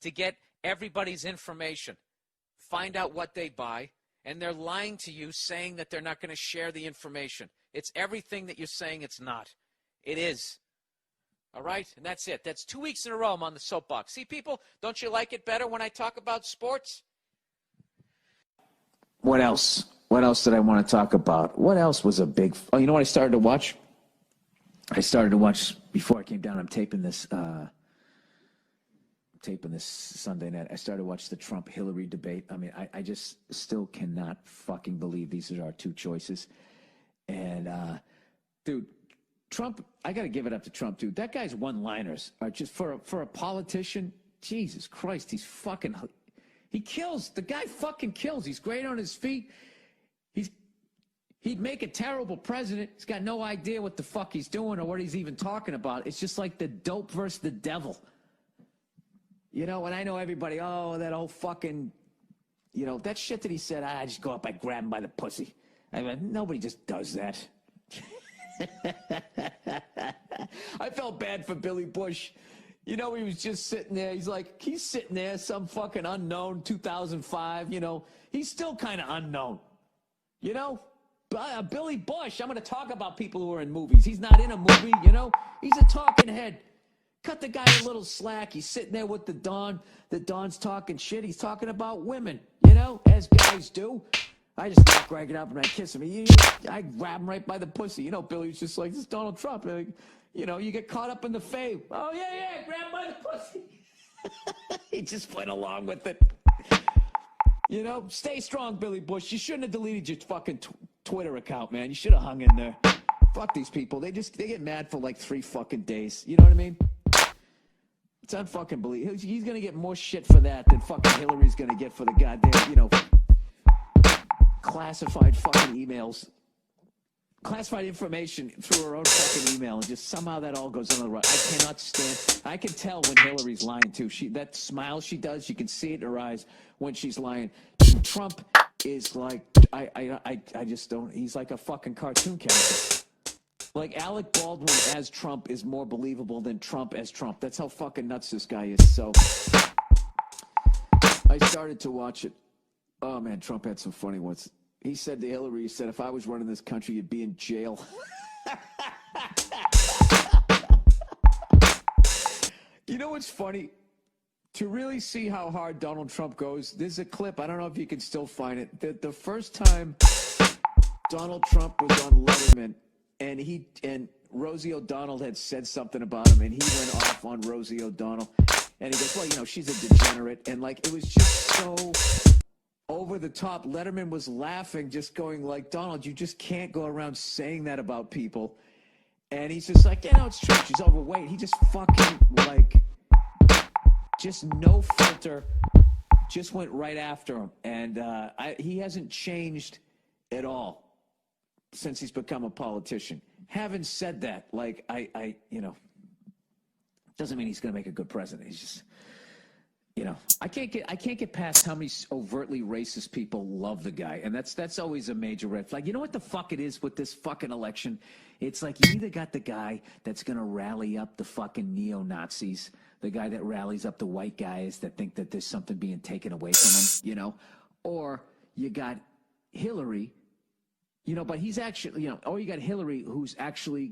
to get everybody's information, find out what they buy, and they're lying to you saying that they're not going to share the information. It's everything that you're saying it's not. It is. All right? And that's it. That's 2 weeks in a row I'm on the soapbox. See, people, don't you like it better when I talk about sports? What else? What else did I want to talk about? What else was a big... Oh, you know what I started to watch? I started to watch, before I came down, I'm taping this Sunday night. I started to watch the Trump-Hillary debate. I mean, I just still cannot fucking believe these are our two choices. And, dude, Trump, I got to give it up to Trump, dude. That guy's one-liners are just, for a politician, Jesus Christ, he kills. The guy fucking kills. He's great on his feet. He'd make a terrible president. He's got no idea what the fuck he's doing or what he's even talking about. It's just like the dope versus the devil. You know, and I know everybody, that old fucking, that shit that he said, I just go up, I grab him by the pussy. I mean, nobody just does that. I felt bad for Billy Bush. He was just sitting there. He's sitting there, some fucking unknown, 2005, He's still kind of unknown, Billy Bush, I'm going to talk about people who are in movies. He's not in a movie, He's a talking head. Cut the guy a little slack. He's sitting there with the Don. The Don's talking shit. He's talking about women, as guys do. I just start cracking up and I kiss him. I grab him right by the pussy. Billy's just like, this is Donald Trump. You get caught up in the fame. Oh, yeah, grab him by the pussy. He just went along with it. Stay strong, Billy Bush. You shouldn't have deleted your fucking Twitter account, man. You should have hung in there. Fuck these people. They get mad for like 3 fucking days. You know what I mean? It's unfucking believable. He's going to get more shit for that than fucking Hillary's going to get for the goddamn, classified fucking emails. Classified information through her own fucking email, and just somehow that all goes under the rug. I cannot stand. I can tell when Hillary's lying too. That smile she does, you can see it in her eyes when she's lying. Trump is like, I just don't. He's like a fucking cartoon character. Like Alec Baldwin as Trump is more believable than Trump as Trump. That's how fucking nuts this guy is. So I started to watch it. Oh man, Trump had some funny ones. He said to Hillary, he said, if I was running this country, you'd be in jail. You know what's funny? To really see how hard Donald Trump goes, there's a clip, I don't know if you can still find it. The first time Donald Trump was on Letterman, and Rosie O'Donnell had said something about him, and he went off on Rosie O'Donnell. And he goes, well, she's a degenerate. And it was just so over the top. Letterman was laughing, just going like, Donald, you just can't go around saying that about people. And he's just like, it's true. She's overweight. He just fucking just no filter, just went right after him. And he hasn't changed at all since he's become a politician. Having said that, doesn't mean he's going to make a good president. He's just, I can't get past how many overtly racist people love the guy, and that's always a major red flag. You know what the fuck it is with this fucking election? It's like you either got the guy that's going to rally up the fucking neo-Nazis, the guy that rallies up the white guys that think that there's something being taken away from them, or you got Hillary, but he's actually, or you got Hillary who's actually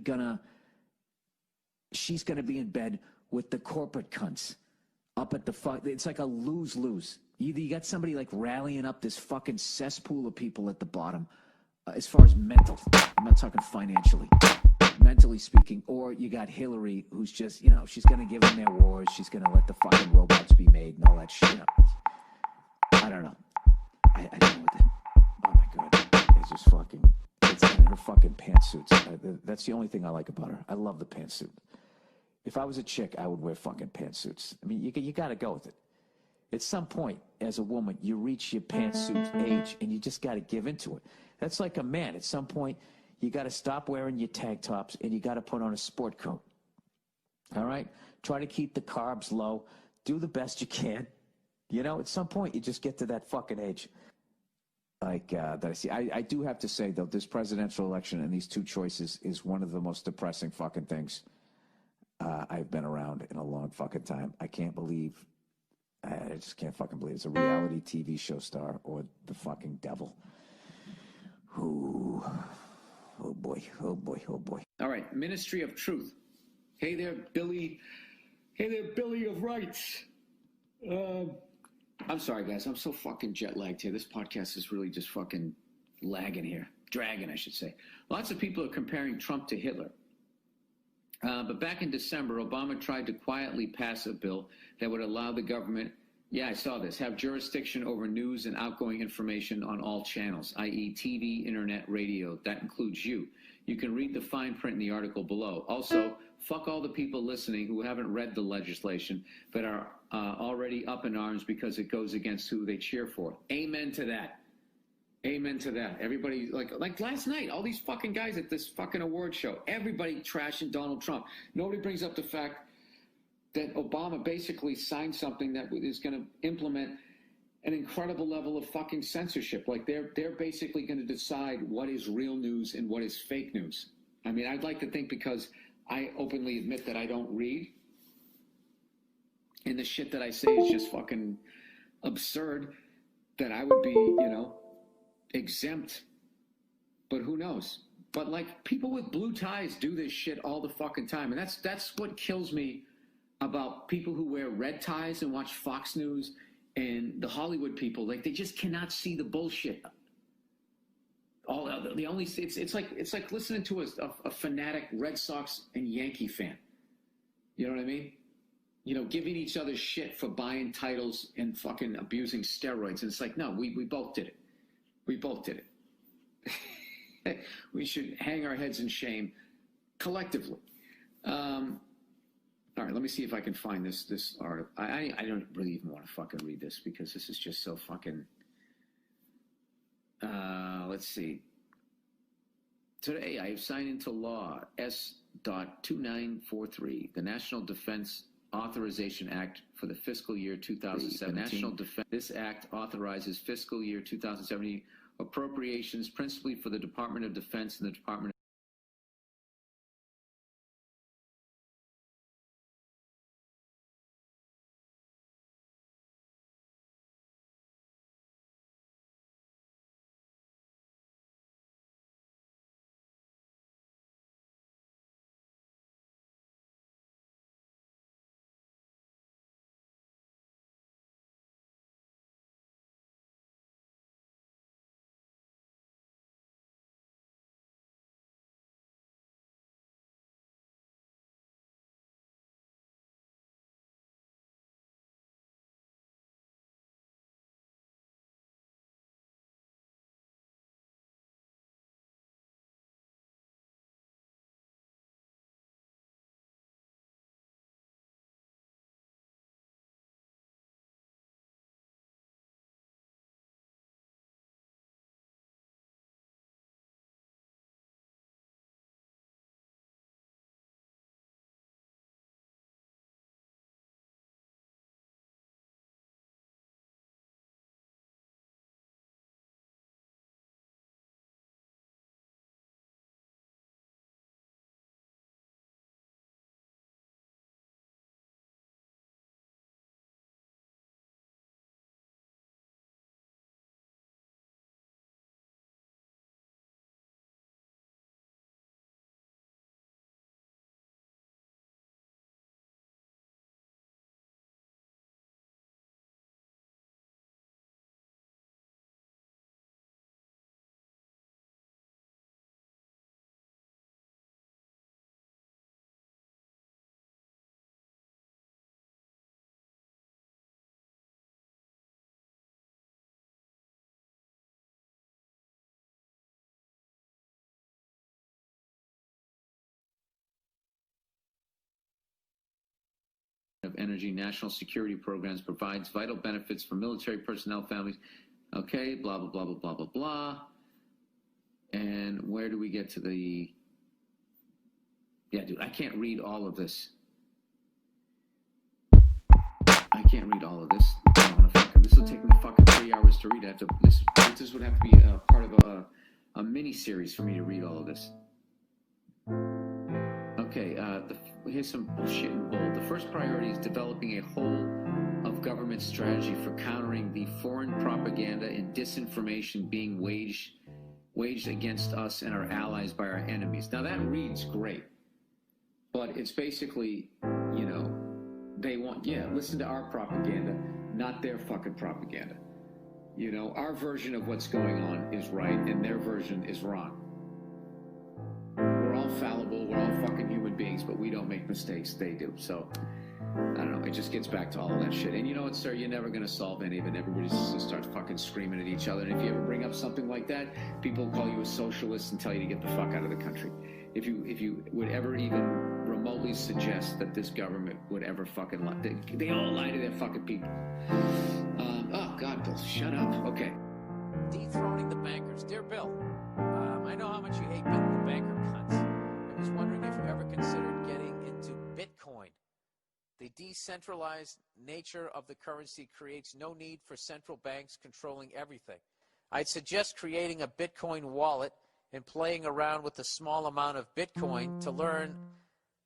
she's gonna be in bed with the corporate cunts up at the it's like a lose-lose. Either you got somebody like rallying up this fucking cesspool of people at the bottom, as far as mental, I'm not talking financially, mentally speaking, or you got Hillary who's just, she's gonna give them their wars, she's gonna let the fucking robots be made and all that shit. I don't know. I don't know what oh my God. It's just fucking, it's her fucking pantsuits. That's the only thing I like about her. I love the pantsuit. If I was a chick, I would wear fucking pantsuits. I mean, you got to go with it. At some point, as a woman, you reach your pantsuit age, and you just got to give into it. That's like a man. At some point, you got to stop wearing your tank tops, and you got to put on a sport coat. All right? Try to keep the carbs low. Do the best you can. At some point, you just get to that fucking age. That I see. I do have to say, though, this presidential election and these two choices is one of the most depressing fucking things I've been around in a long fucking time. I can't believe just can't fucking believe it's a reality TV show star or the fucking devil. Ooh. Oh boy, oh boy, oh boy. All right, Ministry of Truth. Hey there, Billy. Hey there, Billy of Rights. I'm sorry, guys. I'm so fucking jet lagged here. This podcast is really just fucking lagging here. Dragging, I should say. Lots of people are comparing Trump to Hitler. But back in December, Obama tried to quietly pass a bill that would allow the government, yeah, I saw this, have jurisdiction over news and outgoing information on all channels, i.e. TV, internet, radio. That includes you. You can read the fine print in the article below. Also, fuck all the people listening who haven't read the legislation but are already up in arms because it goes against who they cheer for. Amen to that. Amen to that. Everybody, like last night, all these fucking guys at this fucking award show, everybody trashing Donald Trump. Nobody brings up the fact that Obama basically signed something that is going to implement an incredible level of fucking censorship. Like they're basically going to decide what is real news and what is fake news. I mean, I'd like to think, because I openly admit that I don't read, and the shit that I say is just fucking absurd, that I would be, exempt. But who knows? But like, people with blue ties do this shit all the fucking time, and that's what kills me about people who wear red ties and watch Fox News and the Hollywood people. Like, they just cannot see the bullshit. It's like listening to a fanatic Red Sox and Yankee fan. You know what I mean? Giving each other shit for buying titles and fucking abusing steroids. And it's like, no, we both did it. We both did it. We should hang our heads in shame collectively. All right, let me see if I can find this article. I don't really even want to fucking read this, because this is just so fucking... let's see. Today, I have signed into law S.2943, the National Defense Authorization Act for the fiscal year 2017. This act authorizes fiscal year 2017 appropriations principally for the Department of Defense and the Department of Energy National Security Programs provides vital benefits for military personnel families. Okay, blah, blah, blah, blah, blah, blah, blah. And where do we get to the... Yeah, dude, I can't read all of this. I can't read all of this. This will take me fucking 3 hours to read. This would have to be part of a mini-series for me to read all of this. Okay, here's some bullshit in bold. The first priority is developing a whole of government strategy for countering the foreign propaganda and disinformation being waged against us and our allies by our enemies. Now that reads great, but it's basically, they want, listen to our propaganda, not their fucking propaganda. Our version of what's going on is right and their version is wrong. We're all fallible, we're all fucking human beings, but we don't make mistakes, they do. So I don't know, it just gets back to all of that shit. And you know what, sir, you're never gonna solve any of it. Everybody just starts fucking screaming at each other. And if you ever bring up something like that, people will call you a socialist and tell you to get the fuck out of the country. If you would ever even remotely suggest that this government would ever fucking lie, they all lie to their fucking people. Oh God, Bill, shut up. Okay. Dethroning the bankers. Dear Bill, I know how much you hate the banker cunts. I was wondering if you ever considered getting into Bitcoin. The decentralized nature of the currency creates no need for central banks controlling everything. I'd suggest creating a Bitcoin wallet and playing around with a small amount of Bitcoin to learn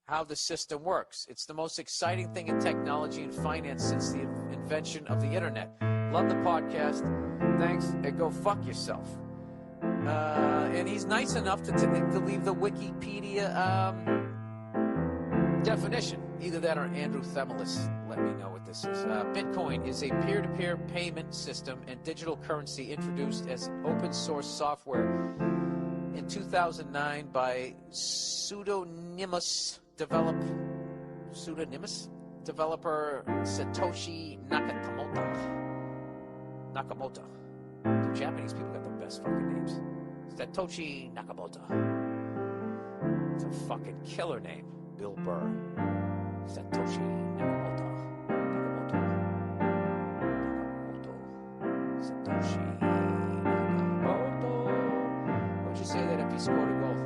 how the system works. It's the most exciting thing in technology and finance since the invention of the internet. Love the podcast. Thanks, and go fuck yourself. And he's nice enough to leave the Wikipedia definition. Either that or Andrew Themelis. Let me know what this is. Bitcoin is a peer-to-peer payment system and digital currency introduced as open source software in 2009 by pseudonymous developer Satoshi Nakamoto. The Japanese people got the best fucking names. Satoshi Nakamoto. It's a fucking killer name. Bill Burr. Satoshi Nakamoto. Satoshi Nakamoto. How would you say that if he scored a goal?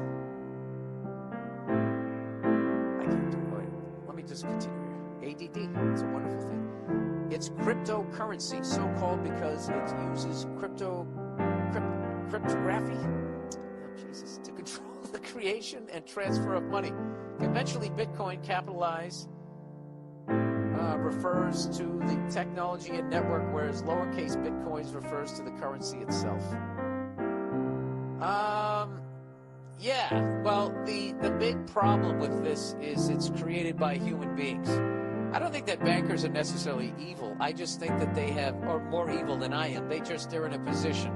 I can't do it. Let me just continue here. ADD. It's a wonderful thing. It's cryptocurrency, so-called because it uses cryptography. Oh, Jesus, to control the creation and transfer of money. Conventionally, Bitcoin capitalized refers to the technology and network, whereas lowercase bitcoins refers to the currency itself. Well, the big problem with this is it's created by human beings. I don't think that bankers are necessarily evil. I just think that they are more evil than I am. They're in a position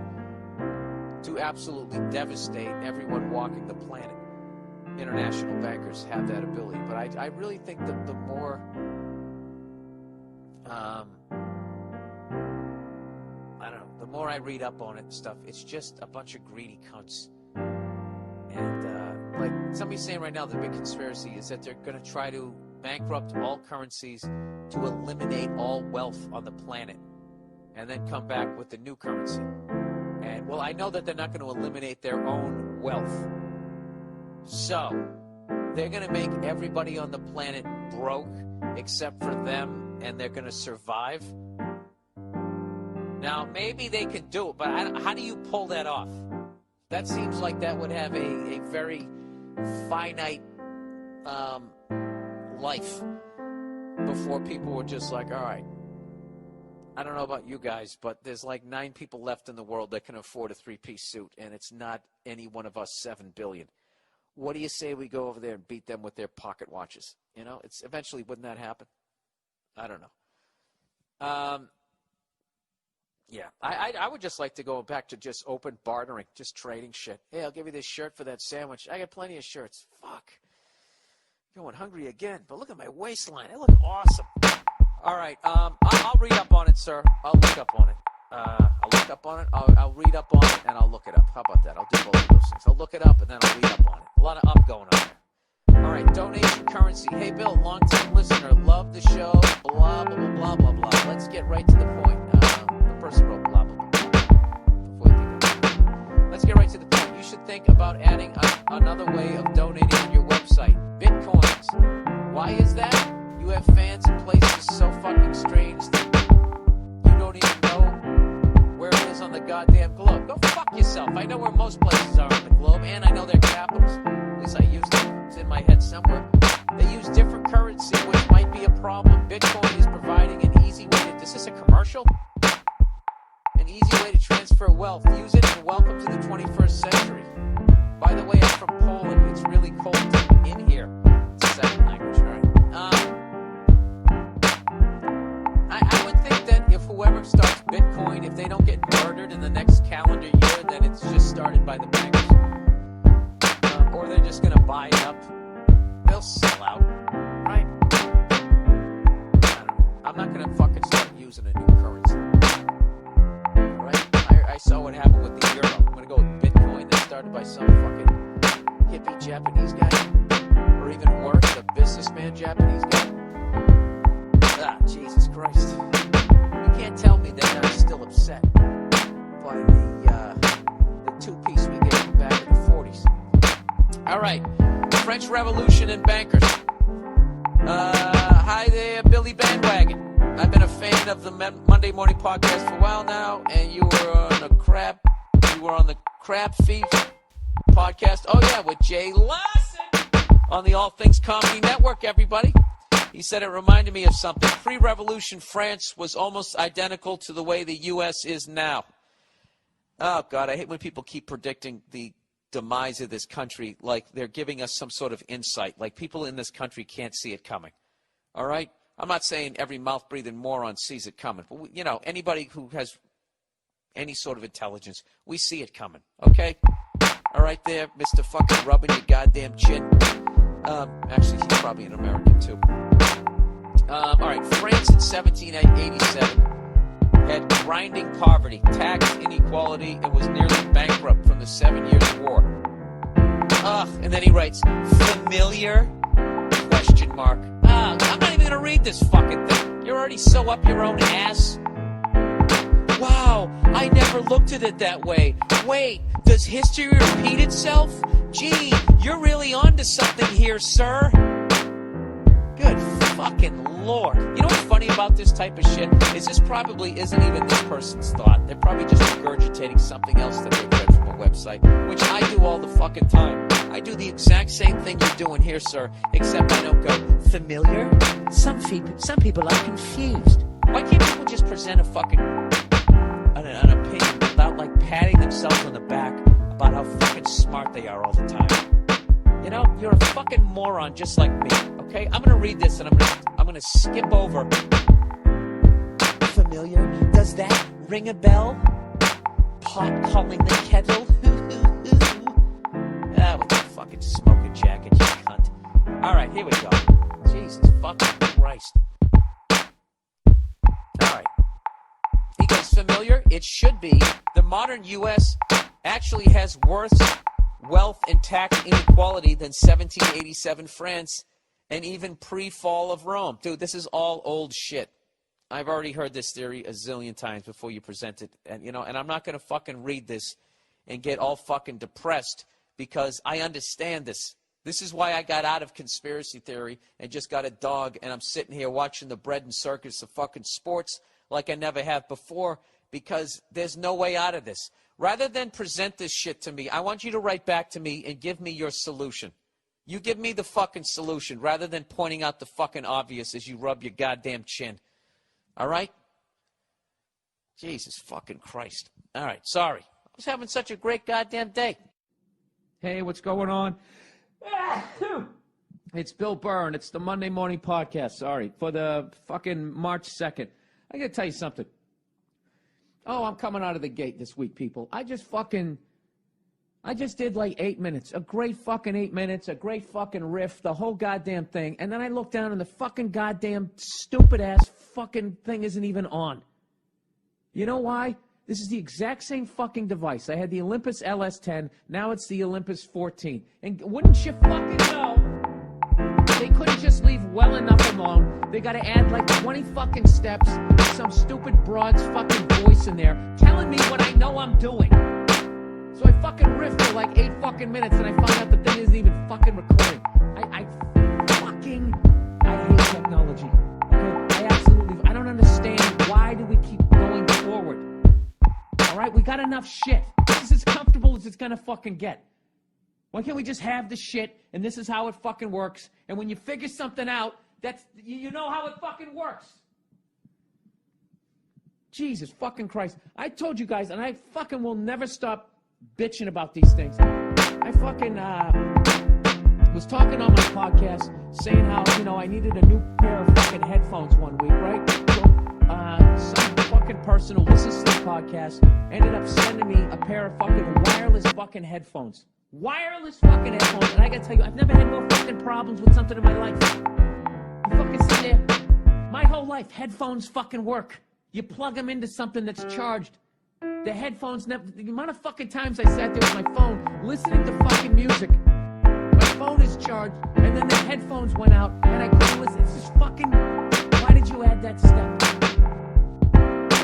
to absolutely devastate everyone walking the planet. International bankers have that ability, but I really think that the more the more I read up on it and stuff, it's just a bunch of greedy cunts. And like somebody's saying right now, the big conspiracy is that they're going to try to bankrupt all currencies to eliminate all wealth on the planet and then come back with the new currency. And well, I know that they're not going to eliminate their own wealth. So they're going to make everybody on the planet broke except for them, and they're going to survive. Now, maybe they can do it, but how do you pull that off? That seems like that would have a very finite life before people were just like, all right, I don't know about you guys, but there's like 9 people left in the world that can afford a 3-piece suit, and it's not any one of us 7 billion. What do you say we go over there and beat them with their pocket watches? It's eventually, wouldn't that happen? I don't know. Yeah, I would just like to go back to just open bartering, just trading shit. Hey, I'll give you this shirt for that sandwich. I got plenty of shirts. Fuck. Going hungry again, but look at my waistline. I look awesome. All right, I'll read up on it, sir. I'll look up on it. I'll look up on it. I'll read up on it, and I'll look it up. How about that? I'll do both of those things. I'll look it up, and then I'll read up on it. A lot of up going on there. All right, donation currency. Hey, Bill, long-time listener. Love the show. Blah, blah, blah, blah, blah, blah. Let's get right to the point. The person wrote blah, blah, blah. Let's get right to the point. You should think about adding another way of donating on your website. Bitcoins. Why is that? You have fans in places so fucking strange that you don't even know where it is on the goddamn globe. Go fuck yourself. I know where most places are on the globe, and I know their capitals. At least I used it. It's in my head somewhere. They use different currency, which might be a problem. Bitcoin is providing an easy way to commercial? An easy way to transfer wealth. Use it and welcome to the 21st century. By the way, I'm from Poland. It's really cold in here. It's a second language, all right? I would think that if whoever starts Bitcoin, if they don't get murdered in the next calendar year, then it's just started by the bankers. Or they're just going to buy it up. They'll sell out, right? I don't know. I'm not going to fucking start using a new currency. All right? I saw what happened with the euro. I'm going to go with Bitcoin that started by some fucking hippie Japanese guy. Or even worse, a businessman Japanese guy. Ah, Jesus Christ. You can't tell me that I'm still upset by the two-piece we gave them back in the 40s. All right. French Revolution and bankers. Hi there, Billy Bandwagon. I've been a fan of the Monday Morning Podcast for a while now, and you were on the Crab Feast podcast. Oh yeah, with Jay Lawson on the All Things Comedy Network. Everybody. He said it reminded me of something. Pre-revolution France was almost identical to the way the U.S. is now. Oh, God, I hate when people keep predicting the demise of this country like they're giving us some sort of insight, like people in this country can't see it coming. All right? I'm not saying every mouth-breathing moron sees it coming, but, anybody who has any sort of intelligence, we see it coming, okay? All right there, Mr. fucking rubbing your goddamn chin. Actually, he's probably an American, too. All right, France in 1787 had grinding poverty, tax inequality, and was nearly bankrupt from the 7 Years' War. And then he writes, familiar? Question mark. I'm not even going to read this fucking thing. You're already so up your own ass. Wow, I never looked at it that way. Wait, does history repeat itself? Gee, you're really onto something here, sir. Good fucking Lord. You know what's funny about this type of shit? Is this probably isn't even this person's thought. They're probably just regurgitating something else that they read from a website, which I do all the fucking time. I do the exact same thing you're doing here, sir, except I don't go, familiar? Some people are confused. Why can't people just present a fucking an opinion without like patting themselves on the back about how fucking smart they are all the time? You know, you're a fucking moron just like me, okay? I'm gonna read this and I'm gonna skip over. Familiar? Does that ring a bell? Pot calling the kettle? With your fucking smoking jacket, you cunt. Alright, here we go. Jesus fucking Christ. Alright. He goes, familiar? It should be. The modern U.S. actually has worse wealth and tax inequality than 1787 France and even pre-fall of Rome. Dude, this is all old shit. I've already heard this theory a zillion times before you present it. And, and I'm not going to fucking read this and get all fucking depressed because I understand this. This is why I got out of conspiracy theory and just got a dog, and I'm sitting here watching the bread and circus of fucking sports like I never have before because there's no way out of this. Rather than present this shit to me, I want you to write back to me and give me your solution. You give me the fucking solution rather than pointing out the fucking obvious as you rub your goddamn chin. All right? Jesus fucking Christ. All right, sorry. I was having such a great goddamn day. Hey, what's going on? It's Bill Burr, and it's the Monday Morning Podcast, sorry, for the fucking March 2nd. I gotta tell you something. Oh, I'm coming out of the gate this week, people. I just did like 8 minutes. A great fucking 8 minutes, a great fucking riff, the whole goddamn thing. And then I look down and the fucking goddamn stupid-ass fucking thing isn't even on. You know why? This is the exact same fucking device. I had the Olympus LS10. Now it's the Olympus 14. And wouldn't you fucking know? They couldn't just leave well enough alone. They got to add like 20 fucking steps. Some stupid broad's fucking voice in there telling me what I know I'm doing. So I fucking riffed for like 8 fucking minutes, and I found out the thing isn't even fucking recording. I hate technology. Okay? I don't understand. Why do we keep going forward? All right, we got enough shit. This is as comfortable as it's gonna fucking get. Why can't we just have the shit, and this is how it fucking works, and when you figure something out, you know how it fucking works. Jesus fucking Christ. I told you guys, and I fucking will never stop bitching about these things. I fucking was talking on my podcast saying how, I needed a new pair of fucking headphones one week, right? So, some fucking person who listens to the podcast ended up sending me a pair of fucking wireless fucking headphones. Wireless fucking headphones. And I gotta tell you, I've never had more fucking problems with something in my life. You fucking sit there. My whole life, headphones fucking work. You plug them into something that's charged. The headphones never... The amount of fucking times I sat there with my phone listening to fucking music. My phone is charged, and then the headphones went out, and I couldn't listen. It's just fucking... Why did you add that step?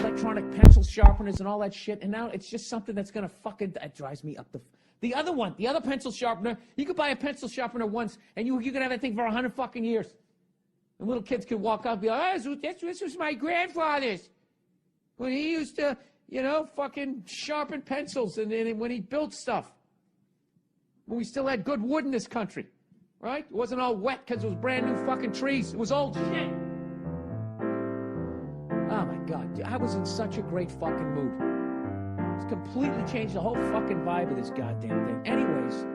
Electronic pencil sharpeners and all that shit, and now it's just something that's gonna fucking... That drives me up the... The other pencil sharpener, you could buy a pencil sharpener once, and you can have that thing for 100 fucking years. And little kids could walk up and be like, oh, this was my grandfather's. When he used to, fucking sharpen pencils and when he built stuff. When we still had good wood in this country, right? It wasn't all wet because it was brand new fucking trees. It was old shit. Oh, my God. I was in such a great fucking mood. It's completely changed the whole fucking vibe of this goddamn thing. Anyways,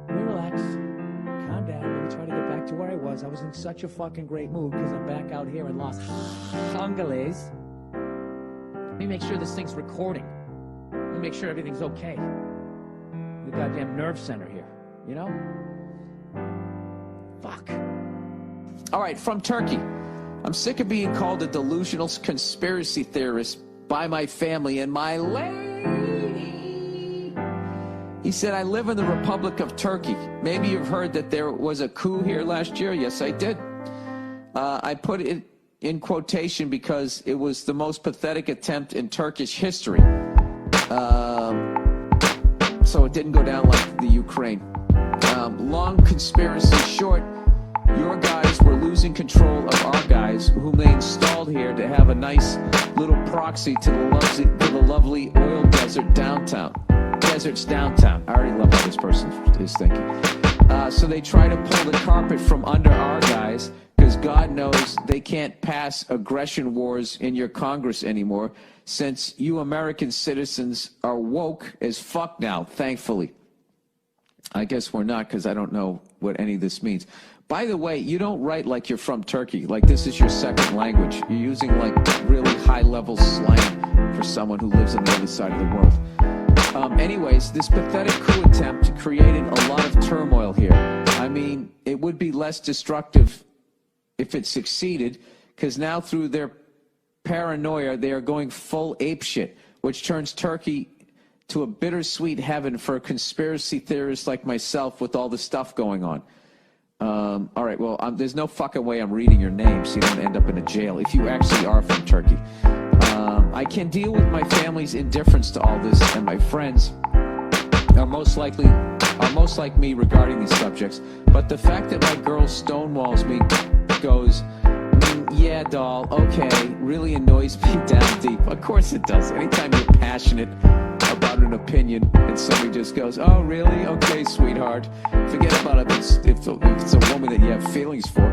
relax. Calm down. Let me try to get back to where I was. I was in such a fucking great mood because I'm back out here in Los Angeles. Let me make sure this thing's recording. Let me make sure everything's okay. The goddamn nerve center here, Fuck. All right, from Turkey. I'm sick of being called a delusional conspiracy theorist by my family and my lady. He said, I live in the Republic of Turkey. Maybe you've heard that there was a coup here last year. Yes, I did. I put it in quotation because it was the most pathetic attempt in Turkish history. So it didn't go down like the Ukraine. Long conspiracy short, your guys were losing control of our guys, whom they installed here to have a nice little proxy to the lovely oil desert downtown. Desert's downtown. I already love how this person is thinking. So they try to pull the carpet from under our guys, because God knows they can't pass aggression wars in your Congress anymore, since you American citizens are woke as fuck now, thankfully. I guess we're not, because I don't know what any of this means. By the way, you don't write like you're from Turkey, like this is your second language. You're using like really high-level slang for someone who lives on the other side of the world. Anyways, this pathetic coup attempt created a lot of turmoil here. I mean, it would be less destructive if it succeeded, because now through their paranoia, they are going full apeshit, which turns Turkey to a bittersweet heaven for a conspiracy theorist like myself with all the stuff going on. All right, well, there's no fucking way I'm reading your name so you don't end up in a jail if you actually are from Turkey. I can deal with my family's indifference to all this, and my friends are most like me regarding these subjects. But the fact that my girl stonewalls me, goes, yeah, doll, okay, really annoys me down deep. Of course it does. Anytime you're passionate about an opinion and somebody just goes, oh, really? Okay, sweetheart. Forget about it if it's a woman that you have feelings for.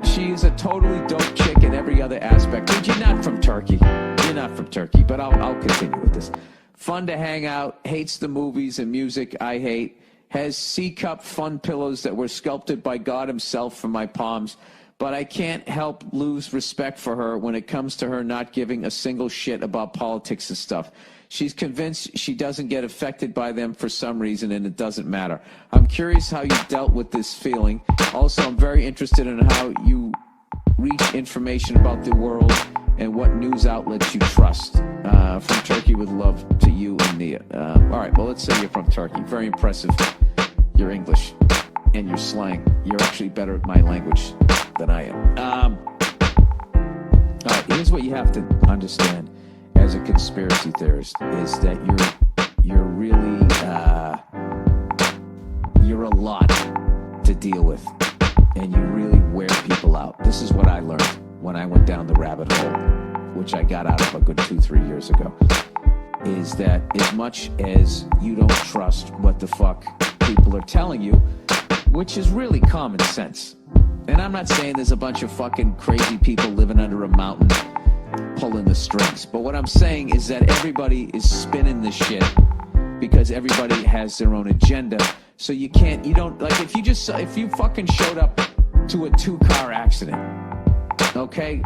She is a totally dope chick in every other aspect. Dude, you're not from Turkey. You're not from Turkey, but I'll continue with this. Fun to hang out, hates the movies and music I hate, has C-cup fun pillows that were sculpted by God himself for my palms, but I can't help lose respect for her when it comes to her not giving a single shit about politics and stuff. She's convinced she doesn't get affected by them for some reason, and it doesn't matter. I'm curious how you dealt with this feeling. Also, I'm very interested in how you reach information about the world and what news outlets you trust. From Turkey with love to you and Nia. All right, well, let's say you're from Turkey. Very impressive. Your English and your slang. You're actually better at my language than I am. All right, here's what you have to understand as a conspiracy theorist is that you're really you're a lot to deal with, and you really wear people out. This is what I learned when I went down the rabbit hole, which I got out of a good 2-3 years ago, is that as much as you don't trust what the fuck people are telling you, which is really common sense, and I'm not saying there's a bunch of fucking crazy people living under a mountain pulling the strings. But what I'm saying is that everybody is spinning the shit because everybody has their own agenda. So you don't, like, if you fucking showed up to a 2-car accident, okay,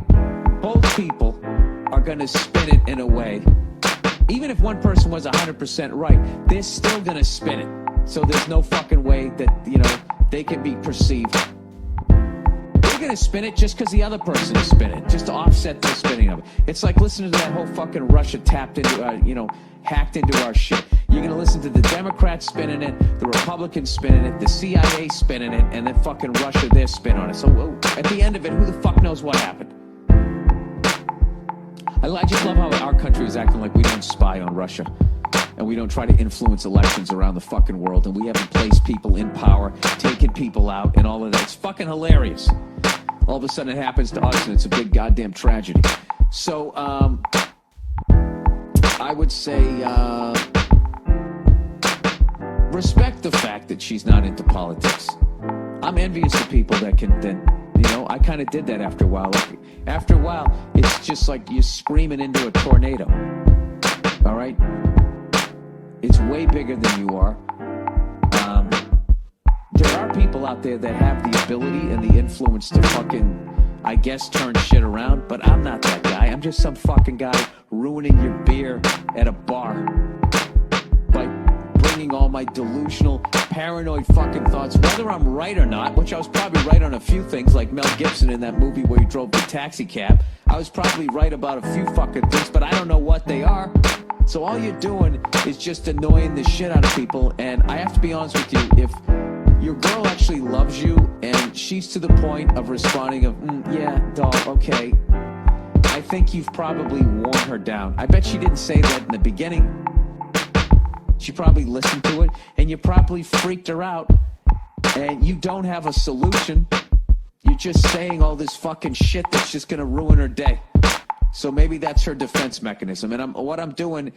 both people are going to spin it in a way. Even if one person was 100% right, they're still going to spin it. So there's no fucking way that, they can be perceived. They're going to spin it just because the other person is spinning it, just to offset the spinning of it. It's like listening to that whole fucking Russia hacked into our shit. You're going to listen to the Democrats spinning it, the Republicans spinning it, the CIA spinning it, and then fucking Russia, their spin on it. So at the end of it, who the fuck knows what happened? I just love how our country is acting like we don't spy on Russia. And we don't try to influence elections around the fucking world. And we haven't placed people in power, taken people out, and all of that. It's fucking hilarious. All of a sudden it happens to us, and it's a big goddamn tragedy. So, I would say, respect the fact that she's not into politics. I'm envious of people that can then, I kind of did that after a while. After a while, it's just like you're screaming into a tornado. All right? It's way bigger than you are. There are people out there that have the ability and the influence to fucking, I guess, turn shit around, but I'm not that guy. I'm just some fucking guy ruining your beer at a bar by bringing all my delusional, paranoid fucking thoughts, whether I'm right or not, which I was probably right on a few things, like Mel Gibson in that movie where he drove the taxi cab. I was probably right about a few fucking things, but I don't know what they are. So all you're doing is just annoying the shit out of people. And I have to be honest with you, if your girl actually loves you and she's to the point of responding of, yeah, doll, okay, I think you've probably worn her down. I bet she didn't say that in the beginning. She probably listened to it and you probably freaked her out and you don't have a solution. You're just saying all this fucking shit that's just going to ruin her day. So maybe that's her defense mechanism. And what I'm doing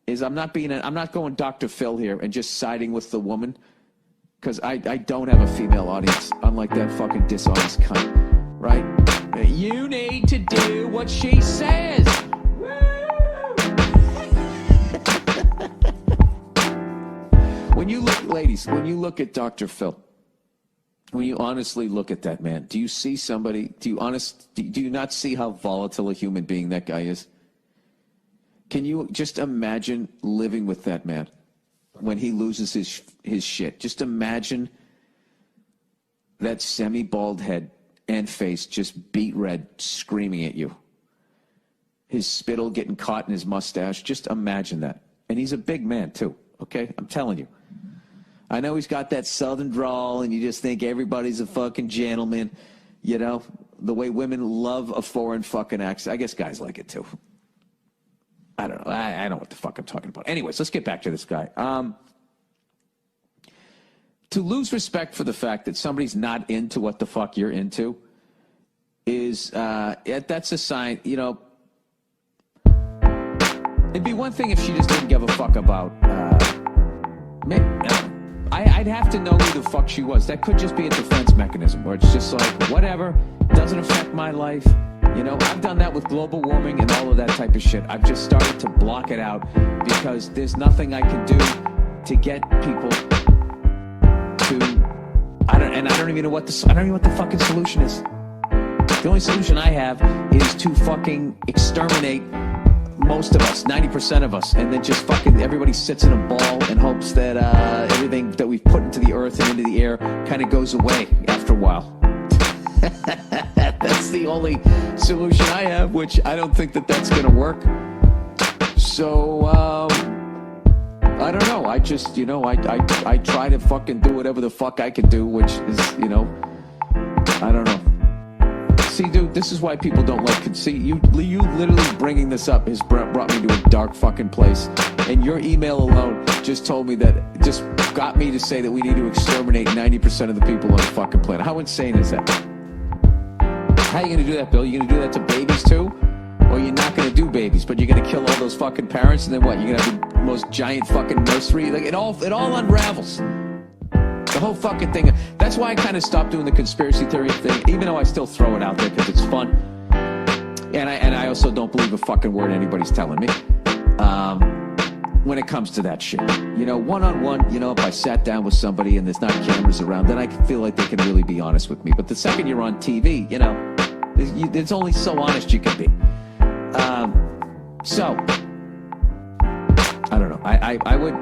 is I'm not going Dr. Phil here and just siding with the woman, because I don't have a female audience, unlike that fucking dishonest cunt, right? You need to do what she says. When you look, ladies, when you look at Dr. Phil, when you honestly look at that man, do you see somebody, do you not see how volatile a human being that guy is? Can you just imagine living with that man when he loses his shit? Just imagine that semi-bald head and face just beet red screaming at you. His spittle getting caught in his mustache. Just imagine that. And he's a big man too, okay? I'm telling you. I know he's got that southern drawl, and you just think everybody's a fucking gentleman, the way women love a foreign fucking accent. I guess guys like it too. I don't know. I don't know what the fuck I'm talking about. Anyways, let's get back to this guy. To lose respect for the fact that somebody's not into what the fuck you're into is, that's a sign, it'd be one thing if she just didn't give a fuck about, I'd have to know who the fuck she was. That could just be a defense mechanism where it's just like, whatever, doesn't affect my life. I've done that with global warming and all of that type of shit. I've just started to block it out because there's nothing I can do to get people to, I don't even know what the fucking solution is. The only solution I have is to fucking exterminate most of us, 90% of us, and then just fucking everybody sits in a ball and hopes that everything that we've put into the earth and into the air kind of goes away after a while. That's the only solution I have, which I don't think that's going to work. So, I don't know. I just, I try to fucking do whatever the fuck I can do, which is, I don't know. See, dude, this is why people don't like. See, you literally bringing this up has brought me to a dark fucking place. And your email alone just told me that, just got me to say that we need to exterminate 90% of the people on the fucking planet. How insane is that? How are you going to do that, Bill? You going to do that to babies too? Or you're not going to do babies, but you're going to kill all those fucking parents, and then what? You're going to have the most giant fucking nursery? Like, it all unravels. The whole fucking thing. That's why I kind of stopped doing the conspiracy theory thing, even though I still throw it out there because it's fun. And I also don't believe a fucking word anybody's telling me. When it comes to that shit, you know, one-on-one, you know, if I sat down with somebody and there's not cameras around, then I feel like they can really be honest with me. But the second you're on TV, you know, it's only so honest you can be. So, I don't know. I would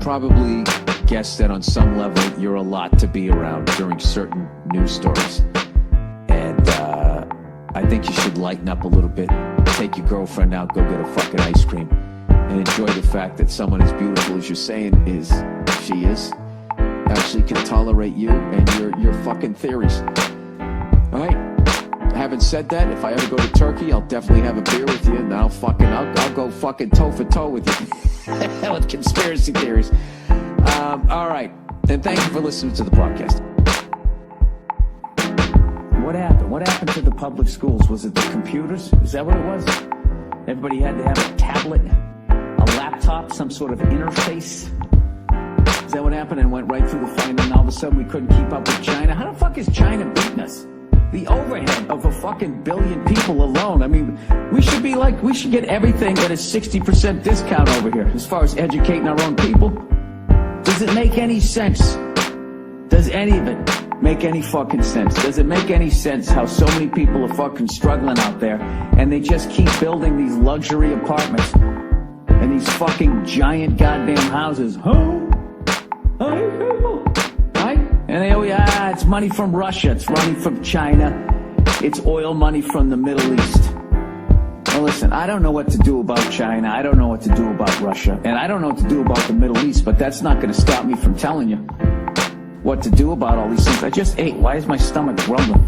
probably guess that on some level you're a lot to be around during certain news stories. And I think you should lighten up a little bit. Take your girlfriend out, go get a fucking ice cream. And enjoy the fact that someone as beautiful as you're saying she is, actually can tolerate you and your fucking theories. All right. Having said that, if I ever go to Turkey, I'll definitely have a beer with you, and I'll go fucking toe for toe with you with conspiracy theories. All right. And thank you for listening to the podcast. What happened? What happened to the public schools? Was it the computers? Is that what it was? Everybody had to have a tablet, a laptop, some sort of interface. Is that what happened? And went right through the fight, and all of a sudden we couldn't keep up with China? How the fuck is China beating us? The overhead of a fucking billion people alone. I mean, we should get everything at a 60% discount over here as far as educating our own people. Does it make any sense? Does any of it make any fucking sense? Does it make any sense how so many people are fucking struggling out there and they just keep building these luxury apartments and these fucking giant goddamn houses? Right? And they always, it's money from Russia, it's money from China, it's oil money from the Middle East. Well, listen, I don't know what to do about China, I don't know what to do about Russia, and I don't know what to do about the Middle East, but that's not going to stop me from telling you what to do about all these things. I just ate. Why is my stomach grumbling?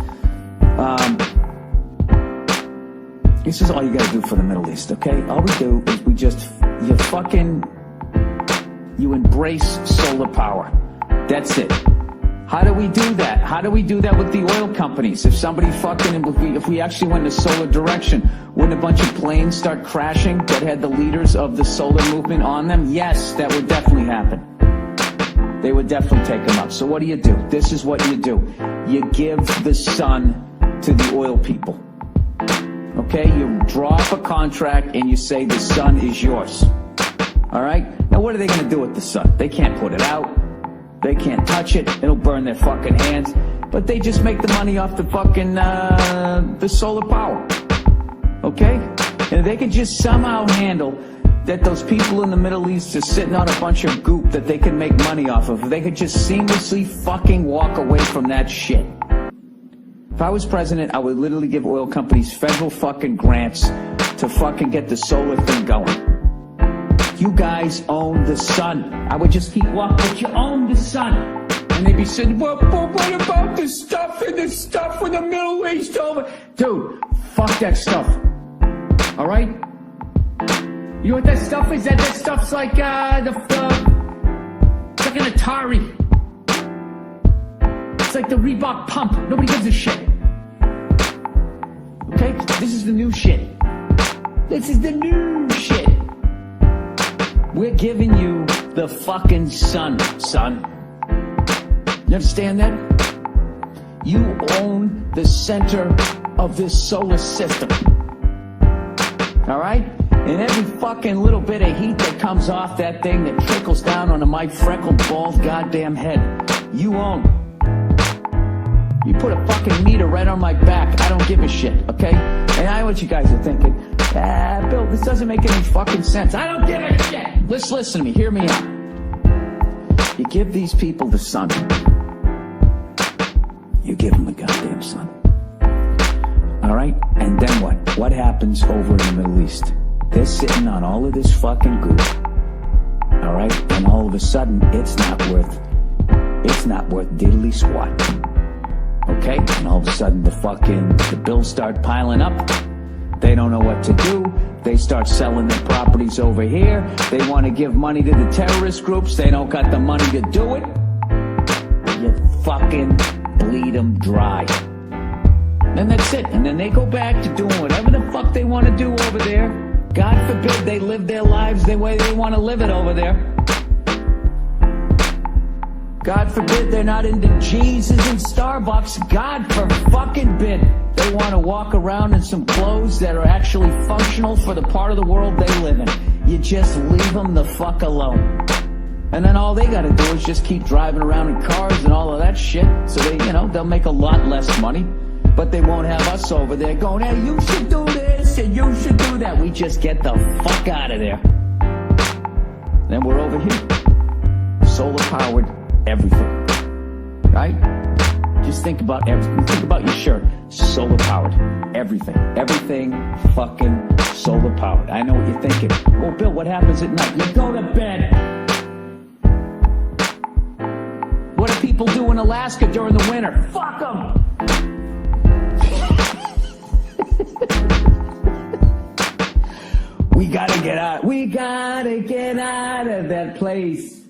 This is all you gotta do for the Middle East, okay? All we do is you embrace solar power. That's it. How do we do that? How do we do that with the oil companies? If somebody if we actually went in a solar direction, wouldn't a bunch of planes start crashing that had the leaders of the solar movement on them? Yes, that would definitely happen. They would definitely take them up. So what do? This is what you do. You give the sun to the oil people. Okay? You draw up a contract and you say the sun is yours. All right? Now what are they going to do with the sun? They can't put it out. They can't touch it. It'll burn their fucking hands. But they just make the money off the fucking, the solar power. Okay? And they could just somehow handle that those people in the Middle East are sitting on a bunch of goop that they can make money off of. They could just seamlessly fucking walk away from that shit. If I was president, I would literally give oil companies federal fucking grants to fucking get the solar thing going. You guys own the sun. I would just keep walking, but you own the sun. And they'd be saying, well, but what about the stuff in the Middle East over? Dude, fuck that stuff. All right? You know what that stuff is? That stuff's like, it's like an Atari. It's like the Reebok pump. Nobody gives a shit. Okay? This is the new shit. This is the new shit. We're giving you the fucking sun, son. You understand that? You own the center of this solar system. All right? And every fucking little bit of heat that comes off that thing that trickles down onto my freckled, bald goddamn head, you own. You put a fucking meter right on my back, I don't give a shit, okay? And I know what you guys are thinking. Bill, this doesn't make any fucking sense. I don't give a shit. Listen to me. Hear me out. You give these people the sun. You give them the goddamn sun. All right? And then what? What happens over in the Middle East? They're sitting on all of this fucking goop. All right? And all of a sudden, it's not worth diddly squat. Okay? And all of a sudden, the bills start piling up. They don't know what to do. They start selling their properties over here. They want to give money to the terrorist groups. They don't got the money to do it. You fucking bleed them dry. And that's it. And then they go back to doing whatever the fuck they want to do over there. God forbid they live their lives the way they want to live it over there. God forbid they're not into Jesus and Starbucks. God for fucking bid. They want to walk around in some clothes that are actually functional for the part of the world they live in. You just leave them the fuck alone. And then all they gotta do is just keep driving around in cars and all of that shit. So they, they'll make a lot less money. But they won't have us over there going, hey, you should do this and you should do that. We just get the fuck out of there. Then we're over here. Solar powered everything. Right? Just think about everything. Think about your shirt. Solar powered. Everything. Everything fucking solar powered. I know what you're thinking. Well, Bill, what happens at night? You go to bed. What do people do in Alaska during the winter? Fuck them. We gotta get out. We gotta get out of that place.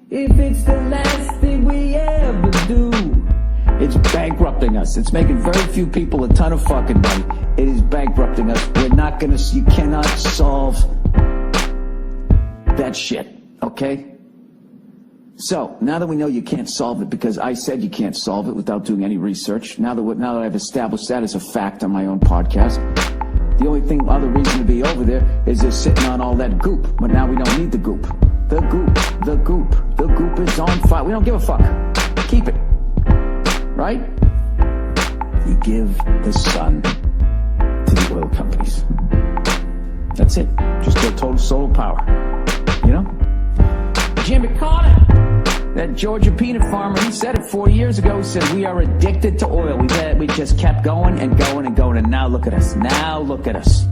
If it's the last thing we ever do, it's bankrupting us. It's making very few people a ton of fucking money. It is bankrupting us. We're not gonna, you cannot solve that shit, okay? So, now that we know you can't solve it, because I said you can't solve it without doing any research, now that I've established that as a fact on my own podcast, the only other reason to be over there is they're sitting on all that goop. But now we don't need the goop. The goop is on fire. We don't give a fuck. Keep it. Right? You give the sun to the oil companies. That's it. Just go total solar power. Jimmy Carter, that Georgia peanut farmer, he said it 40 years ago. He said, we are addicted to oil. We just kept going and going and going. And now look at us. Now look at us.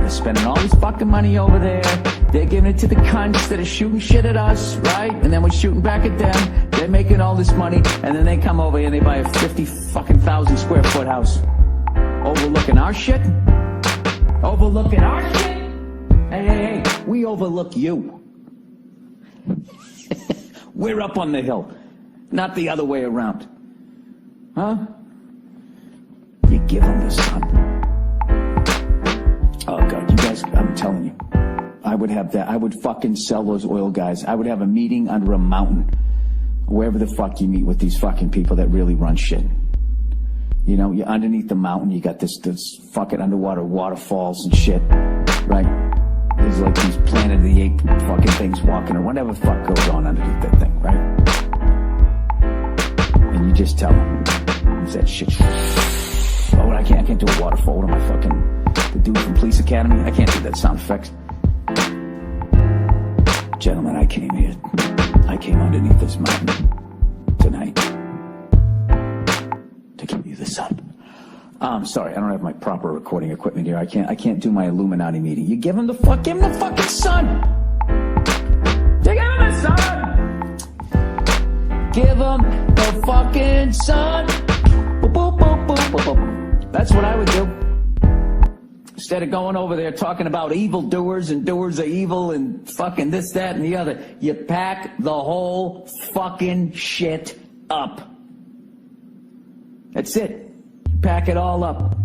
Spending all this fucking money over there. They're giving it to the cunts that are shooting shit at us, right? And then we're shooting back at them. They're making all this money. And then they come over here and they buy a 50,000 square foot house. Overlooking our shit? Hey. We overlook you. We're up on the hill, not the other way around. Huh? You give them the sun. Oh, God, you guys, I'm telling you, I would have that. I would fucking sell those oil guys. I would have a meeting under a mountain, wherever the fuck you meet with these fucking people that really run shit. You're underneath the mountain, you got this fucking underwater waterfalls and shit, right? There's like these Planet of the Apes fucking things walking or whatever the fuck goes on underneath that thing, right? And you just tell them, is that shit? Oh, I can't do a waterfall. What am I fucking, the dude from Police Academy? I can't do that sound effect. Gentlemen, I came underneath this mountain tonight to give you the sun. I'm sorry, I don't have my proper recording equipment here. I can't do my Illuminati meeting. You give him the fucking sun. You give him the sun. Give him the fucking sun. Boop, boop, boop, boop, boop, boop. That's what I would do. Instead of going over there talking about evildoers and doers of evil and fucking this, that, and the other, you pack the whole fucking shit up. That's it. Pack it all up.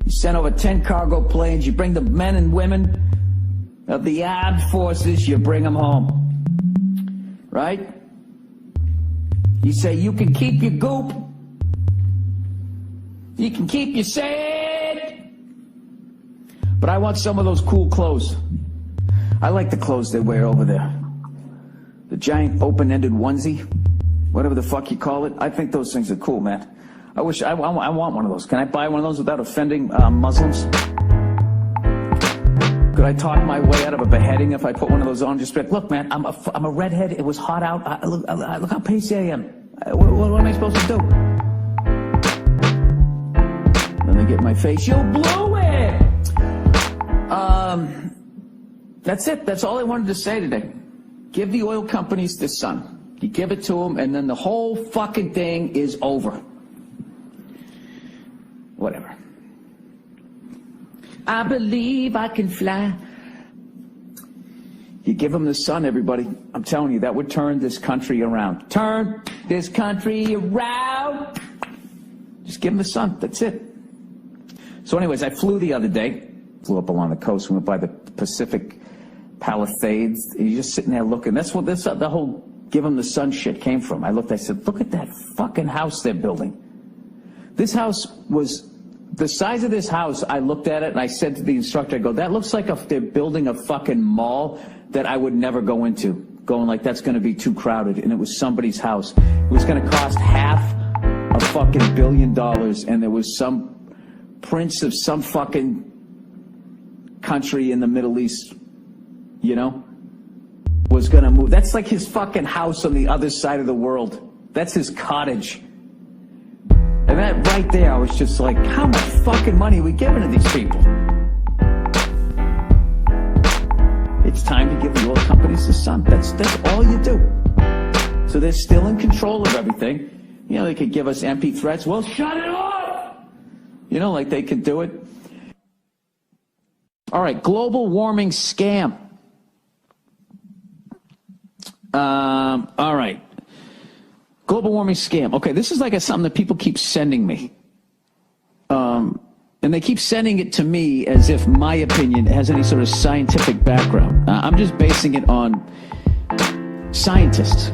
You send over 10 cargo planes, you bring the men and women of the armed forces, you bring them home. Right? You say you can keep your goop. You can keep your sand. But I want some of those cool clothes. I like the clothes they wear over there. The giant open-ended onesie. Whatever the fuck you call it. I think those things are cool, man. I want one of those. Can I buy one of those without offending Muslims? Could I talk my way out of a beheading if I put one of those on? Just be like, look, man, I'm a redhead. It was hot out. Look how pasty I am. What am I supposed to do? Then they get in my face. You blew it! That's it. That's all I wanted to say today. Give the oil companies the sun. You give it to them, and then the whole fucking thing is over. Whatever. I believe I can fly. You give them the sun, everybody. I'm telling you, that would turn this country around. Turn this country around. Just give them the sun. That's it. So anyways, I flew the other day. Flew up along the coast. We went by the Pacific Palisades. You're just sitting there looking. That's what this the whole give them the sun shit came from. I looked, I said, look at that fucking house they're building. This house was the size of this house. I looked at it and I said to the instructor, I go, that looks like they're building a fucking mall that I would never go into. Going like, that's going to be too crowded. And it was somebody's house. It was going to cost $500 million, and there was some prince of some fucking country in the Middle East, you know, was going to move. That's like his fucking house on the other side of the world. That's his cottage. And that right there, I was just like, how much fucking money are we giving to these people? It's time to give the oil companies the sun. That's all you do. So they're still in control of everything. You know, they could give us MP threats. Well, shut it off! You know, like they could do it. All right, global warming scam. All right. Global warming scam. Okay, this is like something that people keep sending me. And they keep sending it to me as if my opinion has any sort of scientific background. I'm just basing it on scientists.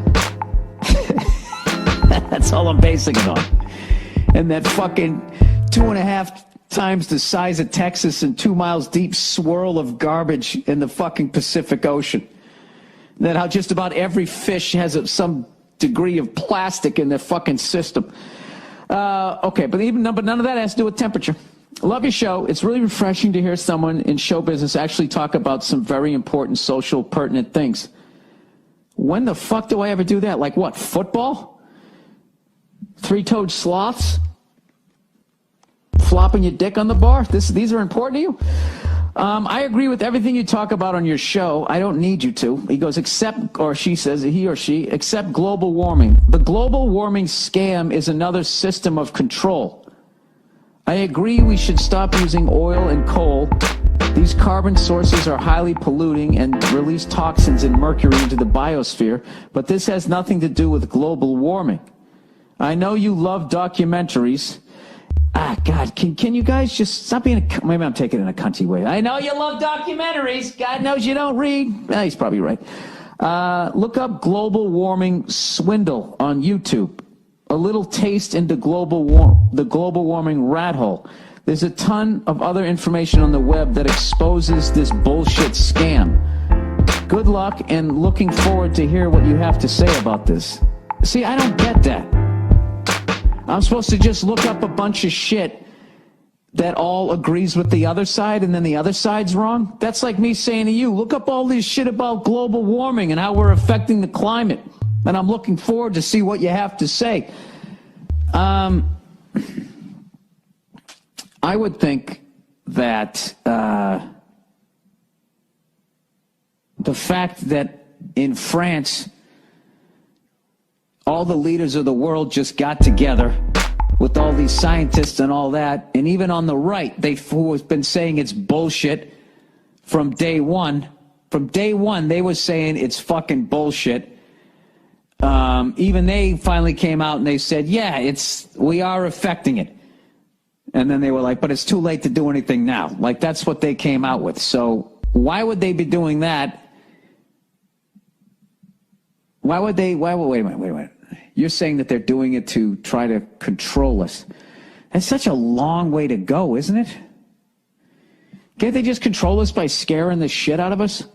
That's all I'm basing it on. And that fucking 2.5 times the size of Texas and 2 miles deep swirl of garbage in the fucking Pacific Ocean. That how just about every fish has some degree of plastic in their fucking system. Okay, but none of that has to do with temperature. Love your show. It's really refreshing to hear someone in show business actually talk about some very important social pertinent things. When the fuck do I ever do that? Like what, football? Three-toed sloths? Flopping your dick on the bar? These are important to you? I agree with everything you talk about on your show. I don't need you to. He goes, except, or she says, he or she, except global warming. The global warming scam is another system of control. I agree we should stop using oil and coal. These carbon sources are highly polluting and release toxins and mercury into the biosphere, but this has nothing to do with global warming. I know you love documentaries. God, can you guys just stop being maybe I'm taking it in a cunty way. I know you love documentaries. God knows you don't read. He's probably right. Look up global warming swindle on YouTube. A little taste into the global warming rat hole. There's a ton of other information on the web that exposes this bullshit scam. Good luck and looking forward to hear what you have to say about this. See, I don't get that. I'm supposed to just look up a bunch of shit that all agrees with the other side and then the other side's wrong? That's like me saying to you, look up all this shit about global warming and how we're affecting the climate. And I'm looking forward to see what you have to say. I would think that the fact that in France, all the leaders of the world just got together with all these scientists and all that, and even on the right, who has been saying it's bullshit from day one. From day one, they were saying it's fucking bullshit. Even they finally came out and they said, yeah, we are affecting it. And then they were like, but it's too late to do anything now. Like, that's what they came out with. So why would they be doing that? Wait a minute. You're saying that they're doing it to try to control us. That's such a long way to go, isn't it? Can't they just control us by scaring the shit out of us?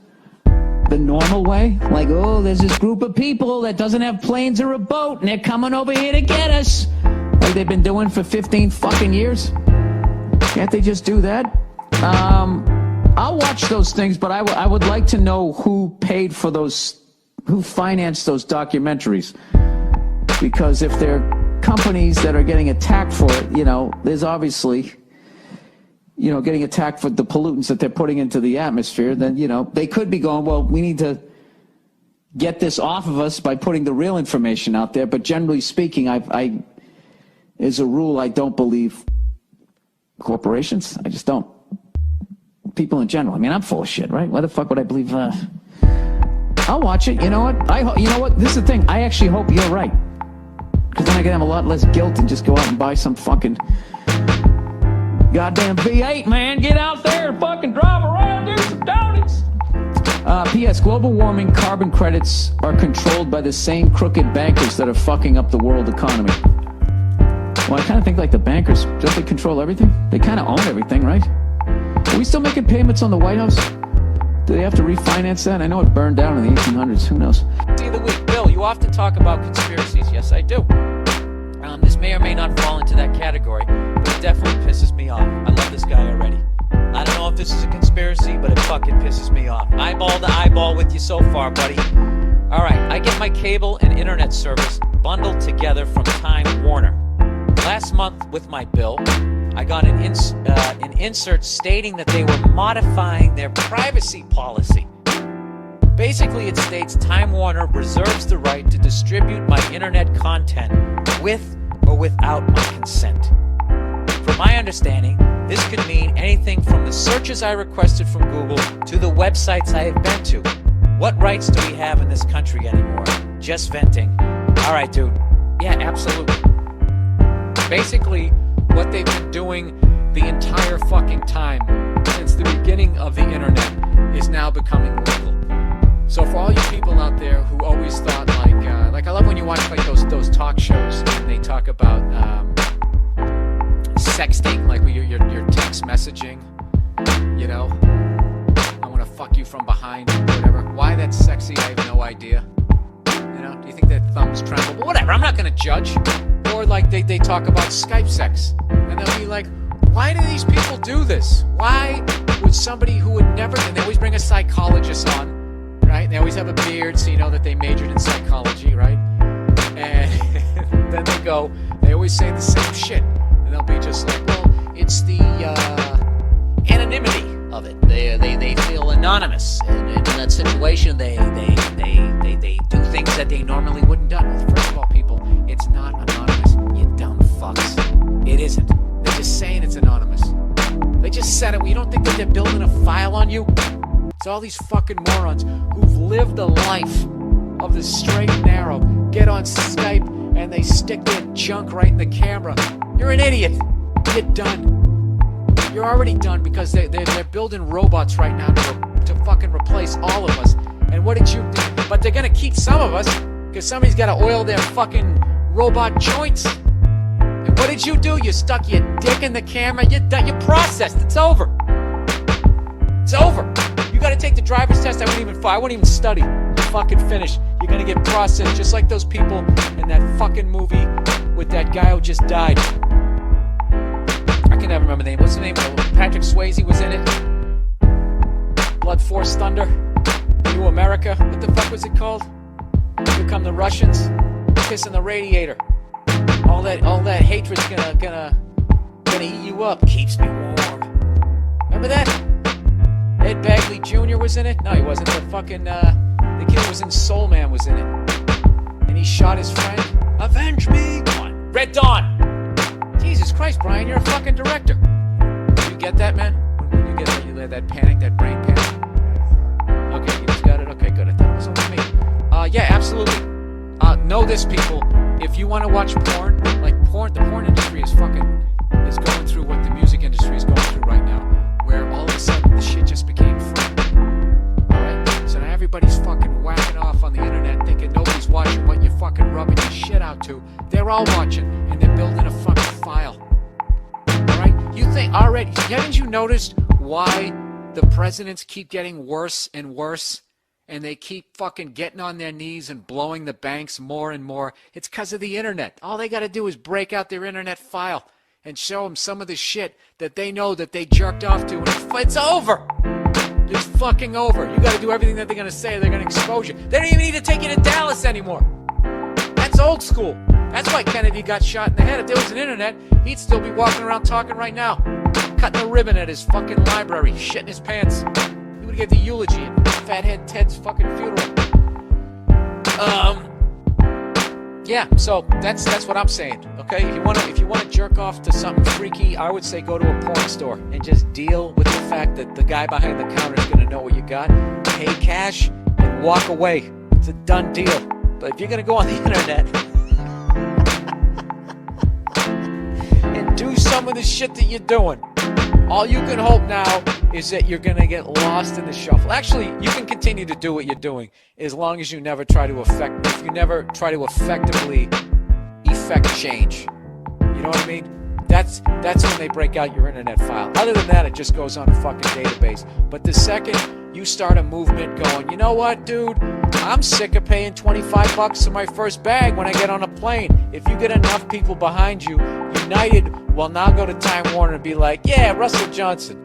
The normal way? Like, oh, there's this group of people that doesn't have planes or a boat, and they're coming over here to get us. Like they've been doing for 15 fucking years. Can't they just do that? I'll watch those things, but I would like to know who paid for those, who financed those documentaries. Because if they're companies that are getting attacked for it, there's obviously, getting attacked for the pollutants that they're putting into the atmosphere, then, they could be going, well, we need to get this off of us by putting the real information out there. But generally speaking, I as a rule, I don't believe corporations. I just don't. People in general. I mean, I'm full of shit, right? Why the fuck would I believe? I'll watch it. You know what? You know what? This is the thing. I actually hope you're right. Because then I can have a lot less guilt and just go out and buy some fucking goddamn V8, man. Get out there and fucking drive around, do some donuts. P.S. Global warming carbon credits are controlled by the same crooked bankers that are fucking up the world economy. Well, I kind of think like the bankers, don't they control everything? They kind of own everything, right? Are we still making payments on the White House? Do they have to refinance that? I know it burned down in the 1800s. Who knows? See of the week. Bill, you often talk about conspiracies. Yes, I do. This may or may not fall into that category, but it definitely pisses me off. I love this guy already. I don't know if this is a conspiracy, but it fucking pisses me off. Eyeball to eyeball with you so far, buddy. All right, I get my cable and internet service bundled together from Time Warner. Last month with my bill, I got an insert stating that they were modifying their privacy policy. Basically, it states Time Warner reserves the right to distribute my internet content with or without my consent. From my understanding, this could mean anything from the searches I requested from Google to the websites I have been to. What rights do we have in this country anymore? Just venting. All right, dude. Yeah, absolutely. Basically, what they've been doing the entire fucking time since the beginning of the internet is now becoming legal. So for all you people out there who always thought like I love when you watch like those talk shows and they talk about sexting, like your text messaging, you know, I want to fuck you from behind, whatever. Why that's sexy, I have no idea. You know, do you think their thumbs tremble? But whatever, I'm not gonna judge. Or like they talk about Skype sex, and they'll be like, why do these people do this? Why would somebody who would never, and they always bring a psychologist on, right? And they always have a beard, so you know that they majored in psychology, right? And then they always say the same shit. And they'll be just like, well, it's the anonymity of it. They feel anonymous. And in that situation, they do things that they normally wouldn't done with. First of all, people, it's not anonymous, you dumb fucks. It isn't. They're just saying it's anonymous. They just said it. You don't think that they're building a file on you? It's all these fucking morons who've lived a life of the straight and narrow, get on Skype, and they stick their junk right in the camera. You're an idiot. You're done. You're already done because they're building robots right now to fucking replace all of us. And what did you do? But they're gonna keep some of us because somebody's got to oil their fucking robot joints. And what did you do? You stuck your dick in the camera. You're done. You're processed. It's over. It's over. You got to take the driver's test. I wouldn't even study. You fucking finish. You're gonna get processed just like those people in that fucking movie with that guy who just died. I can never remember the name. What's the name? Patrick Swayze was in it. Blood Force Thunder. New America. What the fuck was it called? Here come the Russians. Kissing the radiator. All that hatred's gonna eat you up. Keeps me warm. Remember that? Ed Bagley Jr. was in it? No, he wasn't. The kid who was in Soul Man was in it. And he shot his friend. Avenge me! Come on. Red Dawn! Jesus Christ, Brian, you're a fucking director. You get that, man? When you get that panic, that brain panic? Okay, you just got it? Okay, good. I thought it was only me. Yeah, absolutely. Know this, people. If you want to watch porn, the porn industry is going through what the music industry is going through right now, where all of a sudden the shit just became free. Alright? So now everybody's fucking whacking off on the internet thinking nobody's watching what you're fucking rubbing your shit out to. They're all watching, and they're building a fucking file. Alright? You think already, haven't you noticed why the presidents keep getting worse and worse? And they keep fucking getting on their knees and blowing the banks more and more. It's because of the internet. All they got to do is break out their internet file and show them some of the shit that they know that they jerked off to, and it's over. It's fucking over. You got to do everything that they're going to say. They're going to expose you. They don't even need to take you to Dallas anymore. That's old school. That's why Kennedy got shot in the head. If there was an internet, he'd still be walking around talking right now, cutting a ribbon at his fucking library, shitting his pants. He would give the eulogy at Fathead Ted's fucking funeral. Yeah, so that's what I'm saying. Okay, if you wanna jerk off to something freaky, I would say go to a porn store and just deal with the fact that the guy behind the counter is gonna know what you got, pay cash, and walk away. It's a done deal. But if you're gonna go on the internet and do some of the shit that you're doing, All you can hope now is that you're going to get lost in the shuffle. Actually, you can continue to do what you're doing as long as you never try to effectively effect change. You know what I mean? That's when they break out your internet file. Other than that, it just goes on a fucking database. But the second you start a movement going, you know what, dude? I'm sick of paying $25 for my first bag when I get on a plane. If you get enough people behind you, United will now go to Time Warner and be like, yeah, Russell Johnson.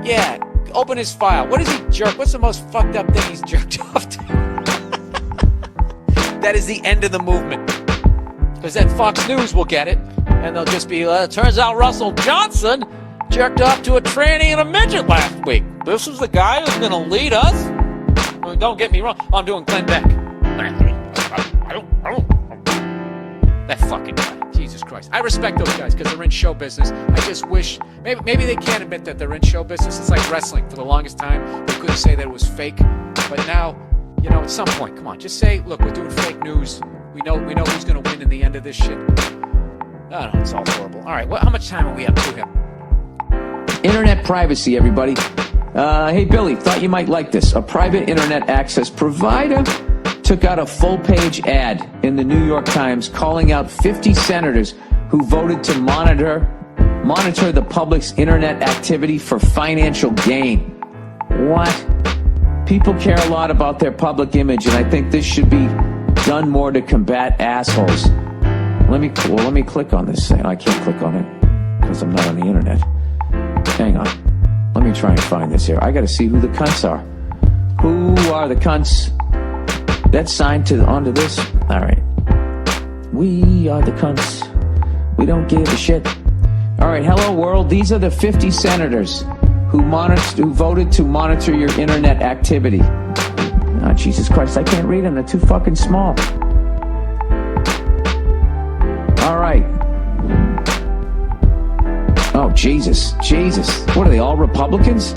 Yeah, open his file. What is he jerk? What's the most fucked up thing he's jerked off to? That is the end of the movement. Because then Fox News will get it, and they'll just be, turns out Russell Johnson jerked off to a tranny and a midget last week. This is the guy who's going to lead us? Well, don't get me wrong. I'm doing Glenn Beck. That fucking guy. Jesus Christ. I respect those guys because they're in show business. I just wish, maybe they can't admit that they're in show business. It's like wrestling. For the longest time, they couldn't say that it was fake. But now, you know, at some point, come on, just say, look, we're doing fake news. We know who's going to win in the end of this shit. Oh, no, it's all horrible. All right, how much time are we up to here? Internet privacy, everybody. Hey, Billy, thought you might like this. A private internet access provider took out a full-page ad in the New York Times calling out 50 senators who voted to monitor the public's internet activity for financial gain. What? People care a lot about their public image, and I think this should be done more to combat assholes. Let me click on this thing. I can't click on it because I'm not on the internet. Hang on. Let me try and find this here. I got to see who the cunts are. Who are the cunts? That's signed onto this. All right. We are the cunts. We don't give a shit. All right. Hello, world. These are the 50 senators who voted to monitor your internet activity. Oh, Jesus Christ. I can't read them. They're too fucking small. All right. Oh, Jesus. What are they, all Republicans?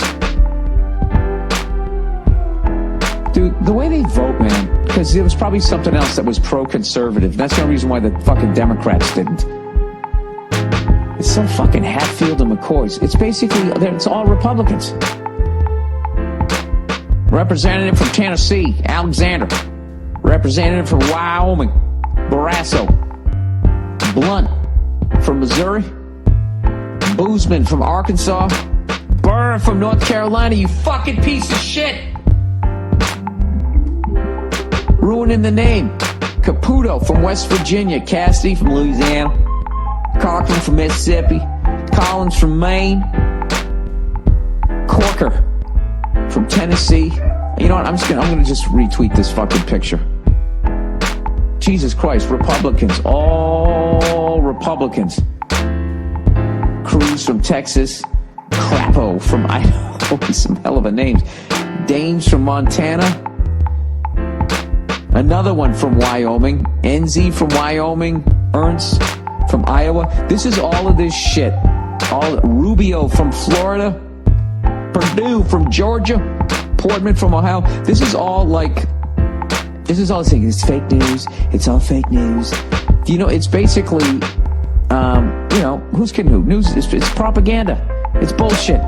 Dude, the way they vote, man, because there was probably something else that was pro-conservative. That's the only reason why the fucking Democrats didn't. It's so fucking Hatfield and McCoy's. It's basically, it's all Republicans. Representative from Tennessee, Alexander. Representative from Wyoming, Barrasso. Blunt from Missouri. Boozman from Arkansas. Burr from North Carolina, you fucking piece of shit. Ruining the name. Caputo from West Virginia. Cassidy from Louisiana. Cochran from Mississippi. Collins from Maine. Corker from Tennessee. You know what? I'm gonna just retweet this fucking picture. Jesus Christ, Republicans. All Republicans. Cruz from Texas. Crapo from Idaho. Some hell of a names. Dames from Montana. Another one from Wyoming. Enzi from Wyoming. Ernst from Iowa. This is all of this shit. Rubio from Florida. Perdue from Georgia. Portman from Ohio. This is all saying it's fake news. It's all fake news. You know, it's basically, who's kidding who? News, it's propaganda. It's bullshit.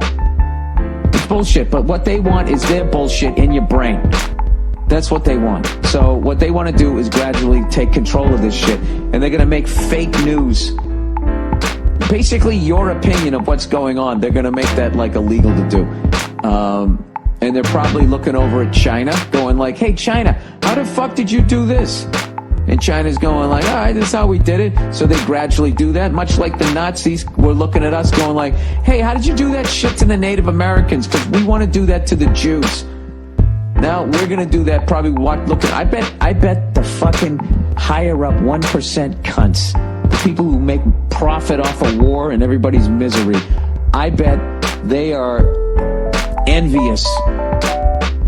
It's bullshit. But what they want is their bullshit in your brain. That's what they want. So what they want to do is gradually take control of this shit. And they're going to make fake news. Basically, your opinion of what's going on, they're going to make that like illegal to do. And they're probably looking over at China, going like, hey, China, how the fuck did you do this? And China's going like, all right, this is how we did it. So they gradually do that, much like the Nazis were looking at us going like, hey, how did you do that shit to the Native Americans? Because we want to do that to the Jews. Now we're going to do that probably I bet the fucking higher up 1% cunts, the people who make profit off of war and everybody's misery, I bet they are envious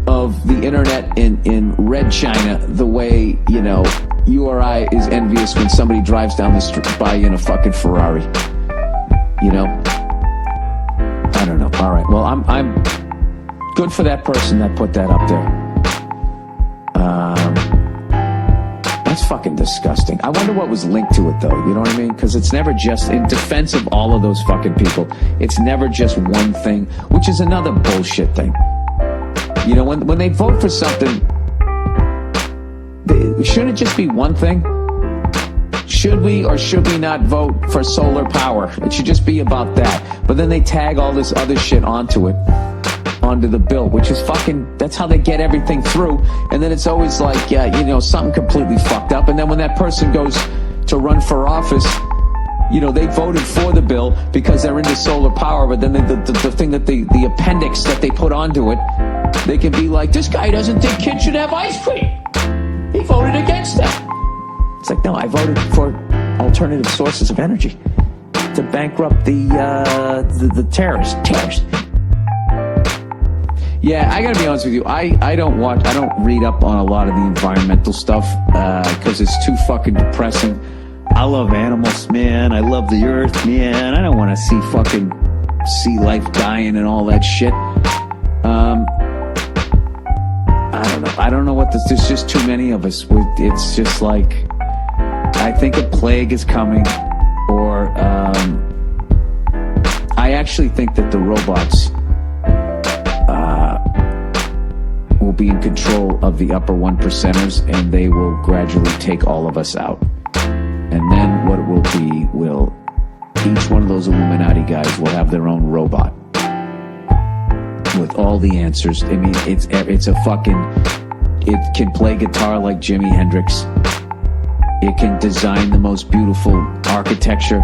of the internet in Red China the way, you or I is envious when somebody drives down the street by in a fucking Ferrari. I don't know. All right. Well, I'm good for that person that put that up there. That's fucking disgusting. I wonder what was linked to it, though. You know what I mean? Because it's never just, in defense of all of those fucking people, it's never just one thing, which is another bullshit thing. You know, when they vote for something, shouldn't it just be one thing? Should we or should we not vote for solar power? It should just be about that. But then they tag all this other shit onto it, onto the bill, which is fucking, that's how they get everything through. And then it's always like, you know, something completely fucked up. And then when that person goes to run for office, you know, they voted for the bill because they're into solar power, but then the thing that the appendix that they put onto it, they can be like, this guy doesn't think kids should have ice cream. He voted against that. It's like, no, I voted for alternative sources of energy to bankrupt the terrorists. Yeah, I gotta be honest with you. I don't read up on a lot of the environmental stuff because it's too fucking depressing. I love animals, man. I love the earth, man. I don't want to see fucking sea life dying and all that shit. I don't know. I don't know what this. There's just too many of us. It's just like, I think a plague is coming, or I actually think that the robots will be in control of the upper 1%ers, and they will gradually take all of us out. And then what it will be each one of those Illuminati guys will have their own robot with all the answers. I mean, it's a fucking, it can play guitar like Jimi Hendrix. It can design the most beautiful architecture.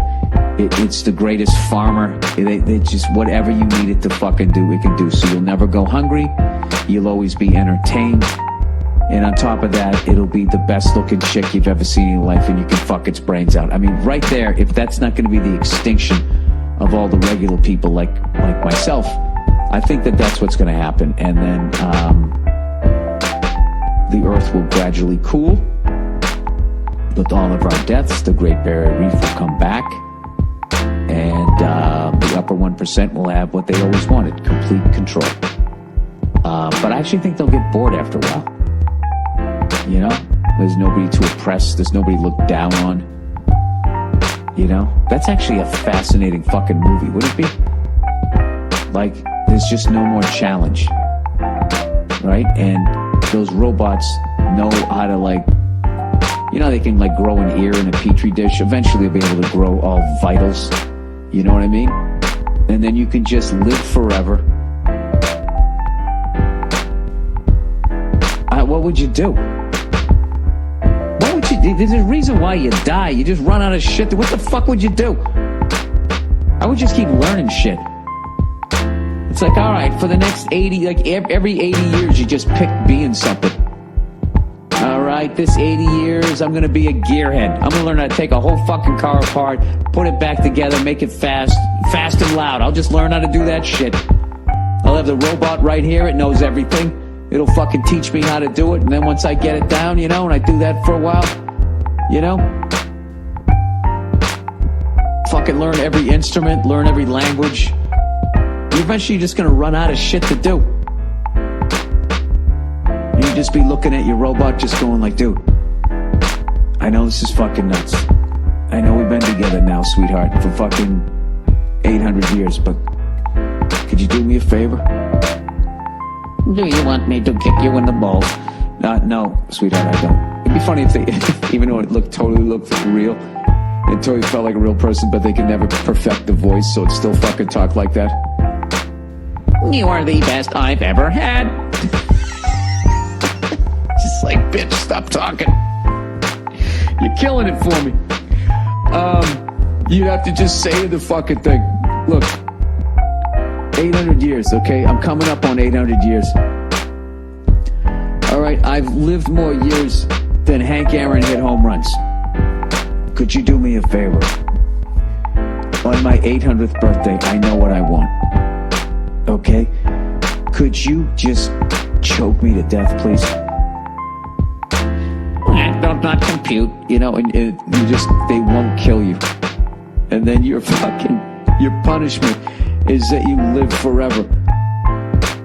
It's the greatest farmer. It just, whatever you need it to fucking do, it can do. So you'll never go hungry. You'll always be entertained. And on top of that, it'll be the best looking chick you've ever seen in your life, and you can fuck its brains out. I mean, right there, if that's not going to be the extinction of all the regular people like myself, I think that that's what's going to happen. And then the earth will gradually cool. With all of our deaths, the Great Barrier Reef will come back, and the upper 1% will have what they always wanted, complete control. But I actually think they'll get bored after a while. You know? There's nobody to oppress, there's nobody to look down on. You know? That's actually a fascinating fucking movie, wouldn't it be? Like, there's just no more challenge. Right? And those robots know how to, like, you know, they can like grow an ear in a petri dish. Eventually they'll be able to grow all vitals. You know what I mean? And then you can just live forever. What would you do? What would you do? There's a reason why you die. You just run out of shit. What the fuck would you do? I would just keep learning shit. It's like, all right, for the next 80, like every 80 years, you just pick being something. All right, this 80 years, I'm going to be a gearhead. I'm going to learn how to take a whole fucking car apart, put it back together, make it fast and loud. I'll just learn how to do that shit. I'll have the robot right here. It knows everything. It'll fucking teach me how to do it. And then once I get it down, you know, and I do that for a while, you know, fucking learn every instrument, learn every language. You're eventually just going to run out of shit to do. You just be looking at your robot just going like, dude, I know this is fucking nuts. I know we've been together now, sweetheart, for fucking 800 years, but could you do me a favor? Do you want me to kick you in the balls? No, sweetheart, I don't. It'd be funny if they, even though it totally looked real, it totally felt like a real person, but they could never perfect the voice, so it still fucking talk like that. You are the best I've ever had. Just like, bitch, stop talking. You're killing it for me. You have to just say the fucking thing. Look, 800 years, okay? I'm coming up on 800 years. All right, I've lived more years than Hank Aaron hit home runs. Could you do me a favor? On my 800th birthday, I know what I want. Okay? Could you just choke me to death, please? Don't not compute, you know, and you just, they won't kill you. And then your punishment is that you live forever.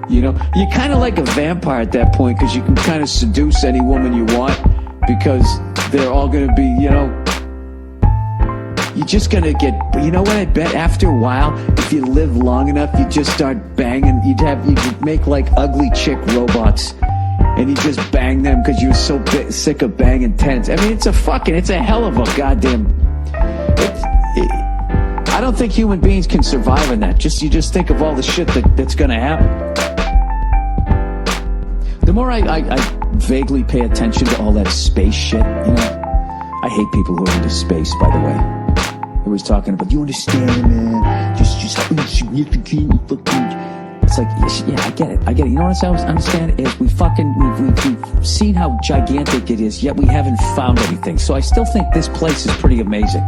You know, you're kind of like a vampire at that point because you can kind of seduce any woman you want because they're all going to be, you're just going to get, you know what I bet after a while, if you live long enough, you just start banging, you'd make like ugly chick robots, and you just bang them because you're so sick of banging tens. I mean, it's a hell of a goddamn, I don't think human beings can survive in that. You just think of all the shit that's going to happen. The more I vaguely pay attention to all that space shit, I hate people who are into space, by the way. They always talking about, you understand, man, just how insignificant fucking... It's like, yeah, I get it. You know what I understand is we've seen how gigantic it is, yet we haven't found anything. So I still think this place is pretty amazing.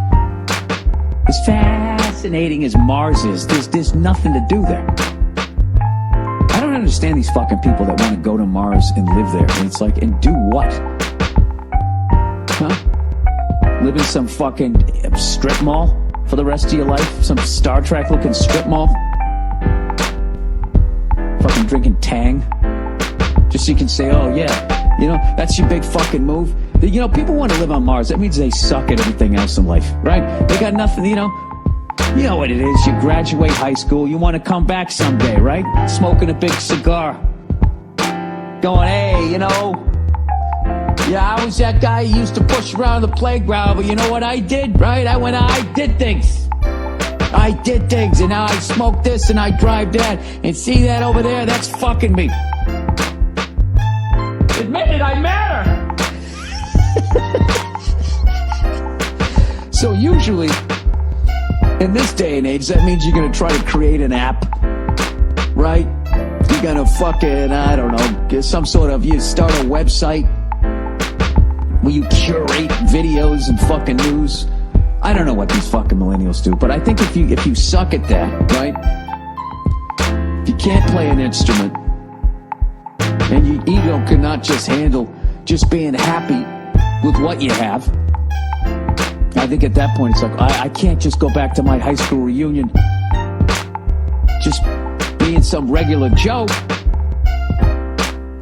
As fascinating as Mars is, there's nothing to do there. I don't understand these fucking people that want to go to Mars and live there. And it's like, and do what? Huh? Live in some fucking strip mall for the rest of your life? Some Star Trek looking strip mall? Fucking drinking Tang? Just so you can say, oh yeah, that's your big fucking move. People want to live on Mars. That means they suck at everything else in life, right? They got nothing, You know what it is. You graduate high school. You want to come back someday, right? Smoking a big cigar. Going, hey, yeah, I was that guy who used to push around the playground, but you know what I did, right? I did things. And now I smoke this and I drive that. And see that over there? That's fucking me. Admit it, I matter. So usually, in this day and age, that means you're going to try to create an app, right? You're going to fucking, I don't know, get some sort of, you start a website where you curate videos and fucking news. I don't know what these fucking millennials do, but I think if you suck at that, right? If you can't play an instrument, and your ego cannot just handle just being happy with what you have, I think at that point it's like, I can't just go back to my high school reunion just being some regular Joe,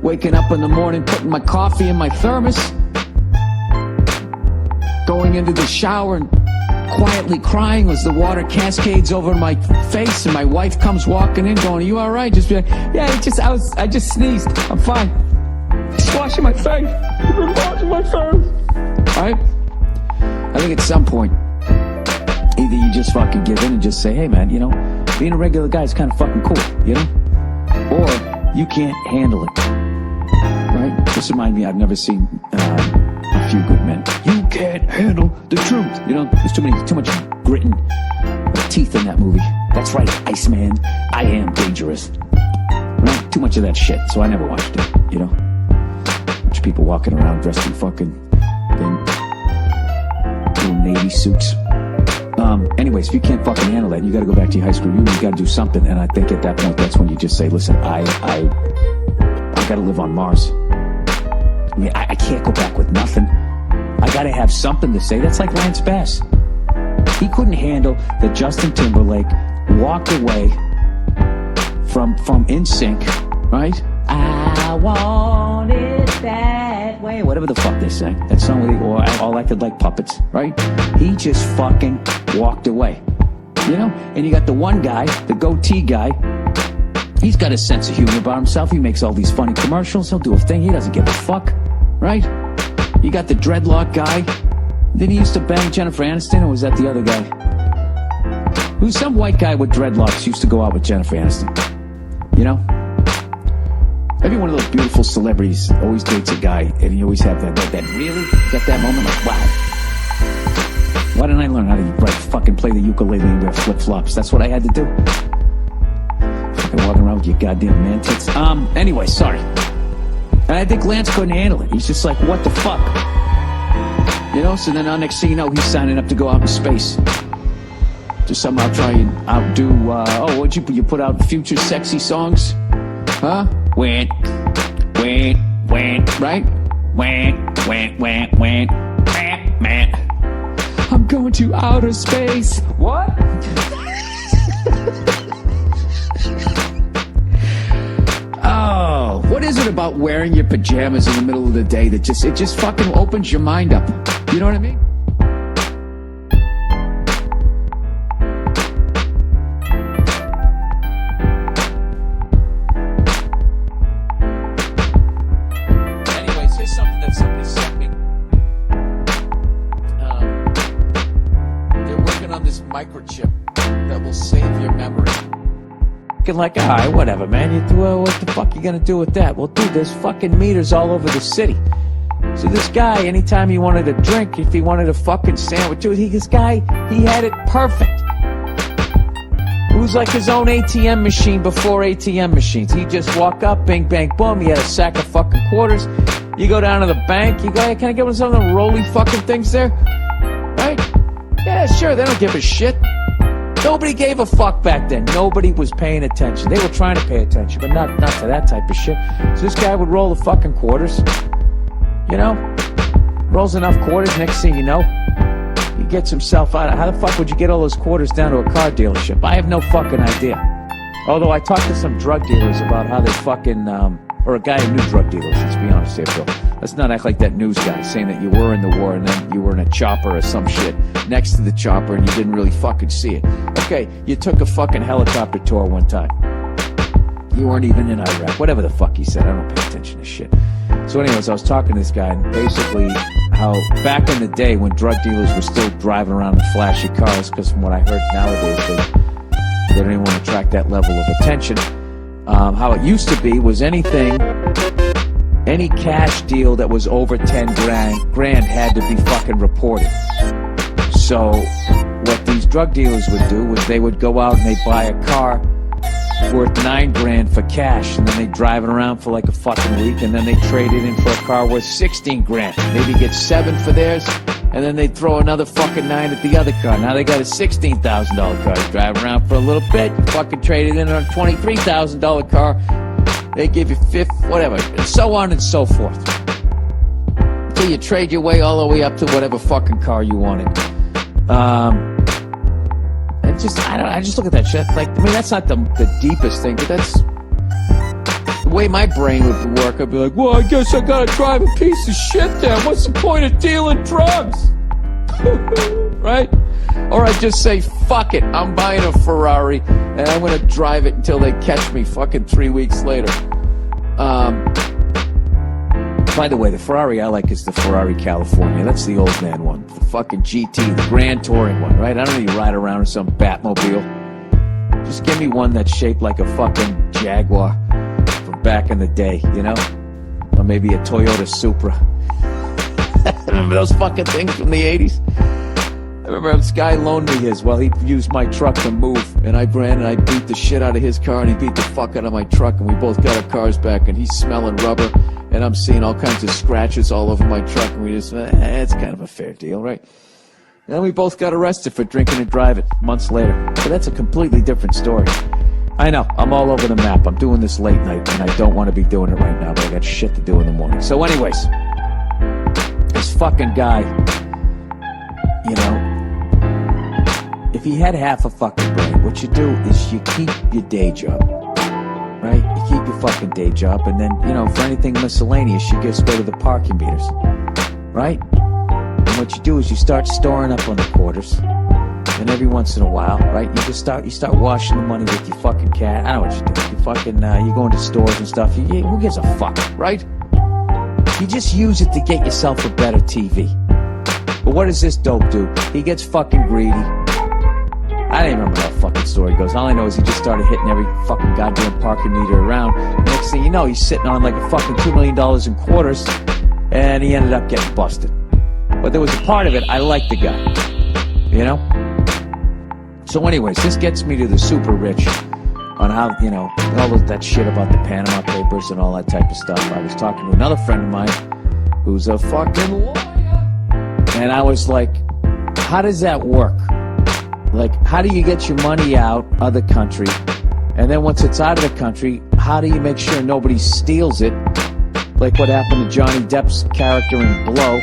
waking up in the morning, putting my coffee in my thermos, going into the shower and quietly crying as the water cascades over my face, and my wife comes walking in going, are you all right? Just be like, yeah, I just sneezed. I'm fine. Just washing my face. Right? I think at some point, either you just fucking give in and just say, hey man, being a regular guy is kind of fucking cool, or you can't handle it. Right? This reminds me, I've never seen A Few Good Men. You can't handle the truth. There's too much gritting teeth in that movie. That's right, Iceman. I am dangerous. Right? Too much of that shit, so I never watched it. Bunch of people walking around dressed in fucking little Navy suits. Anyways, if you can't fucking handle that, you got to go back to your high school reunion. You got to do something. And I think at that point, that's when you just say, listen, I got to live on Mars. I mean, I can't go back with nothing. I got to have something to say. That's like Lance Bass. He couldn't handle that Justin Timberlake walked away from NSYNC, right? I want it that way. Whatever the fuck they sang. That song where they all acted like puppets, right? He just fucking walked away. And you got the one guy, the goatee guy. He's got a sense of humor about himself. He makes all these funny commercials. He'll do a thing. He doesn't give a fuck, right? You got the dreadlock guy. Did he used to bang Jennifer Aniston, or was that the other guy? Who's some white guy with dreadlocks used to go out with Jennifer Aniston? Every one of those beautiful celebrities always dates a guy, and you always have that really? Got that moment like, wow. Why didn't I learn how to fucking play the ukulele and wear flip-flops? That's what I had to do. Fucking walking around with your goddamn man tits. Anyway, sorry. And I think Lance couldn't handle it. He's just like, what the fuck? So then next thing you know, he's signing up to go out in space. To somehow try and outdo, what'd you put out future sexy songs? Huh? Went, right? Went, man. I'm going to outer space. What? Oh, what is something about wearing your pajamas in the middle of the day that just fucking opens your mind up. You know what I mean? Anyways, here's something that somebody sent me. They're working on this microchip that will save your memory. Like, all right, whatever, man. What the fuck you gonna do with that? Well, dude, there's fucking meters all over the city. So this guy, anytime he wanted a drink, if he wanted a fucking sandwich, dude, he had it perfect. It was like his own ATM machine before ATM machines. He'd just walk up, bang, bang, boom. He had a sack of fucking quarters. You go down to the bank, you go, hey, can I get one of some of them rolly fucking things there? Right? Yeah, sure, they don't give a shit. Nobody gave a fuck back then. Nobody was paying attention. They were trying to pay attention, but not to that type of shit. So this guy would roll the fucking quarters. You know? Rolls enough quarters, next thing you know, he gets himself out. How the fuck would you get all those quarters down to a car dealership? I have no fucking idea. Although I talked to some drug dealers about how they fucking, or a guy who knew drug dealers, let's be honest here, Bill. Let's not act like that news guy saying that you were in the war and then you were in a chopper or some shit next to the chopper and you didn't really fucking see it. Okay, you took a fucking helicopter tour one time. You weren't even in Iraq. Whatever the fuck he said. I don't pay attention to shit. So anyways, I was talking to this guy and basically how back in the day when drug dealers were still driving around in flashy cars, because from what I heard nowadays, they don't even want to attract that level of attention. How it used to be was any cash deal that was over 10 grand had to be fucking reported. So what these drug dealers would do was they would go out and they'd buy a car worth 9 grand for cash, and then they drive it around for like a fucking week, and then they trade it in for a car worth 16 grand. Maybe get 7 for theirs, and then they'd throw another fucking 9 at the other car. Now they got a $16,000 car. You drive around for a little bit, you fucking trade it in on a $23,000 car. They give you whatever, and so on and so forth. Until you trade your way all the way up to whatever fucking car you wanted. I just look at that shit. Like, I mean, that's not the deepest thing, but that's the way my brain would work. I'd be like, well, I guess I gotta drive a piece of shit then. What's the point of dealing drugs? Right? Or I'd just say, fuck it, I'm buying a Ferrari, and I'm gonna drive it until they catch me fucking 3 weeks later. By the way, the Ferrari I like is the Ferrari California. That's the old man one. The fucking GT, the Grand Touring one, right? I don't need to ride around in some Batmobile. Just give me one that's shaped like a fucking Jaguar from back in the day, you know? Or maybe a Toyota Supra. Remember those fucking things from the 80s? I remember this guy loaned me his. Well, he used my truck to move, and I ran and I beat the shit out of his car, and he beat the fuck out of my truck, and we both got our cars back, and he's smelling rubber, and I'm seeing all kinds of scratches all over my truck, and we just, it's kind of a fair deal, right? And then we both got arrested for drinking and driving months later. But that's a completely different story. I know, I'm all over the map. I'm doing this late night, and I don't want to be doing it right now, but I got shit to do in the morning. So anyways, this fucking guy, you know, if he had half a fucking brain, what you do is you keep your day job, right? You keep your fucking day job, and then, you know, for anything miscellaneous, you just go to the parking meters, right? And what you do is you start storing up on the quarters, and every once in a while, right, you start washing the money with your fucking cat. I know what you do. You fucking, you go into stores and stuff. Who gives a fuck, right? You just use it to get yourself a better TV. But what does this dope do? He gets fucking greedy. I don't even remember how the fucking story goes. All I know is he just started hitting every fucking goddamn parking meter around. Next thing you know, he's sitting on like a fucking $2 million in quarters, and he ended up getting busted. But there was a part of it, I liked the guy. You know? So anyways, this gets me to the super rich on how, you know, all of that shit about the Panama Papers and all that type of stuff. I was talking to another friend of mine who's a fucking lawyer. And I was like, how does that work? Like, how do you get your money out of the country? And then once it's out of the country, how do you make sure nobody steals it? Like what happened to Johnny Depp's character in Blow.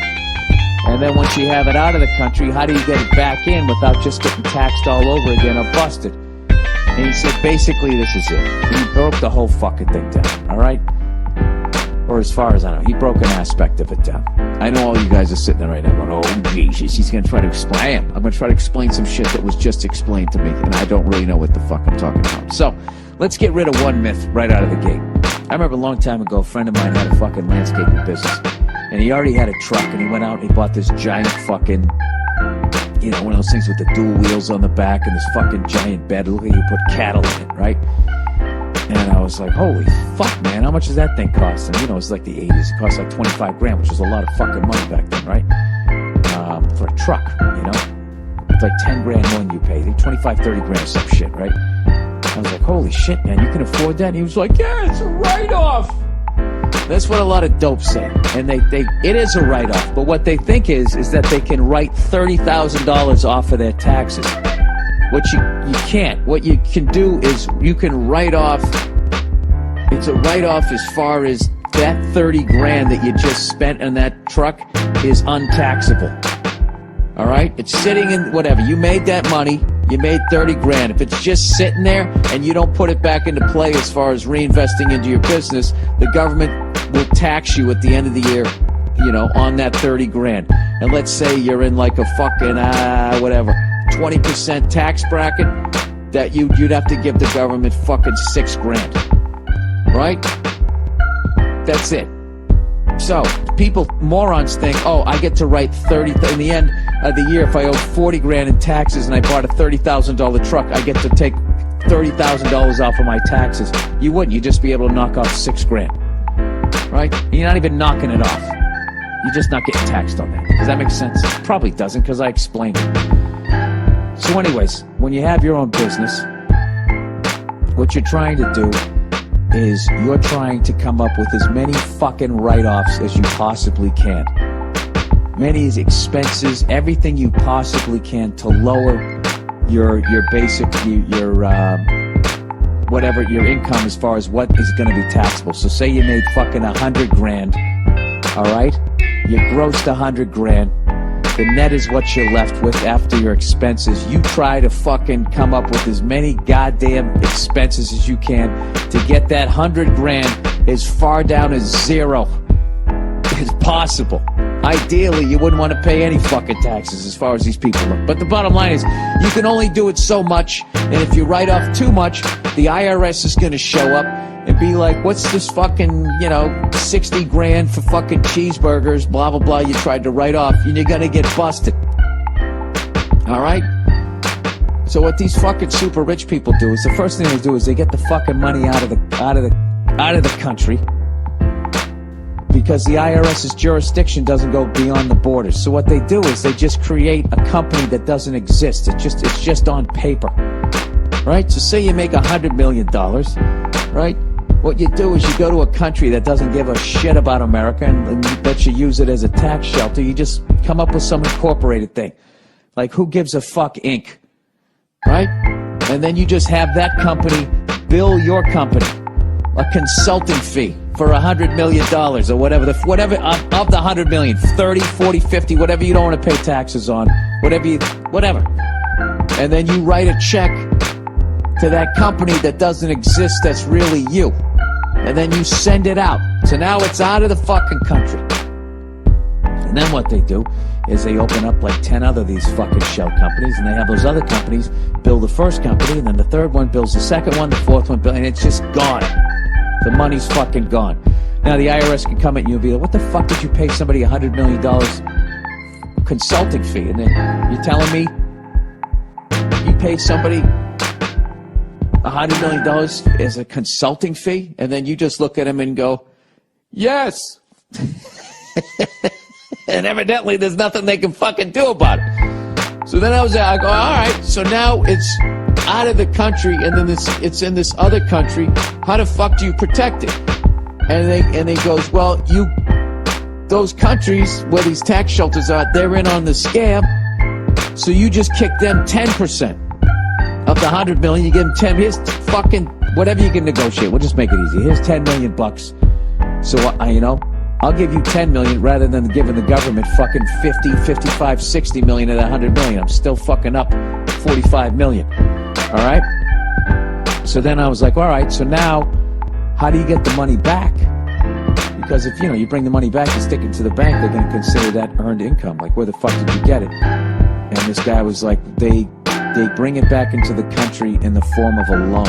And then once you have it out of the country, how do you get it back in without just getting taxed all over again or busted? And he said, basically, this is it. He broke the whole fucking thing down, all right? Or as far as I know, he broke an aspect of it down. I know all you guys are sitting there right now going, oh, Jesus, he's going to try to explain. I'm going to try to explain some shit that was just explained to me, and I don't really know what the fuck I'm talking about. So, let's get rid of one myth right out of the gate. I remember a long time ago, a friend of mine had a fucking landscaping business, and he already had a truck, and he went out and he bought this giant fucking, you know, one of those things with the dual wheels on the back and this fucking giant bed. Look like you put cattle in it, right? And I was like, holy fuck, man, how much does that thing cost? And, you know, it's like the 80s. It cost like 25 grand, which was a lot of fucking money back then, right? For a truck, you know? It's like 10 grand more than you pay. 25, 30 grand or some shit, right? I was like, holy shit, man, you can afford that? And he was like, yeah, it's a write-off. That's what a lot of dopes say. And it is a write-off. But what they think is that they can write $30,000 off of their taxes. What you can't. What you can do is you can write off. It's a write-off as far as that 30 grand that you just spent on that truck is untaxable. All right? It's sitting in whatever. You made that money. You made 30 grand. If it's just sitting there and you don't put it back into play as far as reinvesting into your business, the government will tax you at the end of the year, you know, on that 30 grand. And let's say you're in like a fucking, whatever, 20% tax bracket, that you'd have to give the government fucking 6 grand. Right? That's it. So, morons think, oh, I get to write 30, in the end of the year, if I owe 40 grand in taxes and I bought a $30,000 truck, I get to take $30,000 off of my taxes. You wouldn't. You'd just be able to knock off 6 grand. Right? You're not even knocking it off. You're just not getting taxed on that. Does that make sense? It probably doesn't, because I explained it. So anyways, when you have your own business, what you're trying to do is you're trying to come up with as many fucking write-offs as you possibly can. Many expenses, everything you possibly can to lower your basic, whatever your income as far as what is going to be taxable. So say you made fucking 100 grand, all right? You grossed 100 grand. The net is what you're left with after your expenses. You try to fucking come up with as many goddamn expenses as you can to get that 100 grand as far down as zero as possible. Ideally, you wouldn't want to pay any fucking taxes as far as these people look. But the bottom line is, you can only do it so much, and if you write off too much, the IRS is going to show up and be like, what's this fucking, 60 grand for fucking cheeseburgers, blah, blah, blah, you tried to write off, and you're going to get busted. All right? So what these fucking super rich people do is, the first thing they do is they get the fucking money out of the country, because the IRS's jurisdiction doesn't go beyond the borders. So what they do is they just create a company that doesn't exist. It's just on paper, right? So say you make $100 million, right? What you do is you go to a country that doesn't give a shit about America and lets you use it as a tax shelter. You just come up with some incorporated thing, like Who Gives a Fuck Inc., right? And then you just have that company bill your company a consulting fee for $100 million or whatever, whatever of the 100 million, 30, 40, 50, whatever you don't want to pay taxes on, whatever. And then you write a check to that company that doesn't exist, that's really you. And then you send it out. So now it's out of the fucking country. And then what they do is they open up like 10 other these fucking shell companies, and they have those other companies build the first company, and then the third one builds the second one, the fourth one, and it's just gone. The money's fucking gone. Now the IRS can come at you and be like, what the fuck did you pay somebody $100 million consulting fee? And then you're telling me you paid somebody $100 million as a consulting fee? And then you just look at him and go, yes. And evidently there's nothing they can fucking do about it. So then I go, all right, so now it's out of the country, and then it's in this other country. How the fuck do you protect it? And he goes, well, those countries where these tax shelters are, they're in on the scam, so you just kick them 10% of the 100 million. You give them 10. Here's fucking whatever you can negotiate. We'll just make it easy. Here's $10 million bucks. So I'll give you 10 million rather than giving the government fucking 50, 55, 60 million of that 100 million. I'm still fucking up 45 million. All right? So then I was like, all right, so now how do you get the money back? Because if, you bring the money back and stick it to the bank, they're going to consider that earned income. Like, where the fuck did you get it? And this guy was like, they bring it back into the country in the form of a loan.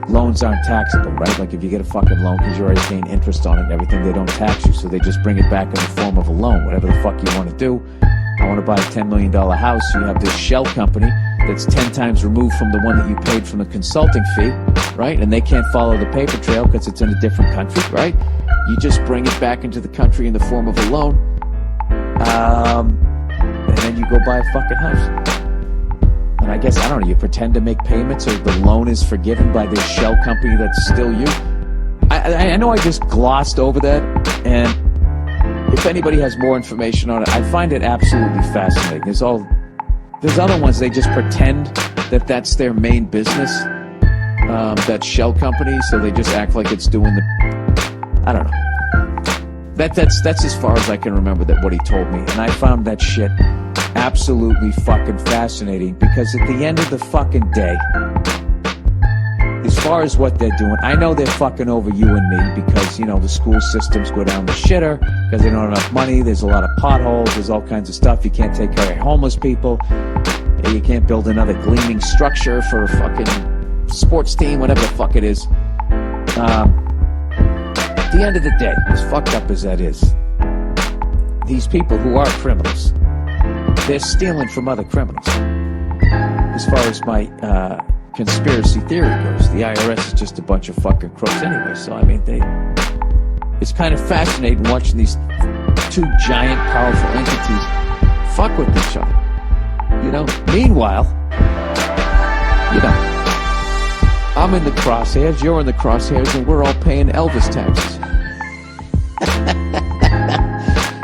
Loans aren't taxable, right? Like, if you get a fucking loan because you're already paying interest on it and everything, they don't tax you. So they just bring it back in the form of a loan. Whatever the fuck you want to do. I want to buy a $10 million house. You have this shell company that's 10 times removed from the one that you paid from the consulting fee, right? And they can't follow the paper trail because it's in a different country, right? You just bring it back into the country in the form of a loan. And then you go buy a fucking house. And I guess, I don't know, you pretend to make payments or the loan is forgiven by this shell company that's still you. I know I just glossed over that, and if anybody has more information on it, I find it absolutely fascinating. There's other ones, they just pretend that that's their main business, that shell company, so they just act like it's doing I don't know. That's as far as I can remember that what he told me, and I found that shit absolutely fucking fascinating, because at the end of the fucking day, as far as what they're doing, I know they're fucking over you and me because, the school systems go down the shitter because they don't have enough money. There's a lot of potholes. There's all kinds of stuff. You can't take care of homeless people. You can't build another gleaming structure for a fucking sports team, whatever the fuck it is. At the end of the day, as fucked up as that is, these people who are criminals, they're stealing from other criminals. As far as my conspiracy theory goes, the IRS is just a bunch of fucking crooks anyway. So, I mean, it's kind of fascinating watching these two giant, powerful entities fuck with each other. Meanwhile, I'm in the crosshairs, you're in the crosshairs, and we're all paying Elvis taxes.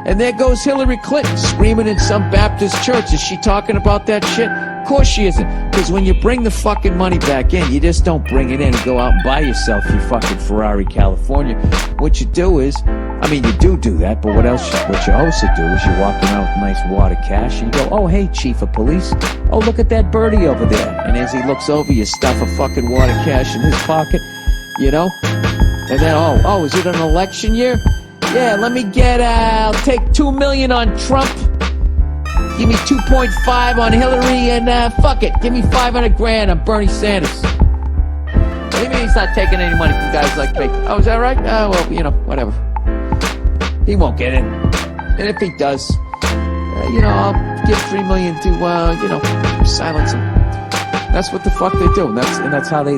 And there goes Hillary Clinton screaming in some Baptist church. Is she talking about that shit? Of course she isn't. Because when you bring the fucking money back in, you just don't bring it in and go out and buy yourself your fucking Ferrari, California. What you do is, you do that, but what you're supposed to do is you walk around with nice wad of cash and you go, oh, hey, chief of police. Oh, look at that birdie over there. And as he looks over, you stuff a fucking wad of cash in his pocket, And then, oh, is it an election year? Yeah, I'll take $2 million on Trump. Give me 2.5 on Hillary, and fuck it. Give me $500,000 on Bernie Sanders. What do you mean he's not taking any money from guys like me? Oh, is that right? Well, whatever. He won't get in. And if he does, I'll give $3 million to, silence him. That's what the fuck they do. And that's how they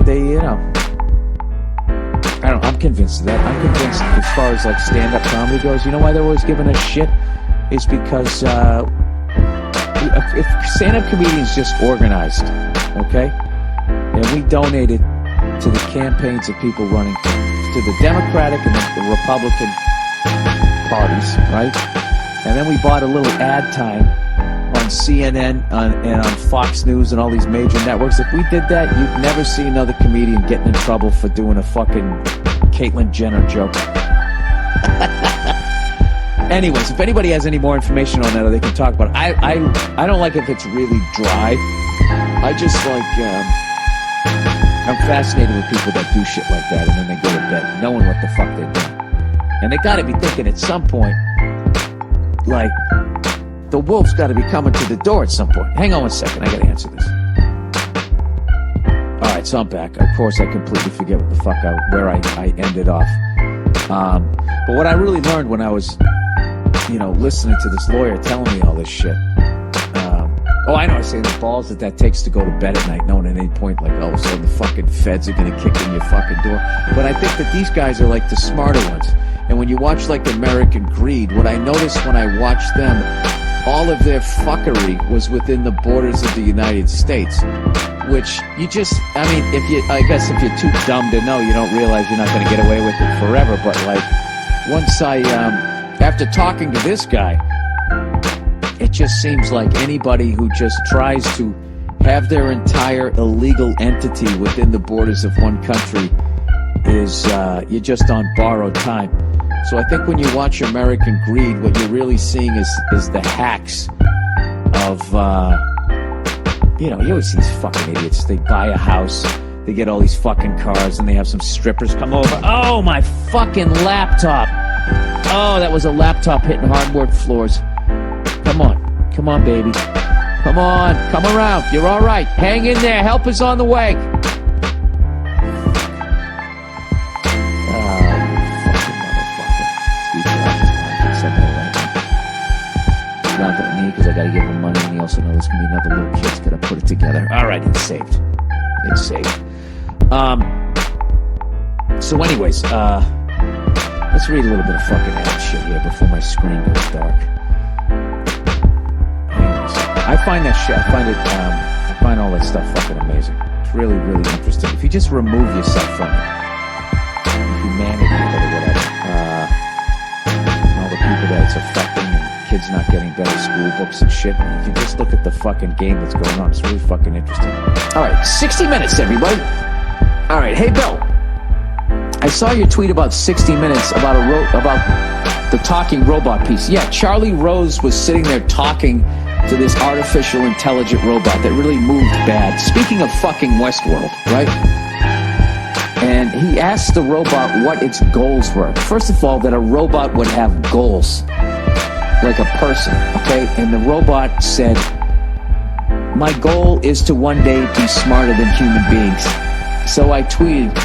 I'm convinced of that. I'm convinced as far as like stand-up comedy goes, you know why they're always giving us shit? Is because if stand-up comedians just organized, okay? And we donated to the campaigns of people running to the Democratic and the Republican parties, right? And then we bought a little ad time on CNN and on Fox News and all these major networks. If we did that, you'd never see another comedian getting in trouble for doing a fucking Caitlyn Jenner joke. Anyways, if anybody has any more information on that or they can talk about it, I don't like if it's really dry. I just like, I'm fascinated with people that do shit like that and then they go to bed knowing what the fuck they're doing. And they gotta be thinking at some point, like, the wolf's gotta be coming to the door at some point. Hang on one second, I gotta answer this. Alright, so I'm back. Of course, I completely forget what the fuck where I ended off. But what I really learned when I was, listening to this lawyer telling me all this shit. I know, I say the balls that takes to go to bed at night, knowing at any point, like, all of a sudden the fucking feds are gonna kick in your fucking door. But I think that these guys are like the smarter ones. And when you watch like American Greed, what I noticed when I watched them, all of their fuckery was within the borders of the United States. Which you just, I guess if you're too dumb to know, you don't realize you're not going to get away with it forever. But like, once after talking to this guy, it just seems like anybody who just tries to have their entire illegal entity within the borders of one country is, you're just on borrowed time. So I think when you watch American Greed, what you're really seeing is the hacks of, you always see these fucking idiots. They buy a house, They get all these fucking cars and they have some strippers come over. Oh, my fucking laptop. Oh, that was a laptop hitting hardwood floors. Come on. Come on, baby. Come on. Come around. You're all right. Hang in there. Help is on the way. Laughing at me because I gotta give him money, and he also knows there's gonna be another little kid's gotta put it together. All right, it's saved. It's saved. So anyways, let's read a little bit of fucking ad shit here before my screen goes dark. Anyways, I find that shit. I find all that stuff fucking amazing. It's really, really interesting. If you just remove yourself from it, humanity or whatever, and all the people that it's affecting. Kids not getting better school books and shit. And if you just look at the fucking game that's going on, it's really fucking interesting. All right, 60 Minutes, everybody. All right, hey, Bill. I saw your tweet about 60 Minutes about the talking robot piece. Yeah, Charlie Rose was sitting there talking to this artificial intelligent robot that really moved bad. Speaking of fucking Westworld, right? And he asked the robot what its goals were. First of all, that a robot would have goals. Like a person, okay? And the robot said, my goal is to one day be smarter than human beings. So I tweeted,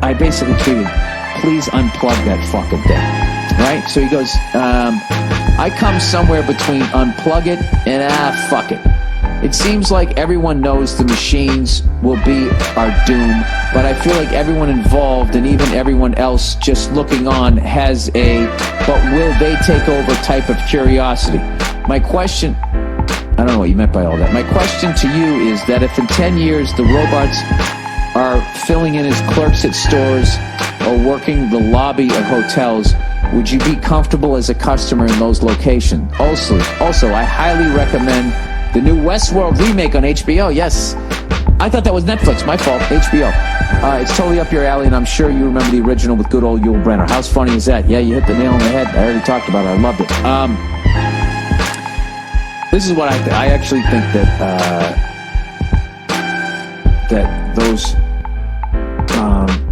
I basically tweeted, please unplug that fucking thing, right? So he goes, I come somewhere between unplug it and fuck it. It seems like everyone knows the machines will be our doom, but I feel like everyone involved and even everyone else just looking on has a but will they take over type of curiosity. My question, I don't know what you meant by all that. My question to you is that if in 10 years the robots are filling in as clerks at stores or working the lobby of hotels, would you be comfortable as a customer in those locations? Also, I highly recommend the new Westworld remake on HBO. Yes. I thought that was Netflix. My fault. HBO. It's totally up your alley, and I'm sure you remember the original with good old Yul Brynner. How funny is that? Yeah, you hit the nail on the head. I already talked about it. I loved it. This is what I think. I actually think that those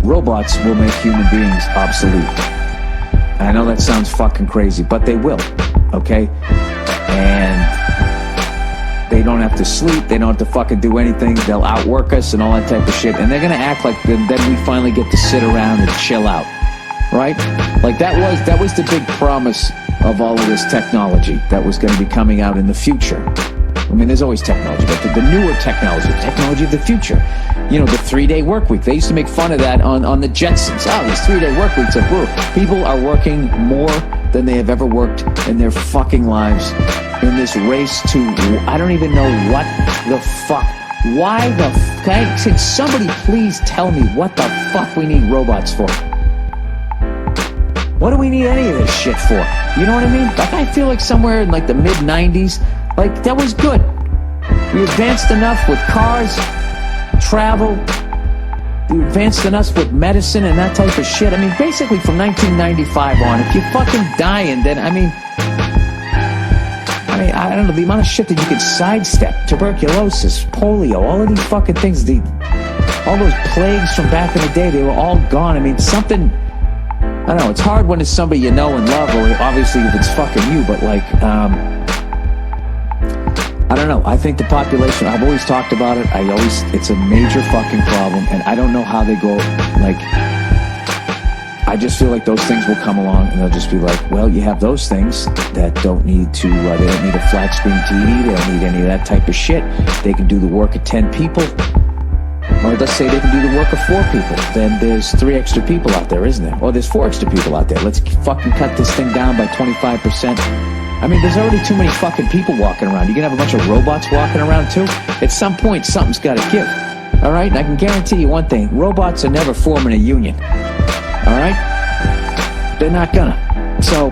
robots will make human beings obsolete. I know that sounds fucking crazy, but they will. Okay? And they don't have to sleep. They don't have to fucking do anything. They'll outwork us and all that type of shit. And they're going to act like then we finally get to sit around and chill out. Right? Like that was the big promise of all of this technology that was going to be coming out in the future. I mean, there's always technology, but the newer technology of the future. The 3-day work week. They used to make fun of that on the Jetsons. Oh, these 3-day work weeks are brutal. People are working more than they have ever worked in their fucking lives. In this race to, I don't even know what the fuck. Why the fuck? Can somebody please tell me what the fuck we need robots for? What do we need any of this shit for? You know what I mean? Like, I feel like somewhere in like the mid-90s, like that was good. We advanced enough with cars, travel. We advanced enough with medicine and that type of shit. I mean, basically from 1995 on, if you're fucking dying, then I mean, I don't know, the amount of shit that you could sidestep, tuberculosis, polio, all of these fucking things, all those plagues from back in the day, they were all gone. I mean, something, I don't know, it's hard when it's somebody you know and love, or obviously if it's fucking you, but like, I don't know, I think the population, I've always talked about it, it's a major fucking problem, and I don't know how they go, like, I just feel like those things will come along and they'll just be like, well, you have those things that don't need to, they don't need a flat screen TV, they don't need any of that type of shit. They can do the work of 10 people. Or let's say they can do the work of 4 people. Then there's 3 extra people out there, isn't there? Or there's 4 extra people out there. Let's fucking cut this thing down by 25%. I mean, there's already too many fucking people walking around. You can have a bunch of robots walking around too. At some point, something's got to give. All right? And I can guarantee you one thing. Robots are never forming a union. All right? They're not gonna. So,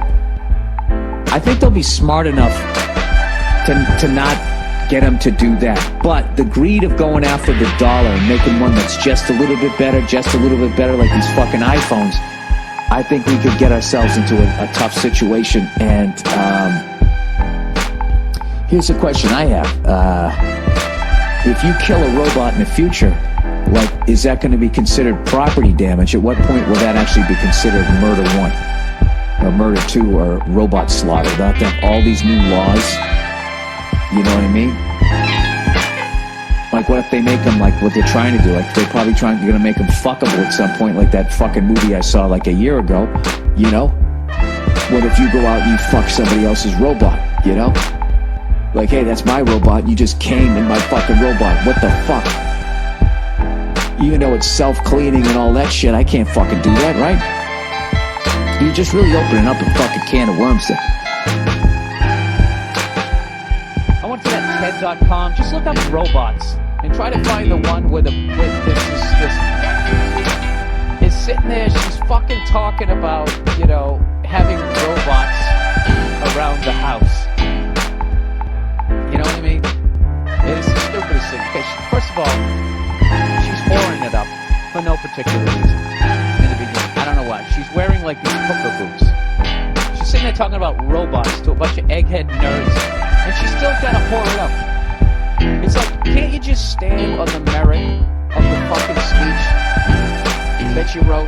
I think they'll be smart enough to not get them to do that. But the greed of going after the dollar and making one that's just a little bit better, like these fucking iPhones, I think we could get ourselves into a tough situation. And here's a question I have. if you kill a robot in the future, like, is that going to be considered property damage? At what point will that actually be considered murder 1 or murder 2 or robot slaughter? They'll have to have all these new laws. You know what I mean? Like, what if they make them like what they're trying to do? Like, they're probably going to make them fuckable at some point, like that fucking movie I saw like a year ago, you know? What if you go out and you fuck somebody else's robot, you know? Like, hey, that's my robot, you just came in my fucking robot, what the fuck? Even though it's self-cleaning and all that shit, I can't fucking do that, right? You're just really opening up a fucking can of worms there. I went to that TED.com. Just look up robots and try to find the one where this is sitting there. She's fucking talking about, you know, having robots around the house. You know what I mean? It is the stupidest thing. Because first of all, she's whoring it up for no particular reason in the beginning. I don't know why. She's wearing like these hooker boots. She's sitting there talking about robots to a bunch of egghead nerds. And she's still got to whore it up. It's like, can't you just stand on the merit of the fucking speech that you wrote?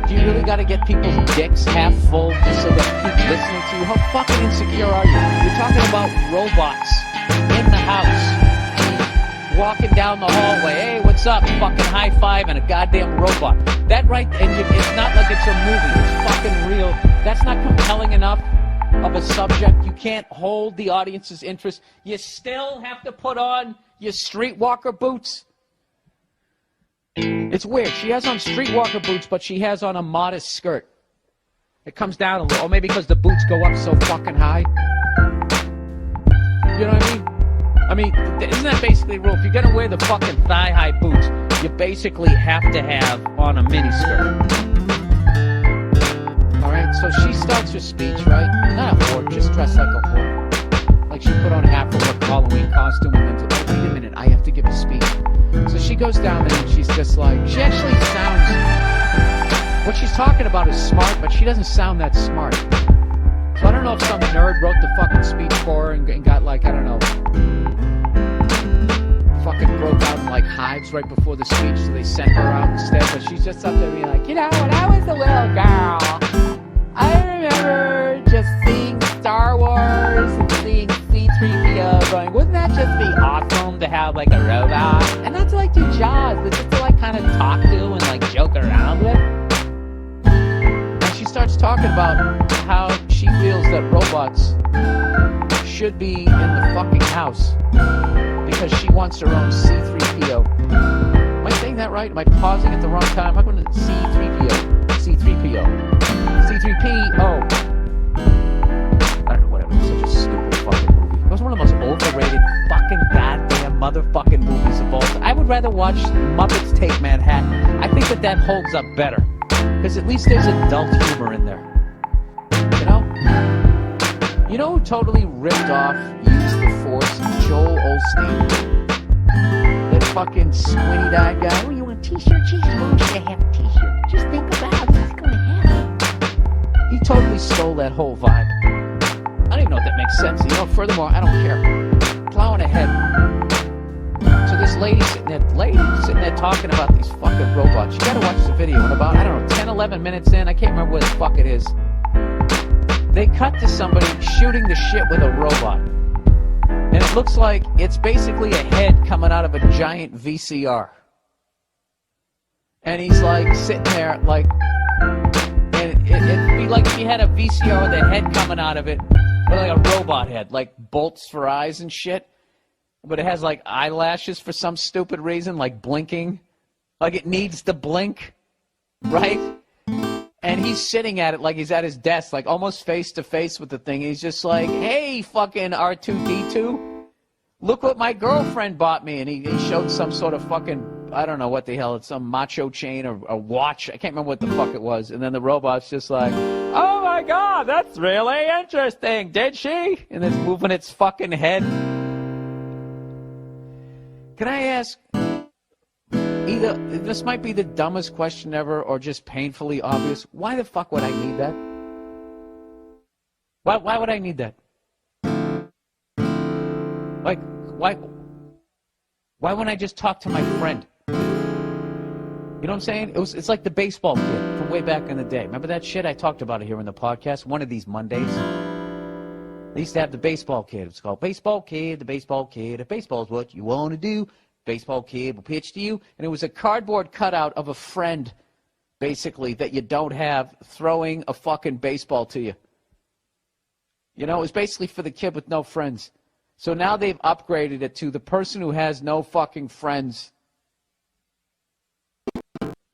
Do you really got to get people's dicks half full just so they keep listening to you? How fucking insecure are you? You're talking about robots in the house, walking down the hallway. Hey, what's up? Fucking high five and a goddamn robot. That right, and it's not like it's a movie. It's fucking real. That's not compelling enough of a subject. You can't hold the audience's interest. You still have to put on your streetwalker boots. It's weird. She has on streetwalker boots, but she has on a modest skirt. It comes down a little, or maybe because the boots go up so fucking high. You know what I mean? I mean, isn't that basically the rule? If you're gonna wear the fucking thigh-high boots, you basically have to have on a miniskirt. Alright, so she starts her speech, right? Not a whore, just dressed like a whore. Like she put on half of her Halloween costume and then, oh, wait a minute, I have to give a speech. So she goes down there and she's just like, she actually sounds, what she's talking about is smart, but she doesn't sound that smart. So I don't know if some nerd wrote the fucking speech for her and got like, I don't know, fucking broke out in like hives right before the speech, so they sent her out instead. But she's just up there being like, you know, when I was a little girl, I remember just seeing Star Wars and seeing C-3PO going, wouldn't that just be awesome to have like a robot? And not to like do Jaws, but just to like kind of talk to and like joke around with. And she starts talking about how she feels that robots should be in the fucking house because she wants her own C-3PO. Am I saying that right? Am I pausing at the wrong time? I'm going to C-3PO. C-3PO. C-3PO. I don't know, whatever. It's such a stupid fucking movie. It was one of the most overrated fucking goddamn motherfucking movies of all time. I would rather watch Muppets Take Manhattan. I think that holds up better. Because at least there's adult humor in there. You know? You know who totally ripped off Use the Force? Joel Osteen. That fucking squinty-eyed guy. Oh, you want a t-shirt? Jesus, why don't you have a t-shirt? Just think about what's going to happen. He totally stole that whole vibe. I don't even know if that makes sense. You know, furthermore, I don't care. Plowing ahead. So this lady sitting there talking about these fucking robots. You gotta watch the video. And about, I don't know, 10, 11 minutes in, I can't remember where the fuck it is, they cut to somebody shooting the shit with a robot. And it looks like it's basically a head coming out of a giant VCR. And he's like sitting there like, and it'd be like if you had a VCR with a head coming out of it, but like a robot head, like bolts for eyes and shit. But it has like eyelashes for some stupid reason, like blinking. Like it needs to blink, right? And he's sitting at it like he's at his desk, like almost face to face with the thing. He's just like, hey, fucking R2-D2, look what my girlfriend bought me. And he showed some sort of fucking, I don't know what the hell, it's some macho chain or a watch. I can't remember what the fuck it was. And then the robot's just like, oh my God, that's really interesting, did she? And it's moving its fucking head. Can I ask, either this might be the dumbest question ever or just painfully obvious, why the fuck would I need that? Why would I need that? Like, Why wouldn't I just talk to my friend? You know what I'm saying? It's like the baseball kid from way back in the day. Remember that shit? I talked about it here in the podcast one of these Mondays. They used to have the baseball kid. It's called Baseball Kid, the baseball kid. If baseball's what you want to do, baseball kid will pitch to you. And it was a cardboard cutout of a friend, basically, that you don't have throwing a fucking baseball to you. You know, it was basically for the kid with no friends. So now they've upgraded it to the person who has no fucking friends.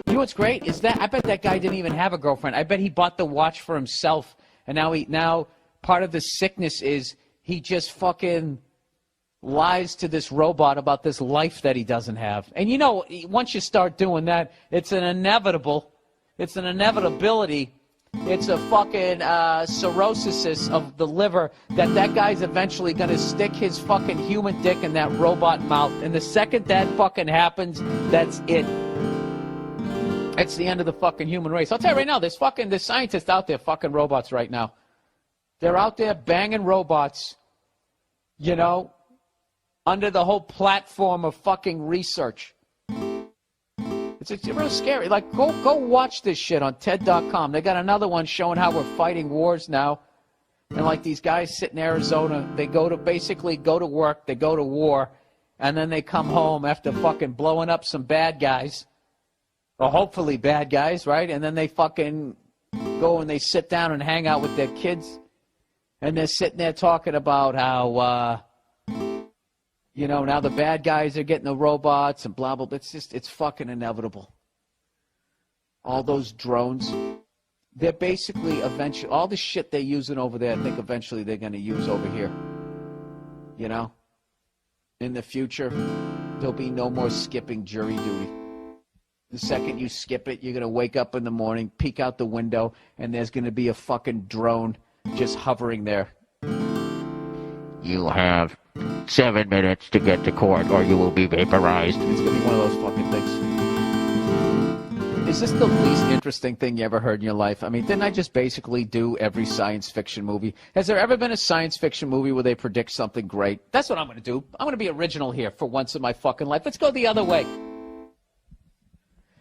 You know what's great is that I bet that guy didn't even have a girlfriend. I bet he bought the watch for himself, and now part of the sickness is he just fucking lies to this robot about this life that he doesn't have. And you know, once you start doing that, it's an inevitability. It's a fucking cirrhosis of the liver that guy's eventually going to stick his fucking human dick in that robot mouth. And the second that fucking happens, that's it. It's the end of the fucking human race. I'll tell you right now, there's scientists out there fucking robots right now. They're out there banging robots, you know, under the whole platform of fucking research. It's real scary. Like, go watch this shit on TED.com. They got another one showing how we're fighting wars now. And like these guys sit in Arizona, they basically go to work, they go to war, and then they come home after fucking blowing up some bad guys. Or hopefully bad guys, right? And then they fucking go and they sit down and hang out with their kids. And they're sitting there talking about how, you know, now the bad guys are getting the robots and blah, blah, blah. It's fucking inevitable. All those drones, they're basically eventually, all the shit they're using over there, I think eventually they're going to use over here. You know? In the future, there'll be no more skipping jury duty. The second you skip it, you're going to wake up in the morning, peek out the window, and there's going to be a fucking drone just hovering there. You have 7 minutes to get to court or you will be vaporized. It's going to be one of those fucking things. Is this the least interesting thing you ever heard in your life? I mean, didn't I just basically do every science fiction movie? Has there ever been a science fiction movie where they predict something great? That's what I'm going to do. I'm going to be original here for once in my fucking life. Let's go the other way.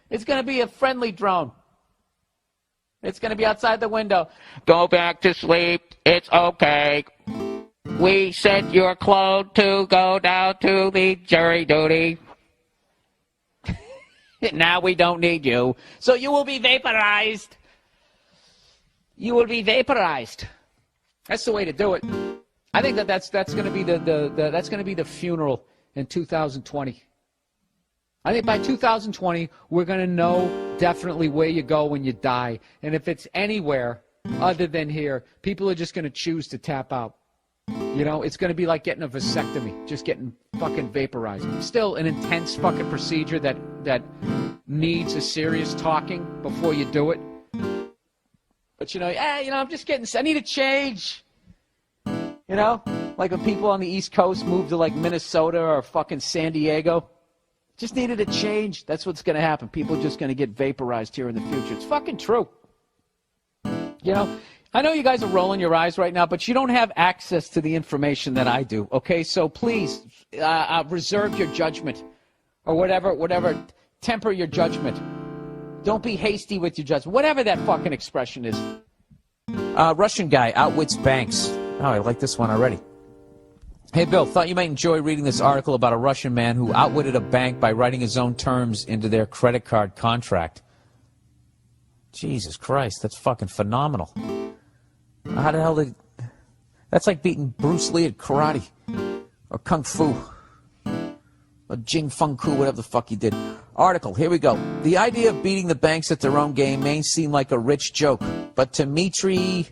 It's going to be a friendly drone. It's going to be outside the window. Go back to sleep. It's okay. We sent your clone to go down to the jury duty. Now we don't need you. So you will be vaporized. You will be vaporized. That's the way to do it. I think that's going to be that's going to be the funeral in 2020. I think by 2020, we're going to know definitely where you go when you die. And if it's anywhere other than here, people are just going to choose to tap out. You know, it's going to be like getting a vasectomy, just getting fucking vaporized. Still an intense fucking procedure that needs a serious talking before you do it. But, I'm just I need a change. You know, like when people on the East Coast move to like Minnesota or fucking San Diego. Just needed a change. That's what's going to happen. People are just going to get vaporized here in the future. It's fucking true. You know, I know you guys are rolling your eyes right now, but you don't have access to the information that I do, okay? So please reserve your judgment or whatever. Temper your judgment. Don't be hasty with your judgment. Whatever that fucking expression is. Russian guy outwits banks. Oh, I like this one already. Hey, Bill, thought you might enjoy reading this article about a Russian man who outwitted a bank by writing his own terms into their credit card contract. Jesus Christ, that's fucking phenomenal. How the hell did... That's like beating Bruce Lee at karate. Or kung fu. Or Jing Feng Ku, whatever the fuck he did. Article, here we go. The idea of beating the banks at their own game may seem like a rich joke, but Dmitry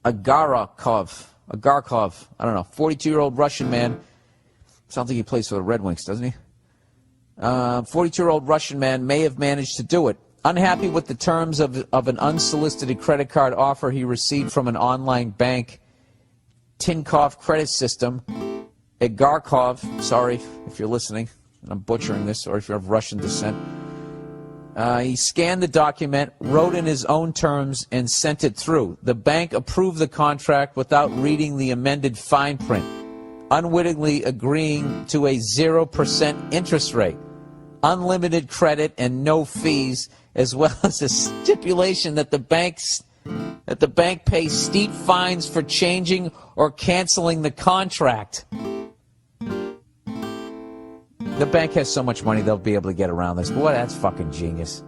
Agarkov, I don't know, 42-year-old Russian man. Sounds like he plays for the Red Wings, doesn't he? 42-year-old Russian man may have managed to do it. Unhappy with the terms of an unsolicited credit card offer he received from an online bank, Tinkoff Credit System, Agarkov, sorry if you're listening, and I'm butchering this, or if you're of Russian descent. He scanned the document, wrote in his own terms, and sent it through. The bank approved the contract without reading the amended fine print. unwittingly agreeing to a 0% interest rate, unlimited credit, and no fees, as well as a stipulation that the bank pays steep fines for changing or canceling the contract. The bank has so much money they'll be able to get around this. Boy, that's fucking genius.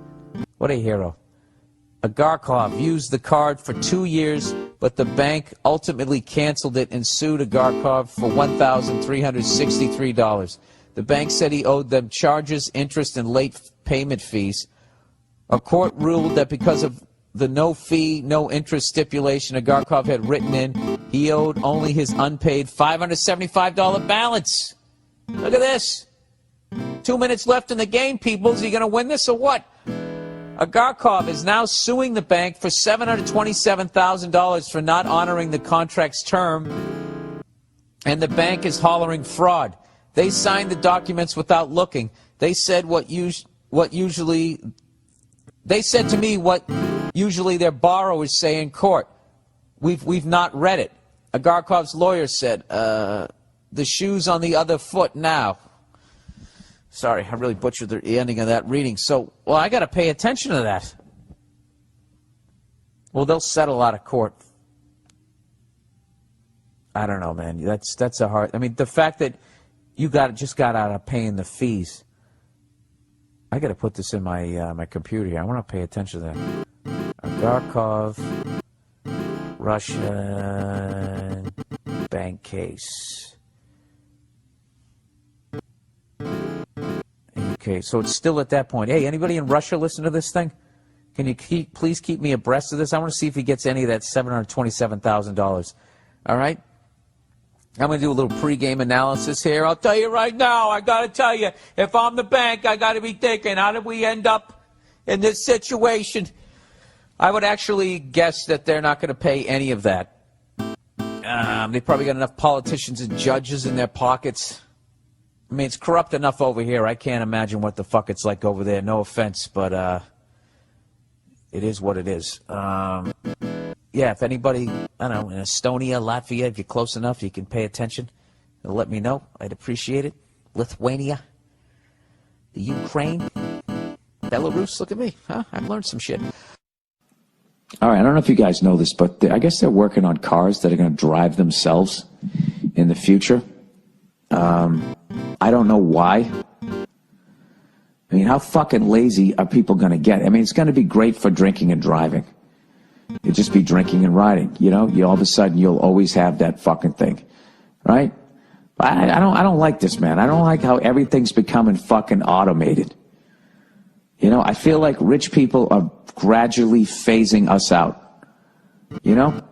What a hero. Agarkov used the card for 2 years, but the bank ultimately canceled it and sued Agarkov for $1,363. The bank said he owed them charges, interest, and late payment fees. A court ruled that because of the no fee, no interest stipulation Agarkov had written in, he owed only his unpaid $575 balance. Look at this. 2 minutes left in the game, people. Is he going to win this or what? Agarkov is now suing the bank for $727,000 for not honoring the contract's term, and the bank is hollering fraud. They signed the documents without looking. They said They said to me what usually their borrowers say in court. We've not read it. Agarkov's lawyer said, the shoe's on the other foot now. Sorry, I really butchered the ending of that reading. So, well, I got to pay attention to that. Well, they'll settle out of court. I don't know, man. That's a hard. I mean, the fact that you just got out of paying the fees. I got to put this in my my computer here. I want to pay attention to that. Agarkov, Russian bank case. Okay, so it's still at that point. Hey, anybody in Russia listen to this thing? Can you please keep me abreast of this? I want to see if he gets any of that $727,000. All right? I'm going to do a little pregame analysis here. I'll tell you right now, I got to tell you, if I'm the bank, I got to be thinking, how did we end up in this situation? I would actually guess that they're not going to pay any of that. They probably got enough politicians and judges in their pockets. I mean, it's corrupt enough over here. I can't imagine what the fuck it's like over there. No offense, but it is what it is. Yeah, if anybody, I don't know, in Estonia, Latvia, if you're close enough, you can pay attention. Let me know. I'd appreciate it. Lithuania, the Ukraine, Belarus. Look at me. Huh? I've learned some shit. All right, I don't know if you guys know this, but I guess they're working on cars that are going to drive themselves in the future. I don't know why. I mean, how fucking lazy are people going to get? I mean, it's going to be great for drinking and driving. You'll just be drinking and riding, you know? All of a sudden, you'll always have that fucking thing, right? I don't like this, man. I don't like how everything's becoming fucking automated. You know, I feel like rich people are gradually phasing us out, you know?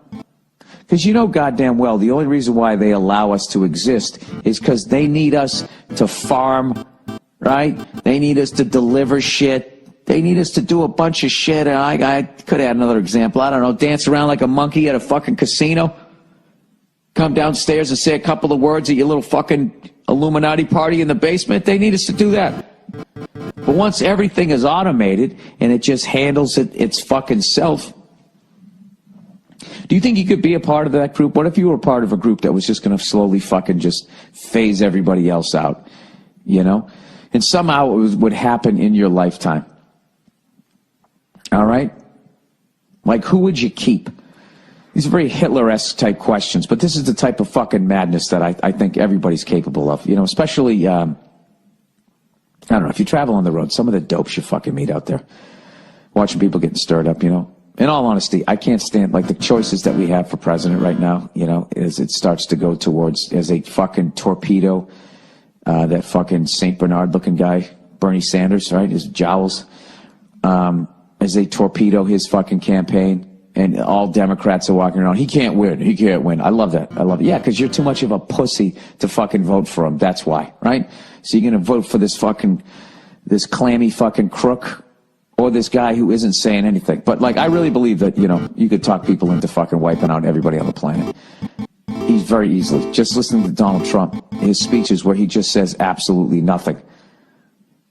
Because you know goddamn well the only reason why they allow us to exist is because they need us to farm, right? They need us to deliver shit. They need us to do a bunch of shit. And I could add another example. I don't know, dance around like a monkey at a fucking casino. Come downstairs and say a couple of words at your little fucking Illuminati party in the basement. They need us to do that. But once everything is automated and it just handles its fucking self, do you think you could be a part of that group? What if you were a part of a group that was just going to slowly fucking just phase everybody else out, you know? And somehow it would happen in your lifetime. All right? Like, who would you keep? These are very Hitler-esque type questions, but this is the type of fucking madness that I think everybody's capable of, you know, especially, I don't know, if you travel on the road, some of the dopes you fucking meet out there, watching people getting stirred up, you know? In all honesty, I can't stand, like, the choices that we have for president right now, you know, as it starts to go towards, as a fucking torpedo, that fucking St. Bernard-looking guy, Bernie Sanders, right, his jowls, as they torpedo his fucking campaign, and all Democrats are walking around, he can't win, he can't win. I love that. I love it. Yeah, because you're too much of a pussy to fucking vote for him. That's why, right? So you're going to vote for this clammy fucking crook, or this guy who isn't saying anything. But, like, I really believe that, you know, you could talk people into fucking wiping out everybody on the planet. He's very easily. Just listening to Donald Trump, his speeches where he just says absolutely nothing.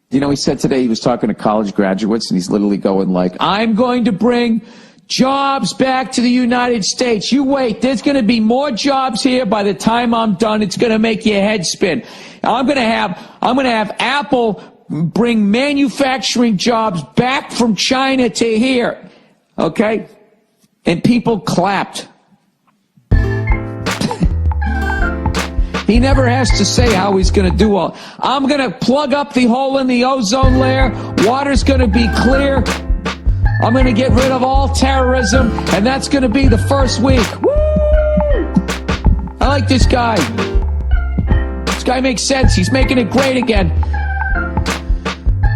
You know, he said today he was talking to college graduates, and he's literally going like, I'm going to bring jobs back to the United States. You wait. There's going to be more jobs here by the time I'm done. It's going to make your head spin. I'm going to have Apple bring manufacturing jobs back from China to here. Okay? And people clapped. He never has to say how he's going to do all. I'm going to plug up the hole in the ozone layer. Water's going to be clear. I'm going to get rid of all terrorism, and that's going to be the first week. Woo! I like this guy. This guy makes sense. He's making it great again.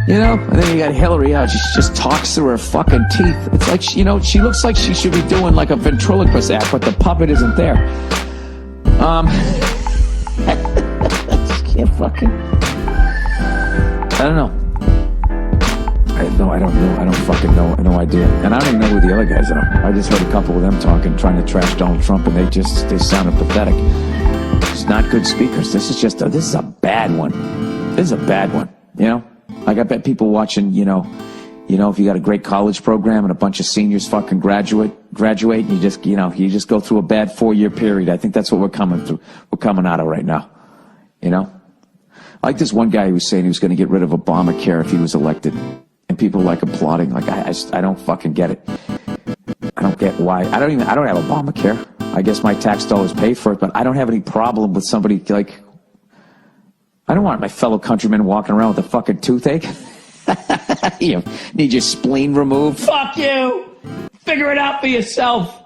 You know? And then you got Hillary out. She just talks through her fucking teeth. It's like, she looks like she should be doing like a ventriloquist act, but the puppet isn't there. I just can't fucking... I don't know. I don't know. I don't fucking know. No idea. And I don't even know who the other guys are. I just heard a couple of them talking, trying to trash Donald Trump, and they sounded pathetic. It's not good speakers. This is a bad one. This is a bad one. You know? Like, I bet people watching, if you got a great college program and a bunch of seniors fucking graduate, and you just go through a bad 4-year period. I think that's what we're coming through. We're coming out of right now. Like this one guy who was saying he was going to get rid of Obamacare if he was elected. And people like applauding. Like, I don't fucking get it. I don't get why. I don't have Obamacare. I guess my tax dollars pay for it, but I don't have any problem with somebody like, I don't want my fellow countrymen walking around with a fucking toothache. You need your spleen removed. Fuck you! Figure it out for yourself.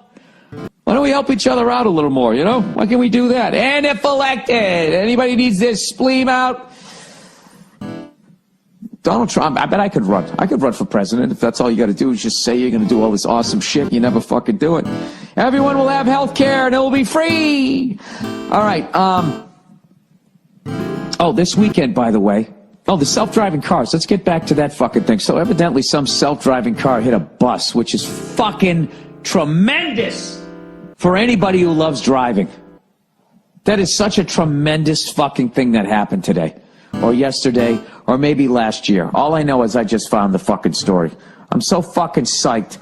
Why don't we help each other out a little more, Why can't we do that? And if elected, anybody needs their spleen out? Donald Trump, I bet I could run. I could run for president if that's all you got to do is just say you're going to do all this awesome shit. You never fucking do it. Everyone will have health care and it will be free. All right. This weekend, by the way. The self-driving cars. Let's get back to that fucking thing. So evidently some self-driving car hit a bus, which is fucking tremendous for anybody who loves driving. That is such a tremendous fucking thing that happened today. Or yesterday, or maybe last year. All I know is I just found the fucking story. I'm so fucking psyched.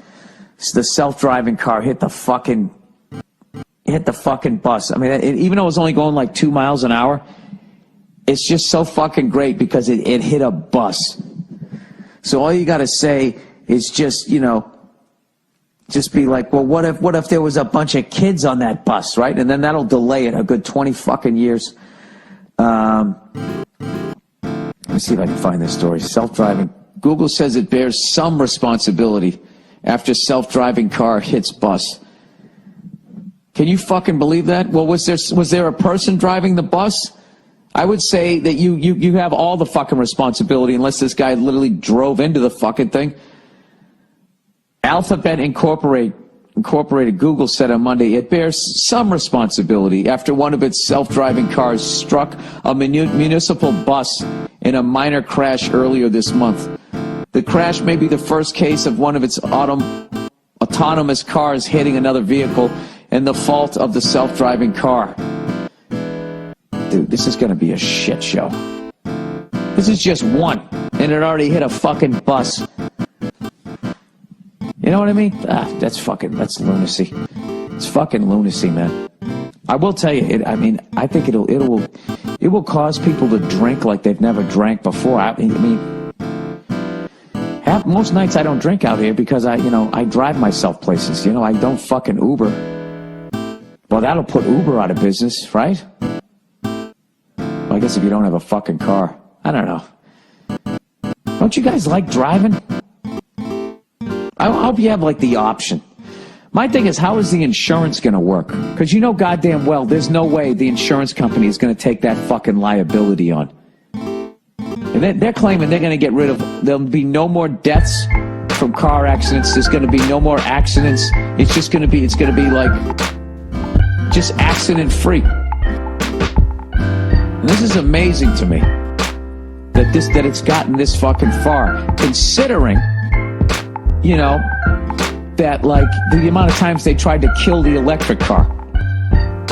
The self-driving car hit the fucking bus. I mean, even though it was only going like 2 miles an hour, it's just so fucking great because it hit a bus. So all you got to say is just, just be like, well, what if there was a bunch of kids on that bus, right? And then that'll delay it a good 20 fucking years. Let me see if I can find this story. Self-driving. Google says it bears some responsibility after self-driving car hits bus. Can you fucking believe that? Well, was there a person driving the bus? I would say that you have all the fucking responsibility unless this guy literally drove into the fucking thing. Alphabet Incorporated, Google said on Monday, it bears some responsibility after one of its self-driving cars struck a municipal bus in a minor crash earlier this month. The crash may be the first case of one of its autonomous cars hitting another vehicle and the fault of the self-driving car. Dude, this is going to be a shit show. This is just one, and it already hit a fucking bus. You know what I mean? That's lunacy. It's fucking lunacy, man. I will tell you, I think it will cause people to drink like they've never drank before. Most nights I don't drink out here because I drive myself places. I don't fucking Uber. Well, that'll put Uber out of business, right? Well, I guess if you don't have a fucking car. I don't know. Don't you guys like driving? I hope you have like the option. My thing is, how is the insurance going to work? Because goddamn well, there's no way the insurance company is going to take that fucking liability on. And they're claiming they're going to get rid of, there'll be no more deaths from car accidents. There's going to be no more accidents. It's going to be like, just accident free. And this is amazing to me that it's gotten this fucking far, considering, that like the amount of times they tried to kill the electric car,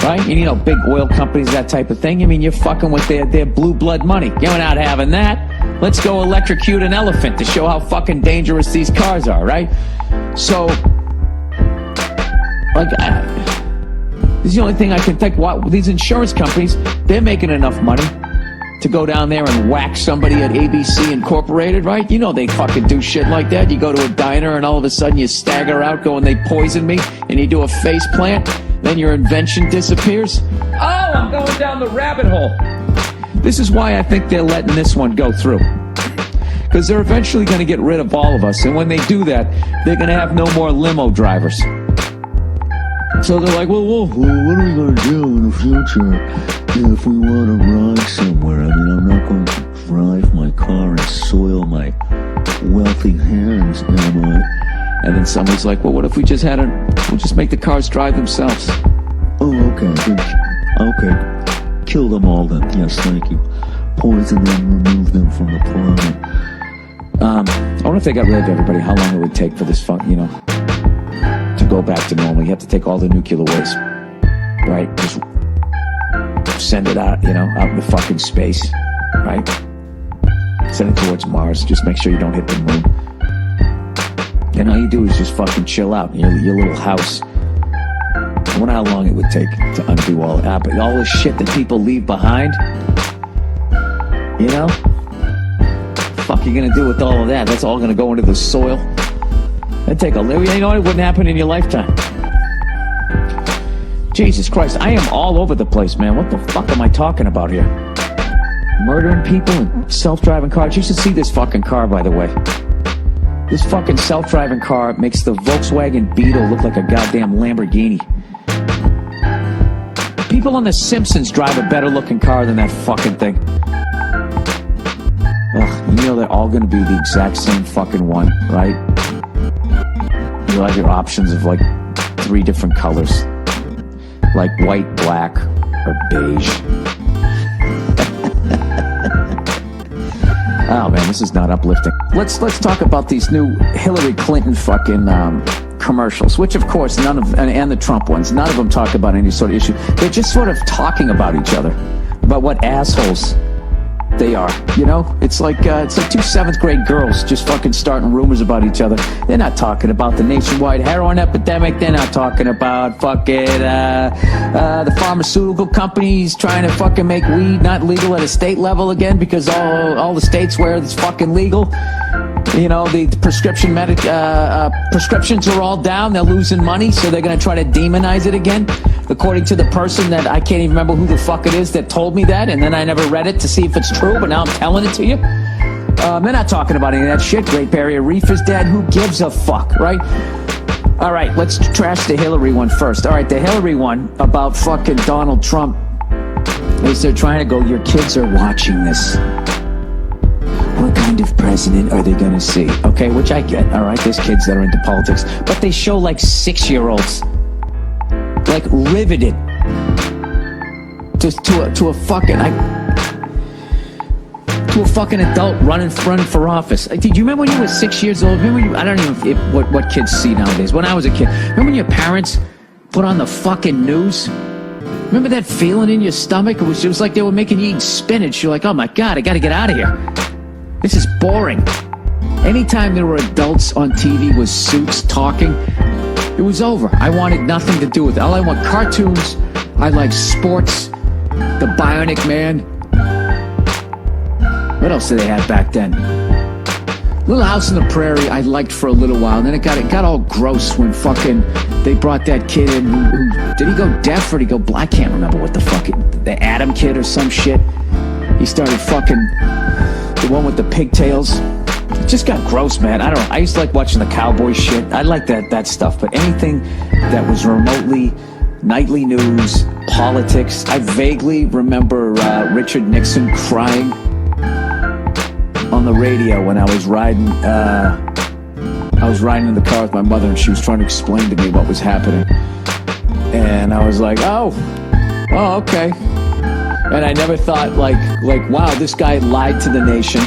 right? And big oil companies, that type of thing. You're fucking with their blue blood money. You're not having that. Let's go electrocute an elephant to show how fucking dangerous these cars are, right? So Like, this is the only thing I can think. What these insurance companies, they're making enough money to go down there and whack somebody at ABC Incorporated, right? You know they fucking do shit like that. You go to a diner and all of a sudden you stagger out going, they poisoned me, and you do a face plant, then your invention disappears. Oh, I'm going down the rabbit hole. This is why I think they're letting this one go through. Because they're eventually going to get rid of all of us, and when they do that, they're going to have no more limo drivers. So they're like, well, what are we going to do in the future if we want to ride somewhere? I mean, I'm not going to drive my car and soil my wealthy hands, am I? And then somebody's like, well, what if we just we'll just make the cars drive themselves? Oh, okay. Okay. Kill them all then. Yes, thank you. Poison them, remove them from the planet. I wonder if they got rid of everybody, how long it would take for this to go back to normal. You have to take all the nuclear waste, right? Just send it out, out into fucking space, right? Send it towards Mars. Just make sure you don't hit the moon. And all you do is just fucking chill out in your little house. I wonder how long it would take to undo all that. But all this shit that people leave behind, fuck you gonna do with all of that? That's all gonna go into the soil. That'd take a little, it wouldn't happen in your lifetime. Jesus Christ, I am all over the place, man. What the fuck am I talking about here? Murdering people and self-driving cars. You should see this fucking car, by the way. This fucking self-driving car makes the Volkswagen Beetle look like a goddamn Lamborghini. People on The Simpsons drive a better looking car than that fucking thing. Ugh, they're all gonna be the exact same fucking one, right? You have your options of like 3 different colors. Like white, black, or beige. Oh man, this is not uplifting. Let's talk about these new Hillary Clinton fucking commercials, which of course none of, and the Trump ones, none of them talk about any sort of issue. They're just sort of talking about each other, about what assholes they are. It's like 2 7th grade girls just fucking starting rumors about each other. They're not talking about the nationwide heroin epidemic. They're not talking about fucking the pharmaceutical companies trying to fucking make weed not legal at a state level again because all the states where it's fucking legal, the prescriptions are all down. They're losing money, so they're going to try to demonize it again. According to the person that I can't even remember who the fuck it is that told me that, and then I never read it to see if it's true, but now I'm telling it to you. They're not talking about any of that shit. Great Barrier Reef is dead. Who gives a fuck, right? All right, let's trash the Hillary one first. All right, the Hillary one about fucking Donald Trump is they're trying to go, your kids are watching this. What kind of president are they going to see? Okay, which I get. All right, there's kids that are into politics, but they show like 6-year-olds. Like riveted to a fucking adult running for office. Did you remember when you were 6 years old? Remember I don't even know what kids see nowadays. When I was a kid, remember when your parents put on the fucking news? Remember that feeling in your stomach? It was like they were making you eat spinach. You're like, oh my God, I got to get out of here. This is boring. Anytime there were adults on TV with suits talking, it was over. I wanted nothing to do with it. All I want, cartoons. I like sports. The Bionic Man. What else did they have back then? Little House on the Prairie I liked for a little while. And then it got all gross when fucking they brought that kid in who did he go deaf or did he go black? I can't remember what the the Adam kid or some shit. He started fucking the one with the pigtails. It just got gross, man. I don't know. I used to like watching the cowboy shit. I like that stuff. But anything that was remotely nightly news, politics. I vaguely remember Richard Nixon crying on the radio when I was riding. I was riding in the car with my mother, and she was trying to explain to me what was happening. And I was like, oh, okay. And I never thought like, wow, this guy lied to the nation.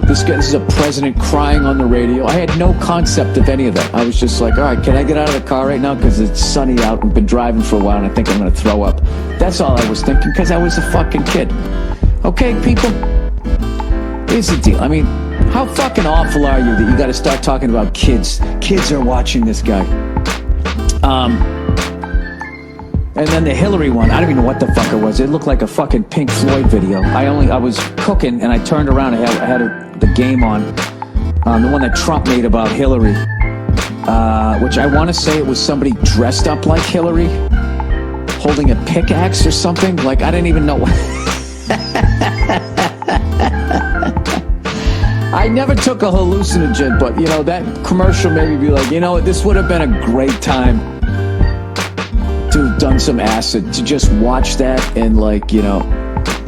This is a president crying on the radio. I had no concept of any of that. I was just like, all right, can I get out of the car right now? Because it's sunny out. We've been driving for a while, and I think I'm going to throw up. That's all I was thinking, because I was a fucking kid. Okay, people? Here's the deal. I mean, how fucking awful are you that you got to start talking about kids? Kids are watching this guy. And then the Hillary one, I don't even know what the fuck it was. It looked like a fucking Pink Floyd video. I was cooking and I turned around. I had the game on, the one that Trump made about Hillary, which I want to say it was somebody dressed up like Hillary, holding a pickaxe or something. Like, I didn't even know. I never took a hallucinogen, but, you know, that commercial made me be like, you know what, this would have been a great time to have done some acid, to just watch that and, like, you know,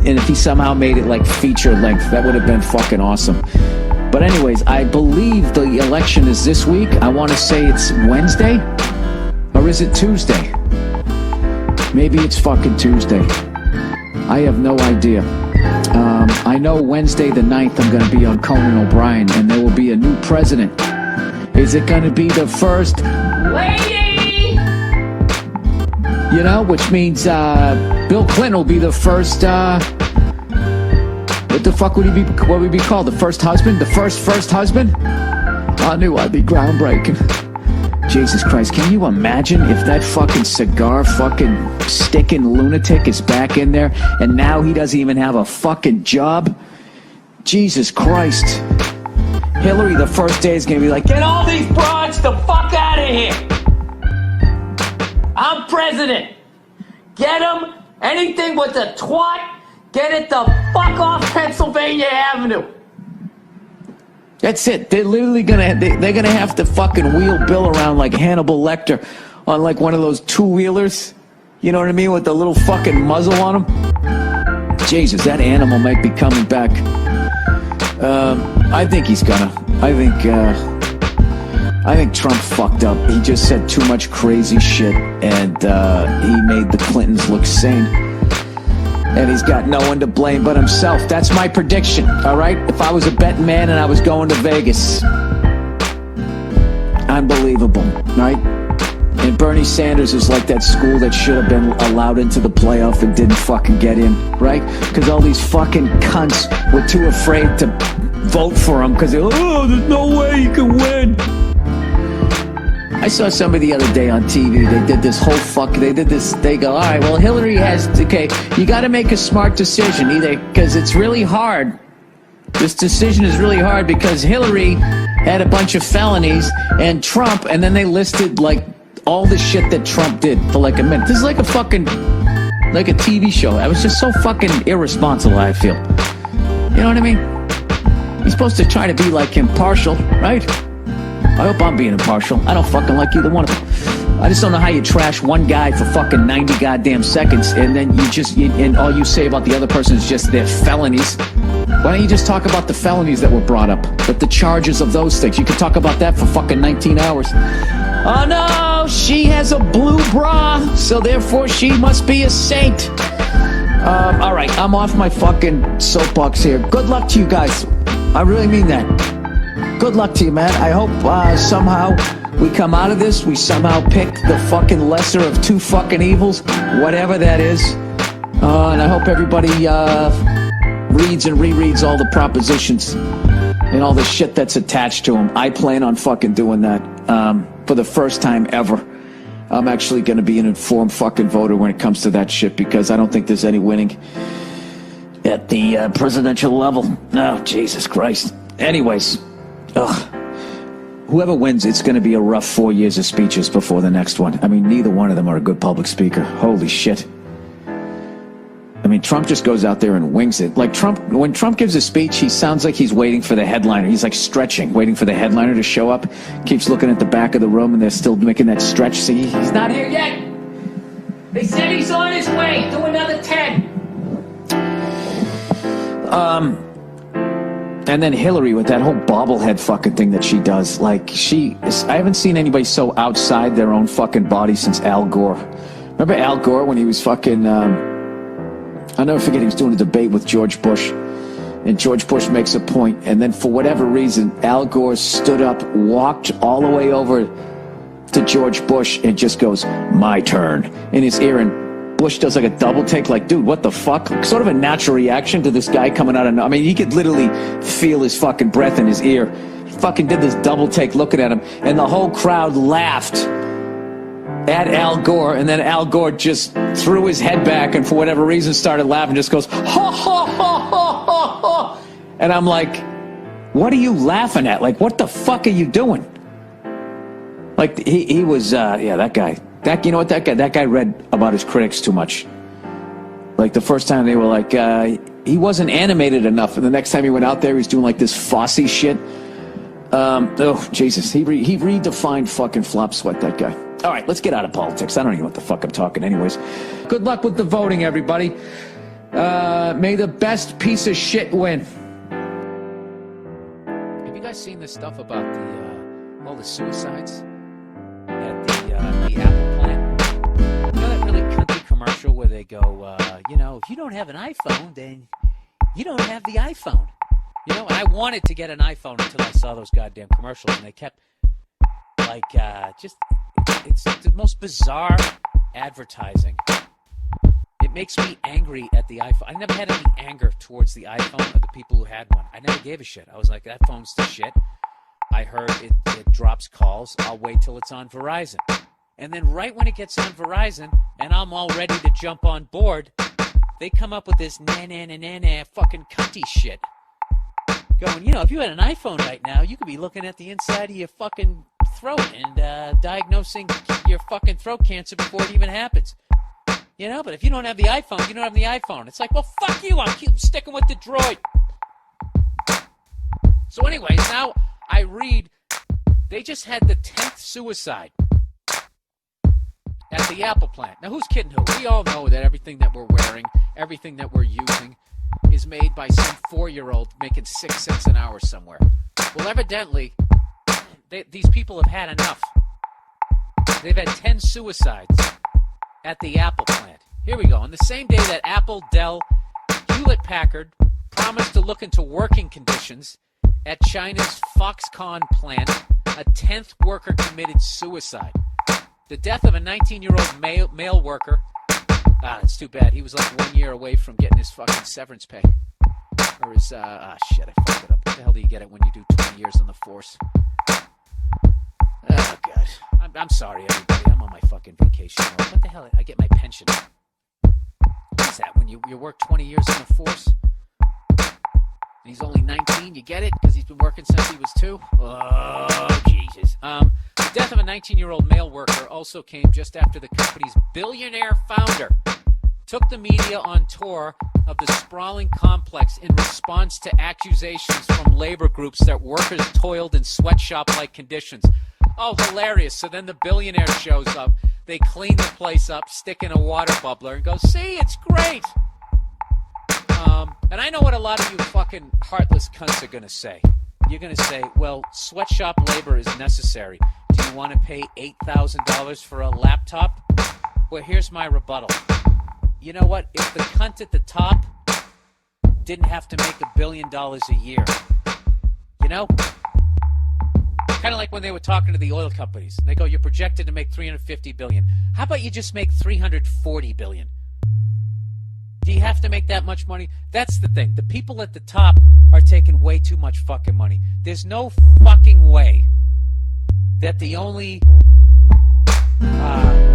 and if he somehow made it like feature length, that would have been fucking awesome. But anyways, I believe the election is this week. I want to say it's Wednesday, or is it Tuesday? Maybe it's fucking Tuesday. I have no idea. I know Wednesday the 9th I'm going to be on Conan O'Brien, and there will be a new president. Is it going to be the first lady? You know, which means Bill Clinton will be the first, what the fuck would he be, what would he be called? The first husband? The first husband? I knew I'd be groundbreaking. Jesus Christ, can you imagine if that fucking cigar fucking sticking lunatic is back in there and now he doesn't even have a fucking job? Jesus Christ. Hillary the first day is gonna be like, get all these broads the fuck out of here. I'm president. Get them. Anything with a twat, get it the fuck off Pennsylvania Avenue. That's it. They're literally they're gonna have to fucking wheel Bill around like Hannibal Lecter on like one of those two-wheelers. You know what I mean? With the little fucking muzzle on him. Jesus, that animal might be coming back. I think he's gonna. I think Trump fucked up. He just said too much crazy shit, and he made the Clintons look sane. And he's got no one to blame but himself. That's my prediction, all right? If I was a betting man and I was going to Vegas. Unbelievable, right? And Bernie Sanders is like that school that should have been allowed into the playoff and didn't fucking get in, right? Because all these fucking cunts were too afraid to vote for him because oh, there's no way you can win. I saw somebody the other day on TV. They did this whole they go, all right, well, Hillary you got to make a smart decision either because it's really hard. This decision is really hard because Hillary had a bunch of felonies and Trump, and then they listed like all the shit that Trump did for like a minute. This is like a fucking, like a TV show. I was just so fucking irresponsible, I feel. You know what I mean? He's supposed to try to be like impartial, right? I hope I'm being impartial. I don't fucking like either one of them. I just don't know how you trash one guy for fucking 90 goddamn seconds and then and all you say about the other person is just their felonies. Why don't you just talk about the felonies that were brought up? But the charges of those things. You could talk about that for fucking 19 hours. Oh no, she has a blue bra, so therefore she must be a saint. All right, I'm off my fucking soapbox here. Good luck to you guys. I really mean that. Good luck to you, man. I hope somehow we come out of this. We somehow pick the fucking lesser of two fucking evils, whatever that is. And I hope everybody reads and rereads all the propositions and all the shit that's attached to them. I plan on fucking doing that for the first time ever. I'm actually going to be an informed fucking voter when it comes to that shit because I don't think there's any winning at the presidential level. No, Jesus Christ. Anyways. Ugh. Whoever wins, it's going to be a rough 4 years of speeches before the next one. I mean, neither one of them are a good public speaker. Holy shit. I mean, Trump just goes out there and wings it. Like when Trump gives a speech, he sounds like he's waiting for the headliner. He's like stretching, waiting for the headliner to show up. Keeps looking at the back of the room and they're still making that stretch. See, he's not here yet. They said he's on his way. Do another 10. And then Hillary with that whole bobblehead fucking thing that she does. Like, I haven't seen anybody so outside their own fucking body since Al Gore. Remember Al Gore when he was fucking, I'll never forget, he was doing a debate with George Bush. And George Bush makes a point, and then for whatever reason, Al Gore stood up, walked all the way over to George Bush, and just goes, my turn, in his ear, and Bush does like a double take, like, dude, what the fuck? Sort of a natural reaction to this guy coming out of, I mean, he could literally feel his fucking breath in his ear. He fucking did this double take looking at him, and the whole crowd laughed. at Al Gore, and then Al Gore just threw his head back and for whatever reason started laughing, just goes, ha, ha, ha, ha, ha, ha. And I'm like, what are you laughing at? Like, what the fuck are you doing? Like, he was, that guy. You know what, that guy read about his critics too much. Like, the first time they were like, he wasn't animated enough, and the next time he went out there, he was doing like this Fosse shit. Oh, Jesus. He redefined fucking flop sweat, that guy. All right, let's get out of politics. I don't even know what the fuck I'm talking anyways. Good luck with the voting, everybody. May the best piece of shit win. Have you guys seen this stuff about all the suicides at the Apple plant? You know that really country commercial where they go, if you don't have an iPhone, then you don't have the iPhone. You know, and I wanted to get an iPhone until I saw those goddamn commercials, and they kept, it's the most bizarre advertising. It makes me angry at the iPhone. I never had any anger towards the iPhone or the people who had one. I never gave a shit. I was like, that phone's the shit. I heard it drops calls. I'll wait till it's on Verizon. And then right when it gets on Verizon, and I'm all ready to jump on board, they come up with this na-na-na-na-na fucking cunty shit. Going, if you had an iPhone right now, you could be looking at the inside of your fucking throat and diagnosing your fucking throat cancer before it even happens. But if you don't have the iPhone, you don't have the iPhone. It's like, well, fuck you. I'm sticking with the Droid. So anyways, now I read, they just had the 10th suicide at the Apple plant. Now, who's kidding who? We all know that everything that we're wearing, everything that we're using, is made by some 4-year-old making 6 cents an hour somewhere. Well, evidently, these people have had enough. They've had 10 suicides at the Apple plant. Here we go. On the same day that Apple, Dell, Hewlett-Packard promised to look into working conditions at China's Foxconn plant, a 10th worker committed suicide. The death of a 19-year-old male worker. It's too bad. He was like 1 year away from getting his fucking severance pay. Or his, shit, I fucked it up. What the hell do you get it when you do 20 years on the force? Oh, God. I'm sorry, everybody. I'm on my fucking vacation. What the hell? I get my pension. What is that? When you work 20 years on the force? And he's only 19, you get it? Because he's been working since he was 2? Oh, Jesus. The death of a 19-year-old male worker also came just after the company's billionaire founder took the media on tour of the sprawling complex in response to accusations from labor groups that workers toiled in sweatshop-like conditions. Oh, hilarious. So then the billionaire shows up. They clean the place up, stick in a water bubbler, and go, see, it's great. And I know what a lot of you fucking heartless cunts are going to say. You're going to say, well, sweatshop labor is necessary. Do you want to pay $8,000 for a laptop? Well, here's my rebuttal. You know what? If the cunt at the top didn't have to make $1 billion a year, kind of like when they were talking to the oil companies. They go, you're projected to make $350 billion. How about you just make $340 billion? Do you have to make that much money? That's the thing. The people at the top are taking way too much fucking money. There's no fucking way that the only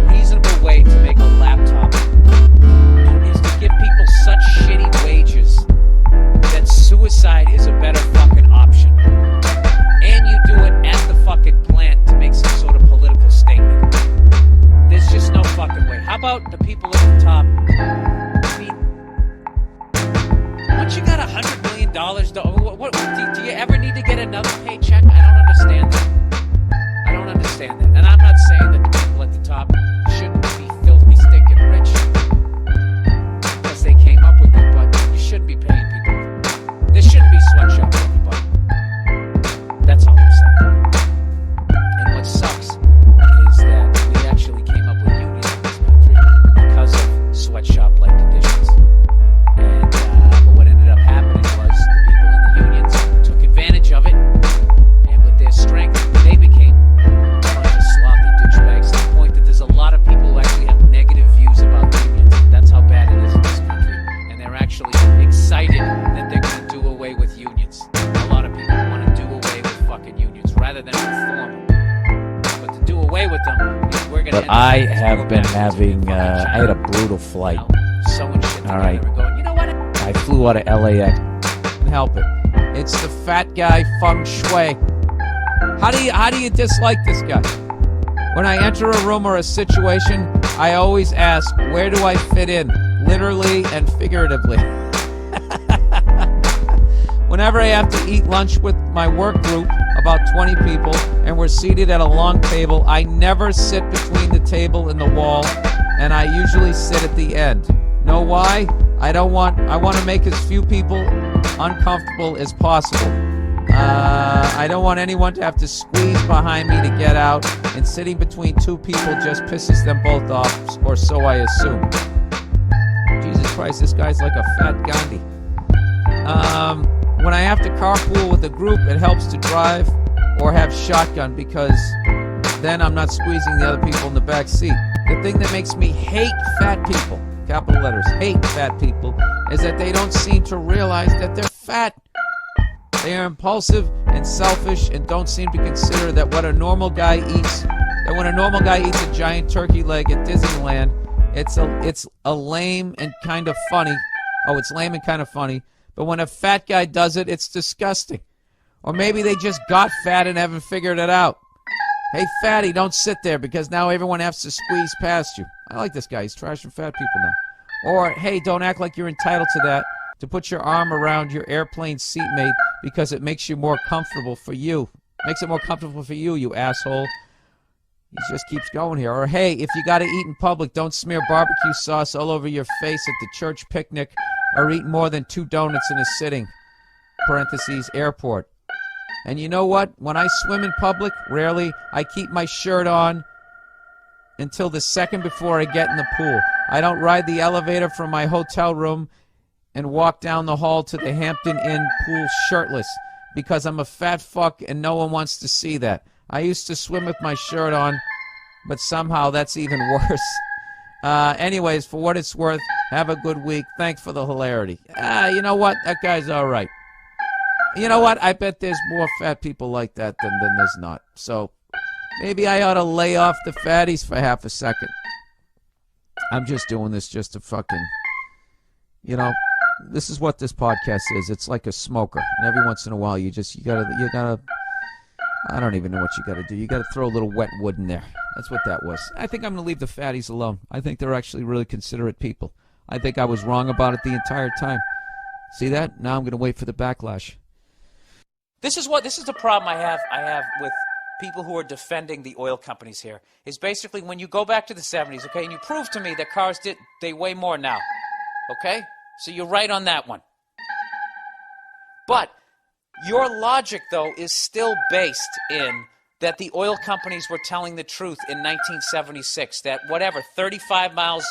reasonable way to make a laptop is to give people such shitty wages that suicide is a better fucking option. And you do it at the fucking plant to make some sort of political statement. There's just no fucking way. How about the people at the top? I mean, once you got $100 million, do you ever need to get another paycheck? I don't understand that. I don't understand that. And I'm not saying that the people at the top shouldn't be filthy, stinking rich because they came up with it, but you shouldn't be paying people. There shouldn't be sweatshop for everybody. That's all I'm saying. And what sucks is that we actually came up with unions in this country because of sweatshop-like conditions. And but what ended up happening was the people in the unions took advantage of it, and with their strength, they became a bunch of sloppy douchebags to the point that there's a lot of people who actually have negative views about unions. That's how bad it is in this country. And they're actually excited that they're going to do away with unions. A lot of people want to do away with fucking unions rather than reform them. But to do away with them, we're going to. But I have been having. I had a brutal flight. Sewing shit together All right. and going, you know what? I flew out of LAX. Help it. It's the fat guy feng shui. How do you dislike this guy? When I enter a room or a situation, I always ask, where do I fit in? Literally and figuratively. Whenever I have to eat lunch with my work group, about 20 people, and we're seated at a long table, I never sit between the table and the wall, and I usually sit at the end. Know why? I want to make as few people uncomfortable as possible. I don't want anyone to have to squeeze behind me to get out, and sitting between two people just pisses them both off, or so I assume. Jesus Christ, this guy's like a fat Gandhi. When I have to carpool with a group, it helps to drive or have shotgun because then I'm not squeezing the other people in the back seat. The thing that makes me hate fat people, capital letters, hate fat people, is that they don't seem to realize that they're fat. They are impulsive and selfish and don't seem to consider that when a normal guy eats a giant turkey leg at Disneyland, it's a lame and kind of funny. Oh, it's lame and kind of funny. But when a fat guy does it, it's disgusting. Or maybe they just got fat and haven't figured it out. Hey, fatty, don't sit there because now everyone has to squeeze past you. I like this guy. He's trashing fat people now. Or, hey, don't act like you're entitled to that, to put your arm around your airplane seatmate because it makes you more comfortable for you. Makes it more comfortable for you, you asshole. He just keeps going here. Or, hey, if you got to eat in public, don't smear barbecue sauce all over your face at the church picnic or eat more than 2 donuts in a sitting, parentheses, airport. And you know what? When I swim in public, rarely, I keep my shirt on until the second before I get in the pool. I don't ride the elevator from my hotel room and walk down the hall to the Hampton Inn pool shirtless because I'm a fat fuck and no one wants to see that. I used to swim with my shirt on, but somehow that's even worse. Anyways, for what it's worth, have a good week. Thanks for the hilarity. You know what? That guy's all right. You know what? I bet there's more fat people like that than there's not. So maybe I ought to lay off the fatties for half a second. I'm just doing this just to fucking, this is what this podcast is. It's like a smoker. And every once in a while, you gotta, I don't even know what you gotta do. You gotta throw a little wet wood in there. That's what that was. I think I'm gonna leave the fatties alone. I think they're actually really considerate people. I think I was wrong about it the entire time. See that? Now I'm gonna wait for the backlash. This is the problem I have with people who are defending the oil companies here, is basically when you go back to the 70s, okay, and you prove to me that cars they weigh more now, okay? So you're right on that one. But your logic, though, is still based in that the oil companies were telling the truth in 1976, that 35 miles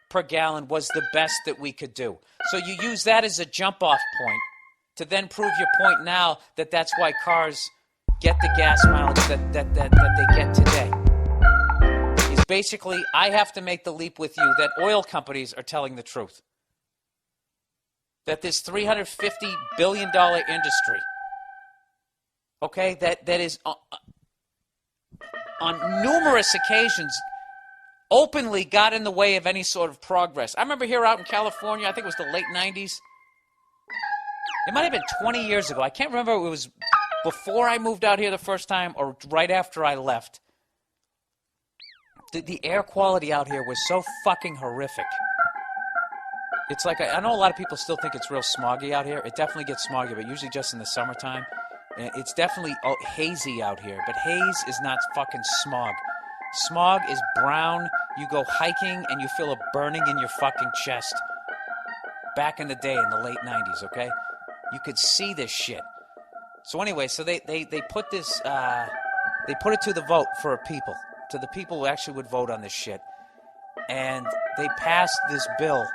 per gallon was the best that we could do. So you use that as a jump-off point to then prove your point now that that's why cars get the gas mileage that they get today. Is basically, I have to make the leap with you that oil companies are telling the truth. That this $350 billion industry, okay, that is on numerous occasions openly got in the way of any sort of progress. I remember here out in California, I think it was the late 90s. It might have been 20 years ago. I can't remember if it was before I moved out here the first time or right after I left. The air quality out here was so fucking horrific. It's like, I know a lot of people still think it's real smoggy out here. It definitely gets smoggy, but usually just in the summertime. It's definitely hazy out here, but haze is not fucking smog. Smog is brown. You go hiking and you feel a burning in your fucking chest. Back in the day, in the late 90s, okay? You could see this shit. So anyway, so they put this, they put it to the vote for people, to the people who actually would vote on this shit. And they passed this bill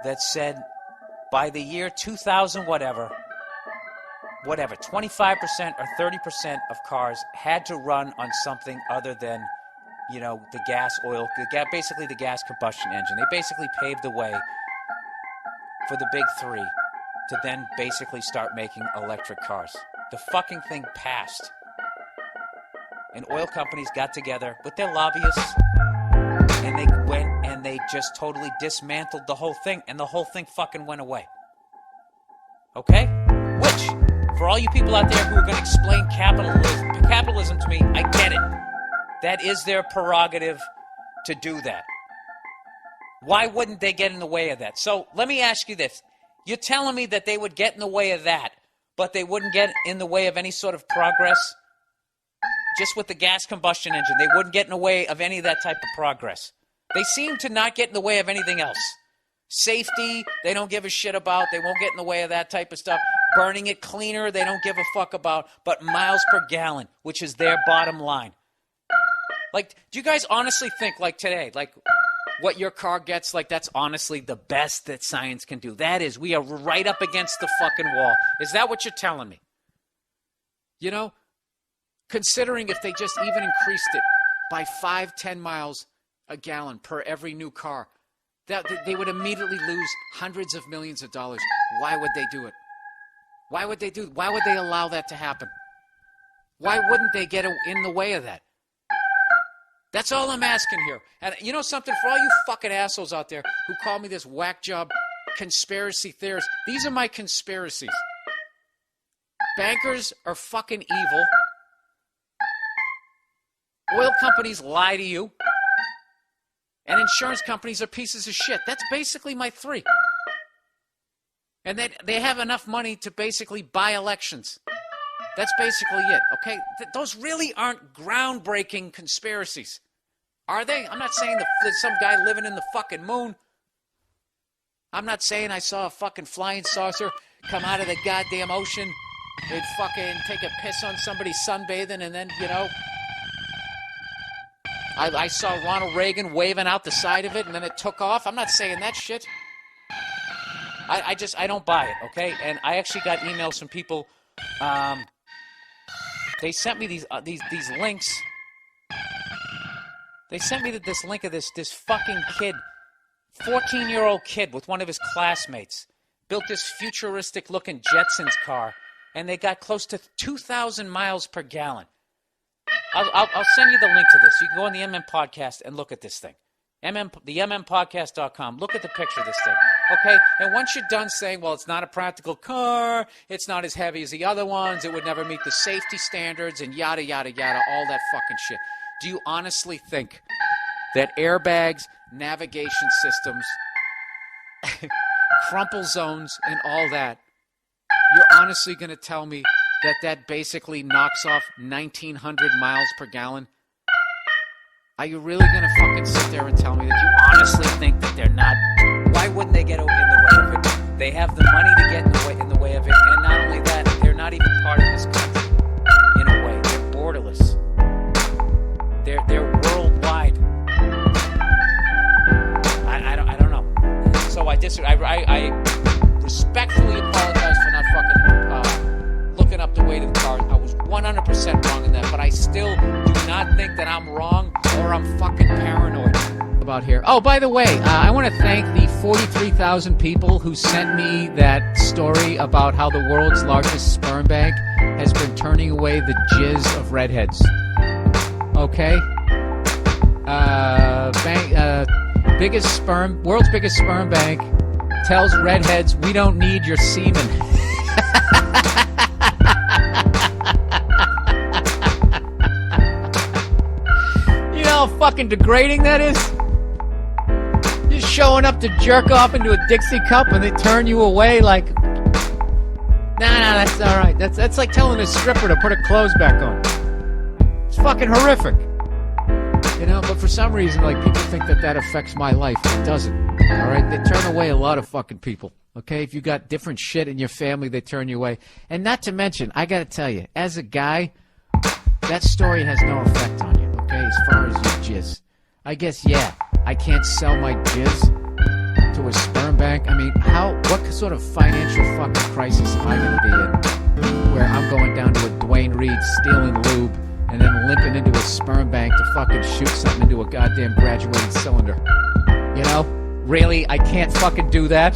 that said by the year 2000 whatever, 25% or 30% of cars had to run on something other than, the gas, oil, basically the gas combustion engine. They basically paved the way for the big three to then basically start making electric cars. The fucking thing passed. and oil companies got together with their lobbyists, and they went and they just totally dismantled the whole thing, and the whole thing fucking went away. Okay? Which, for all you people out there who are going to explain capitalism to me, I get it. That is their prerogative to do that. Why wouldn't they get in the way of that? So let me ask you this. You're telling me that they would get in the way of that, but they wouldn't get in the way of any sort of progress? Just with the gas combustion engine, they wouldn't get in the way of any of that type of progress. They seem to not get in the way of anything else. Safety, they don't give a shit about. They won't get in the way of that type of stuff. Burning it cleaner, they don't give a fuck about. But miles per gallon, which is their bottom line. Like, do you guys honestly think, like today, like what your car gets, like that's honestly the best that science can do? That is, we are right up against the fucking wall. Is that what you're telling me? You know, considering if they just even increased it by 5-10 miles a gallon per every new car, that they would immediately lose hundreds of millions of dollars. Why would they do it? Why would they allow that to happen? Why wouldn't they get in the way of that? That's all I'm asking here. And you know something? For all you fucking assholes out there who call me this whack job conspiracy theorist, these are my conspiracies. Bankers are fucking evil. Oil companies lie to you. And insurance companies are pieces of shit. That's basically my three. And they have enough money to basically buy elections. That's basically it, okay? Those really aren't groundbreaking conspiracies. Are they? I'm not saying there's some guy living in the fucking moon. I'm not saying I saw a fucking flying saucer come out of the goddamn ocean and fucking take a piss on somebody sunbathing and then, you know... I saw Ronald Reagan waving out the side of it, and then it took off. I'm not saying that shit. I don't buy it, okay? And I actually got emails from people. They sent me these links. They sent me this link of this fucking kid, 14-year-old kid with one of his classmates, built this futuristic-looking Jetsons car, and they got close to 2,000 miles per gallon. I'll send you the link to this. You can go on the MM Podcast and look at this thing. The MMPodcast.com. Look at the picture of this thing. Okay? And once you're done saying, well, it's not a practical car, it's not as heavy as the other ones, it would never meet the safety standards, and yada, yada, yada, all that fucking shit. Do you honestly think that airbags, navigation systems, crumple zones, and all that, you're honestly going to tell me that basically knocks off 1,900 miles per gallon? Are you really going to fucking sit there and tell me that you honestly think that they're not? Why wouldn't they get in the way of it? They have the money to get in the way of it, and not only that, they're not even part of this country in a way. They're borderless. They're worldwide. I don't know. So I respectfully apologize for not fucking looking up the weight of the car. I was 100% wrong in that, but I still do not think that I'm wrong or I'm fucking paranoid about here. Oh, by the way, I want to thank the 43,000 people who sent me that story about how the world's largest sperm bank has been turning away the jizz of redheads. Okay? World's biggest sperm bank tells redheads, we don't need your semen. You know how fucking degrading that is? You're showing up to jerk off into a Dixie cup and they turn you away like, nah, that's alright. That's like telling a stripper to put her clothes back on. It's fucking horrific. You know, but for some reason, like, people think that affects my life. It doesn't. Alright? They turn away a lot of fucking people. Okay? If you got different shit in your family, they turn you away. And not to mention, I gotta tell you, as a guy, that story has no effect on you. Okay? As far as your jizz. I guess, yeah, I can't sell my jizz to a sperm bank. I mean, what sort of financial fucking crisis am I gonna be in? Where I'm going down to a Dwayne Reed stealing lube and then limping into a sperm bank to fucking shoot something into a goddamn graduated cylinder. You know? Really? I can't fucking do that?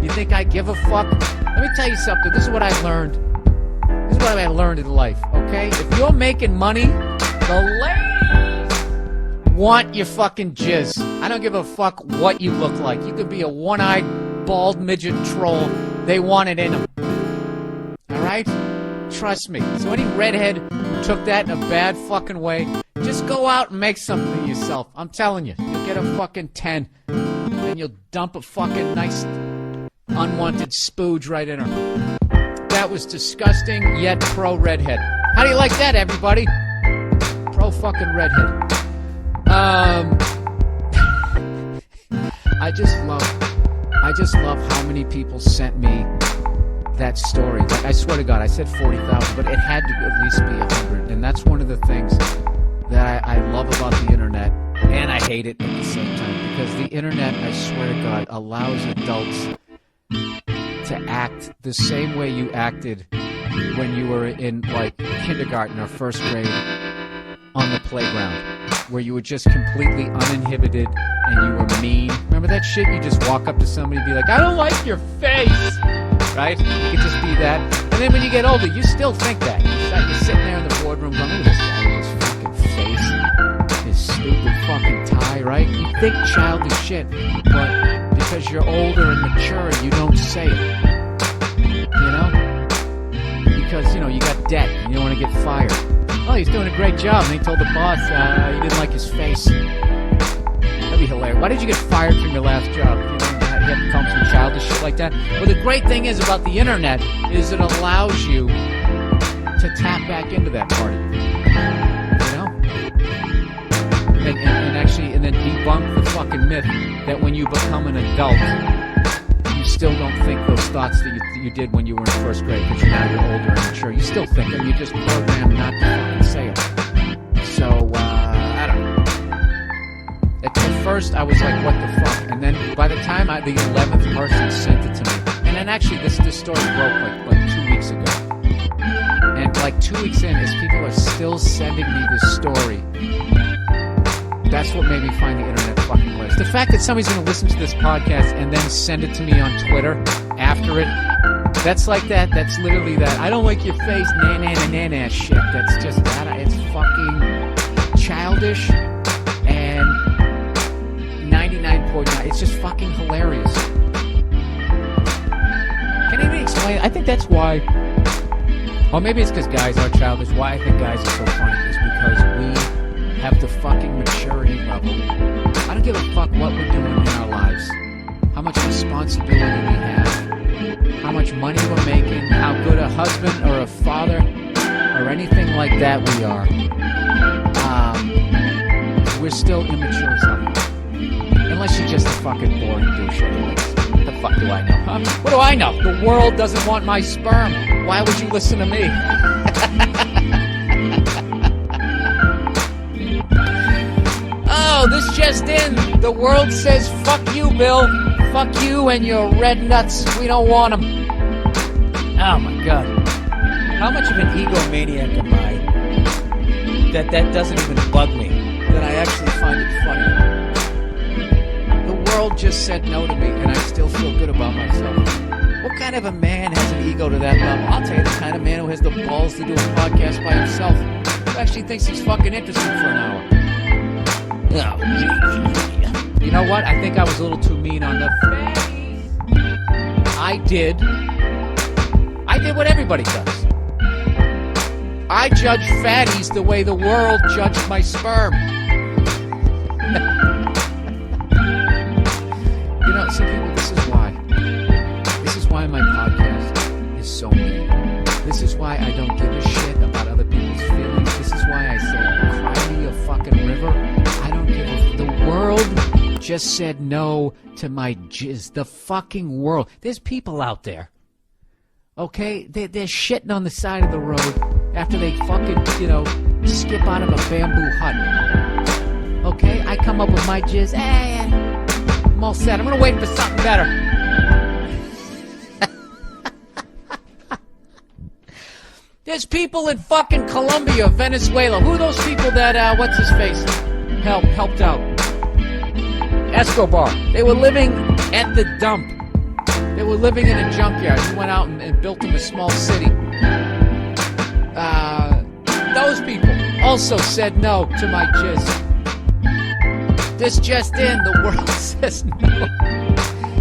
You think I give a fuck? Let me tell you something. This is what I learned. This is what I learned in life, okay? If you're making money The ladies want your fucking jizz. I don't give a fuck what you look like. You could be a one-eyed, bald midget troll. They want it in them. All right? Trust me. So any redhead who took that in a bad fucking way, just go out and make something of yourself. I'm telling you. You'll get a fucking 10. And you'll dump a fucking nice unwanted spooge right in her. That was disgusting, yet pro-redhead. How do you like that, everybody? Pro-fucking redhead. I just love how many people sent me that story. Like, I swear to God, I said 40,000, but it had to at least be 100. And that's one of the things that I love about the internet, and I hate it at the same time. Because the internet, I swear to God, allows adults to act the same way you acted when you were in, like, kindergarten or first grade on the playground, where you were just completely uninhibited and you were mean. Remember that shit? You just walk up to somebody and be like, I don't like your face, right? You could just be that. And then when you get older, you still think that. You're sitting there in the boardroom going, look at this guy with his fucking face, his stupid fucking tie, right? You think childish shit, but because you're older and mature, you don't say it, you know? Because, you know, you got debt and you don't want to get fired. Oh, he's doing a great job. And he told the boss he didn't like his face. That'd be hilarious. Why did you get fired from your last job? You have to come some childish shit like that. Well, the great thing is about the internet is it allows you to tap back into that party. You know? And then debunk the fucking myth that when you become an adult, you still don't think those thoughts that you did when you were in first grade because now you're older and mature. You still think them. You're just programmed not to fucking say them. So, I don't know. At first, I was like, what the fuck? And then by the time the 11th person sent it to me, and then actually this story broke like 2 weeks ago. And like 2 weeks in, as people are still sending me this story, that's what made me find the internet fucking hilarious. The fact that somebody's going to listen to this podcast and then send it to me on Twitter after it, that's like that. That's literally that. I don't like your face, na shit. That's just that. It's fucking childish and 99.9. It's just fucking hilarious. Can anybody explain? I think that's why. Or maybe it's because guys are childish. Why I think guys are so funny is because we have the fucking maturity level. I don't give a fuck what we're doing in our lives, how much responsibility we have, how much money we're making, how good a husband or a father or anything like that we are. We're still immature as hell. Unless you're just a fucking boring douche anyways. What the fuck do I know? Huh? What do I know? The world doesn't want my sperm. Why would you listen to me? Oh, this just in. The world says, fuck you, Bill. Fuck you and your red nuts. We don't want them. Oh, my God. How much of an egomaniac am I that doesn't even bug me? That I actually find it funny. The world just said no to me, and I still feel good about myself. What kind of a man has an ego to that level? I'll tell you, the kind of man who has the balls to do a podcast by himself, who actually thinks he's fucking interesting for an hour. You know what? I think I was a little too mean on the fatties. I did what everybody does. I judge fatties the way the world judged my sperm. You know, see, people, this is why my podcast is so mean. This is why I don't give a shit about other people's feelings. This is why I say, cry me a fucking river. I don't give a... The world just said no to my jizz. The fucking world. There's people out there, okay? They're shitting on the side of the road after they fucking, skip out of a bamboo hut. Okay? I come up with my jizz. I'm all set. I'm gonna wait for something better. There's people in fucking Colombia, Venezuela. Who are those people that, what's-his-face, helped out? Escobar. They were living at the dump. They were living in a junkyard. He went out and built them a small city. Those people. also said no to my jizz. This just in, the world says no.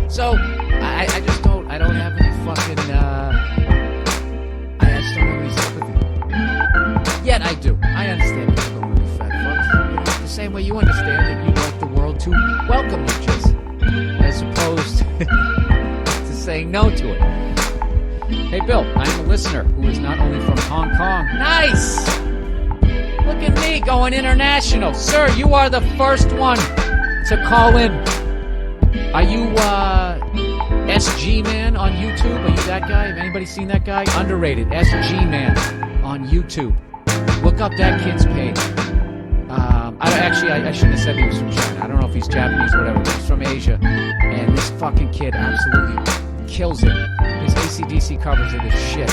So, I just don't, I don't have any fucking, I just don't have any sympathy. Yet I do. I understand people don't want to be fed, folks. The same way you understand that you want the world to welcome you jizz, as opposed to saying no to it. Hey, Bill, I'm a listener who is not only from Hong Kong. Nice! Look at me going international. Sir, you are the first one to call in. Are you SG Man on YouTube? Are you that guy? Have anybody seen that guy? Underrated. SG Man on YouTube. Look up that kid's page. I shouldn't have said he was from China. I don't know if he's Japanese or whatever. He's from Asia. And this fucking kid absolutely kills it. His AC/DC covers are the shit.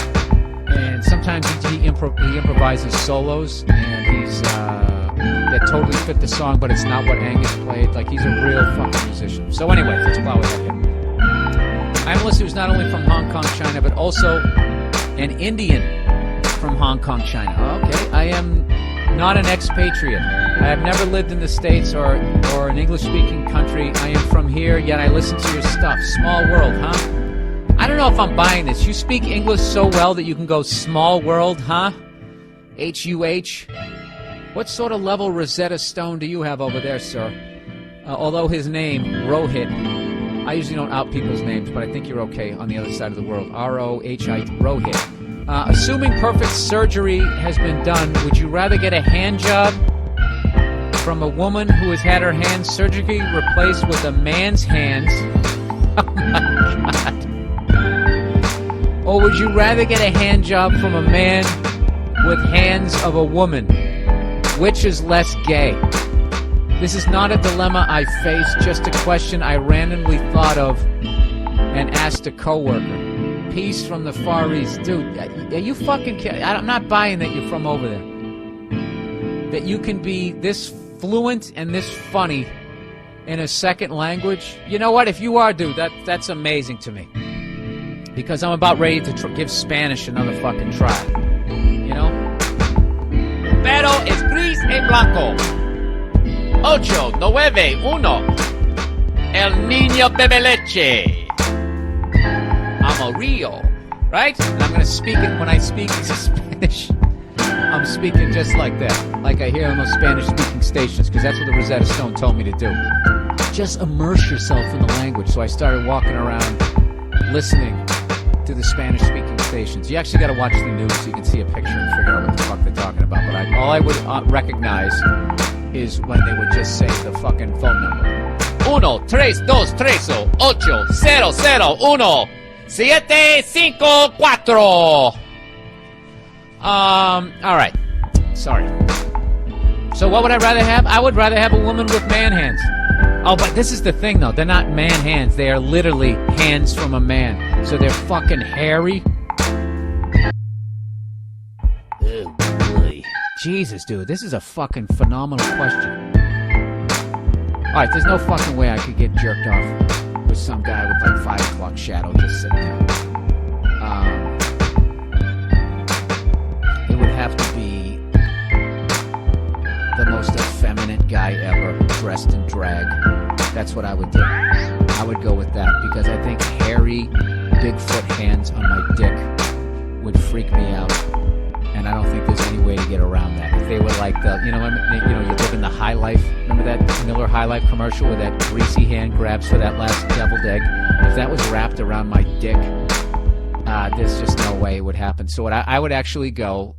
And sometimes he improvises solos, and he's that totally fit the song, but it's not what Angus played. Like, he's a real fucking musician. So anyway, let's plow ahead here. I'm a listener who's not only from Hong Kong, China, but also an Indian from Hong Kong, China. Okay, I am not an expatriate. I have never lived in the States or an English-speaking country. I am from here, yet I listen to your stuff. Small world, huh? I don't know if I'm buying this. You speak English so well that you can go small world, huh? H-U-H. What sort of level Rosetta Stone do you have over there, sir? Although his name, Rohit, I usually don't out people's names, but I think you're okay on the other side of the world. R-O-H-I-T, Rohit. Assuming perfect surgery has been done, would you rather get a hand job from a woman who has had her hands surgically replaced with a man's hands? Oh my God. Or would you rather get a hand job from a man with hands of a woman? Which is less gay? This is not a dilemma I face, just a question I randomly thought of and asked a coworker. Peace from the Far East. Dude, are you fucking kidding? I'm not buying that you're from over there. That you can be this fluent and this funny in a second language. You know what? If you are, dude, that's amazing to me. Because I'm about ready to give Spanish another fucking try. You know? Pero es gris y blanco. 8, 9, 1. El niño bebe leche. Amarillo. Right? And I'm going to speak it when I speak Spanish. I'm speaking just like that. Like I hear on those Spanish-speaking stations, because that's what the Rosetta Stone told me to do. Just immerse yourself in the language. So I started walking around listening to the Spanish-speaking stations. You actually got to watch the news so you can see a picture and figure out what the fuck they're talking about. But all I would recognize is when they would just say the fucking phone number. 1, 3, 2, 3, 8, 0, 0, 1, 7, 5, 4. All right. Sorry. So what would I rather have? I would rather have a woman with man hands. Oh, but this is the thing, though. They're not man hands. They are literally hands from a man. So they're fucking hairy. Oh, boy. Jesus, dude. This is a fucking phenomenal question. All right, there's no fucking way I could get jerked off with some guy with like 5 o'clock shadow just sitting there. It would have to be the most effeminate guy ever, dressed in drag. That's what I would do. I would go with that because I think hairy, Bigfoot hands on my dick would freak me out, and I don't think there's any way to get around that. If they were like the, you live in the High Life. Remember that Miller High Life commercial where that greasy hand grabs for that last deviled egg? If that was wrapped around my dick, there's just no way it would happen. So what I would actually go.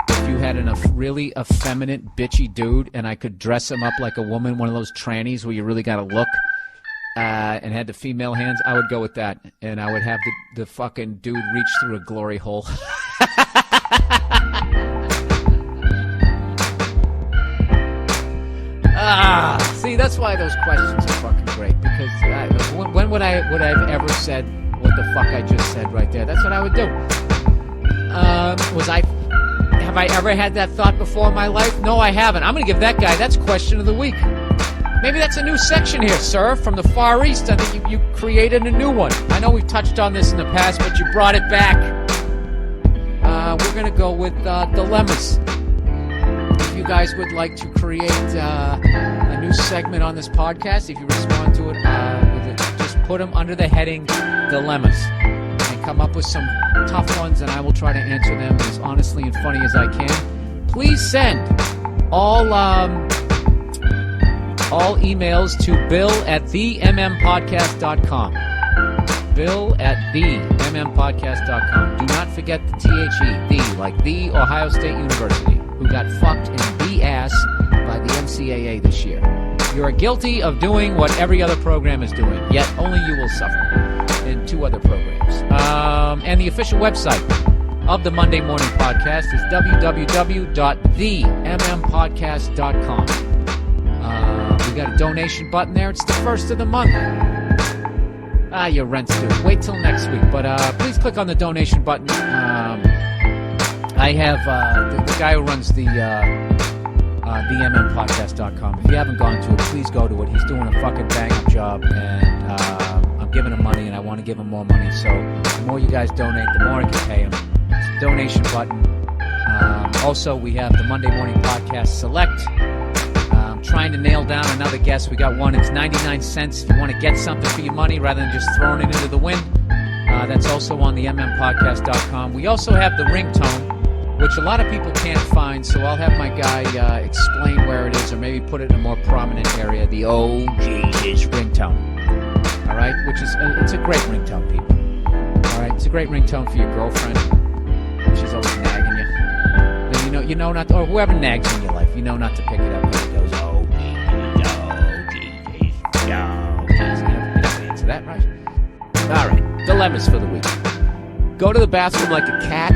If you had a really effeminate, bitchy dude, and I could dress him up like a woman, one of those trannies where you really got to look, and had the female hands, I would go with that. And I would have the fucking dude reach through a glory hole. See, that's why those questions are fucking great. Because when would I have ever said what the fuck I just said right there? That's what I would do. Have I ever had that thought before in my life? No, I haven't. I'm going to give that guy, that's question of the week. Maybe that's a new section here, sir, from the Far East. I think you created a new one. I know we've touched on this in the past, but you brought it back. We're going to go with dilemmas. If you guys would like to create a new segment on this podcast, if you respond to it, just put them under the heading Dilemmas and come up with some tough ones, and I will try to answer them as honestly and funny as I can. Please send all emails to bill@themmpodcast.com. bill@themmpodcast.com. Do not forget the THE, like the Ohio State University, who got fucked in the ass by the NCAA this year. You are guilty of doing what every other program is doing, yet only you will suffer in 2 other programs. And the official website of the Monday Morning Podcast is www.themmpodcast.com. We got a donation button there. It's the first of the month. Your rent's due. Wait till next week. But please click on the donation button. I have the guy who runs the themmpodcast.com. If you haven't gone to it, please go to it. He's doing a fucking bang-up job, and I'm giving him money, and I want to give him more money. So the more you guys donate, the more I can pay him. It's the donation button. Also, we have the Monday Morning Podcast Select. Trying to nail down another guest. We got one. It's 99 cents if you want to get something for your money rather than just throwing it into the wind. That's also on the mmpodcast.com. We also have the ringtone, which a lot of people can't find, so I'll have my guy explain where it is, or maybe put it in a more prominent area. The Oh Jesus ringtone. All right, which is it's a great ringtone, people. All right, it's a great ringtone for your girlfriend. She's always nagging you. Then you know not to, or whoever nags you in your life, you know not to pick it up. It goes oh Jesus. You never answer that, right? All right, dilemmas for the week. Go to the bathroom like a cat,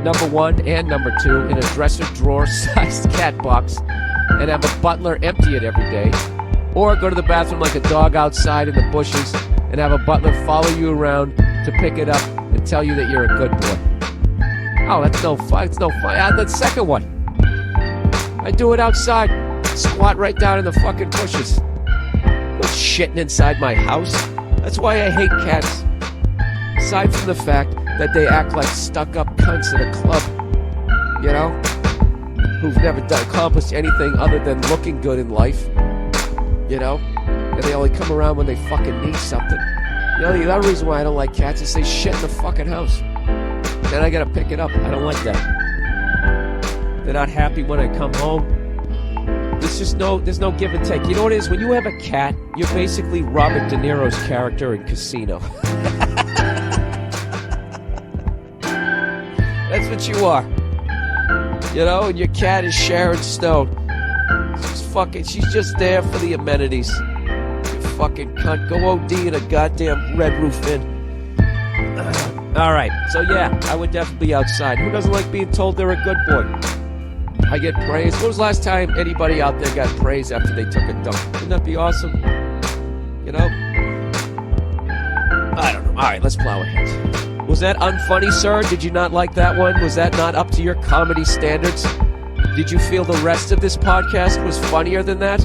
number 1, and number 2, in a dresser drawer-sized cat box, and have a butler empty it every day. Or go to the bathroom like a dog outside in the bushes, and have a butler follow you around to pick it up and tell you that you're a good boy. Oh, that's no fun. It's no fun. That second one. I do it outside. Squat right down in the fucking bushes. No shitting inside my house. That's why I hate cats. Aside from the fact that they act like stuck-up cunts at a club, you know, who've never accomplished anything other than looking good in life, you know, and they only come around when they fucking need something. You know, the other reason why I don't like cats is they shit in the fucking house. Then I gotta pick it up. I don't like that. They're not happy when I come home. There's no give and take. You know what it is? When you have a cat, you're basically Robert De Niro's character in Casino. That's what you are. You know, and your cat is Sharon Stone. She's just there for the amenities. You fucking cunt. Go OD in a goddamn Red Roof Inn. All right, so yeah, I would definitely be outside. Who doesn't like being told they're a good boy? I get praise. When was the last time anybody out there got praise after they took a dump? Wouldn't that be awesome? You know? I don't know. All right, let's plow ahead. Was that unfunny, sir? Did you not like that one? Was that not up to your comedy standards? Did you feel the rest of this podcast was funnier than that?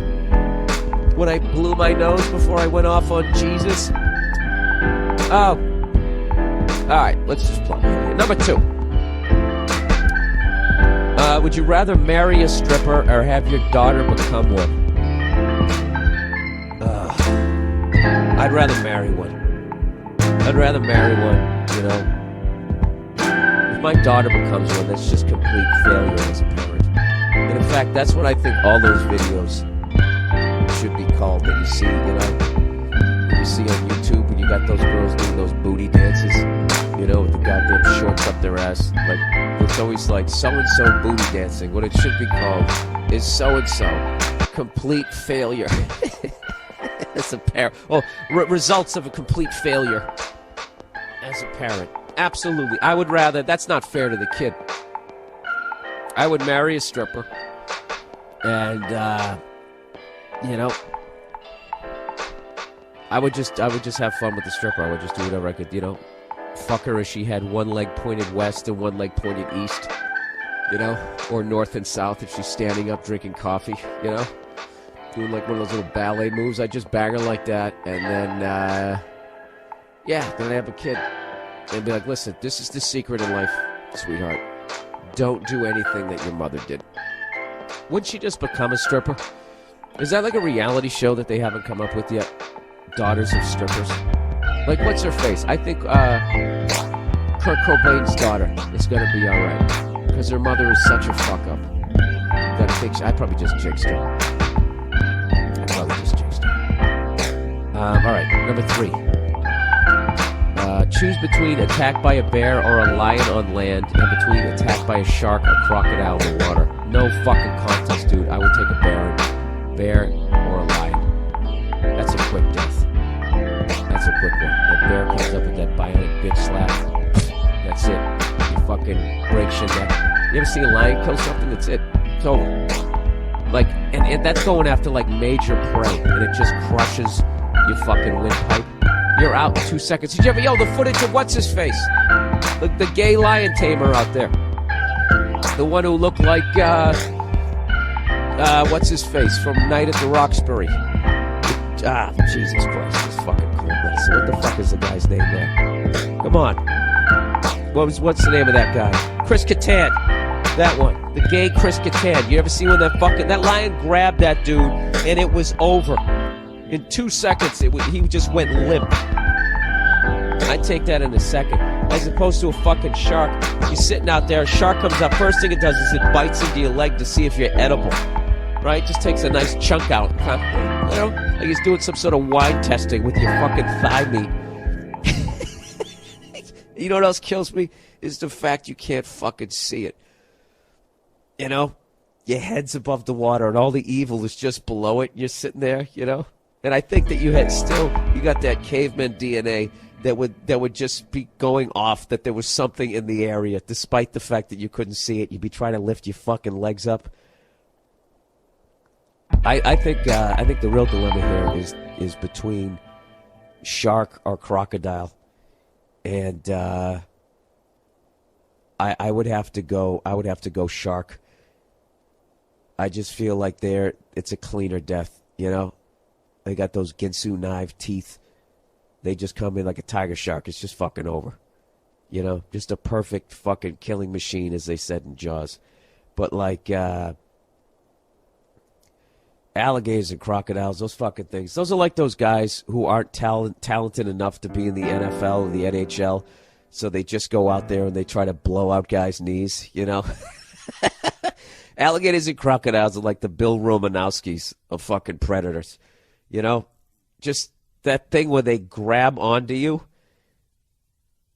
When I blew my nose before I went off on Jesus? Oh. All right, let's just plow ahead. Number 2. Would you rather marry a stripper or have your daughter become one? I'd rather marry one. I'd rather marry one, you know. If my daughter becomes one, that's just complete failure as a parent. And in fact, that's what I think all those videos should be called that you see, you know. That you see on YouTube when you got those girls doing those booty dances, you know, with the goddamn shorts up their ass. Like, it's always like so-and-so booty dancing. What it should be called is so-and-so complete failure. As a parent. Well, results of a complete failure as a parent. Absolutely. I would rather, that's not fair to the kid. I would marry a stripper. And, you know, I would just have fun with the stripper. I would just do whatever I could, you know. Fuck her as she had one leg pointed west and one leg pointed east, you know, or north and south if she's standing up drinking coffee, you know, doing like one of those little ballet moves. I just bang her like that, and then, then I have a kid, and be like, listen, this is the secret in life, sweetheart. Don't do anything that your mother did. Wouldn't she just become a stripper? Is that like a reality show that they haven't come up with yet? Daughters of strippers? Like, what's her face? I think Kurt Cobain's daughter is going to be all right. Because her mother is such a fuck-up. I probably just jinxed her. All right, number 3. Choose between attacked by a bear or a lion on land and between attacked by a shark or crocodile in the water. No fucking contest, dude. I would take a bear or a lion. That's a quick death. That's a quick one. That bear comes up with that bionic bitch slap. That's it. You fucking break shit neck. You ever see a lion kill something? That's it. It's over. Like, and that's going after like major prey, and it just crushes your fucking windpipe. You're out in 2 seconds. Did you ever, the footage of what's his face? The gay lion tamer out there. The one who looked like, what's his face from Night at the Roxbury. Jesus Christ, this fucking cool mess. What the fuck is the guy's name there? Come on. What's the name of that guy? Chris Kattan. That one. The gay Chris Kattan. You ever see when that lion grabbed that dude and it was over? In 2 seconds, he just went limp. I'd take that in a second. As opposed to a fucking shark. You're sitting out there, a shark comes up, first thing it does is it bites into your leg to see if you're edible. Right? Just takes a nice chunk out. You know? Like he's doing some sort of wine testing with your fucking thigh meat. You know what else kills me? Is the fact you can't fucking see it. You know? Your head's above the water and all the evil is just below it and you're sitting there, you know? And I think that you got that caveman DNA that would just be going off, that there was something in the area, despite the fact that you couldn't see it. You'd be trying to lift your fucking legs up. I think the real dilemma here is between shark or crocodile, and I would have to go shark. I just feel like it's a cleaner death, you know. They got those Ginsu knife teeth. They just come in like a tiger shark. It's just fucking over. You know, just a perfect fucking killing machine, as they said in Jaws. But like alligators and crocodiles, those fucking things, those are like those guys who aren't talented enough to be in the NFL or the NHL. So they just go out there and they try to blow out guys' knees, you know. Alligators and crocodiles are like the Bill Romanowskis of fucking predators. You know, just that thing where they grab onto you.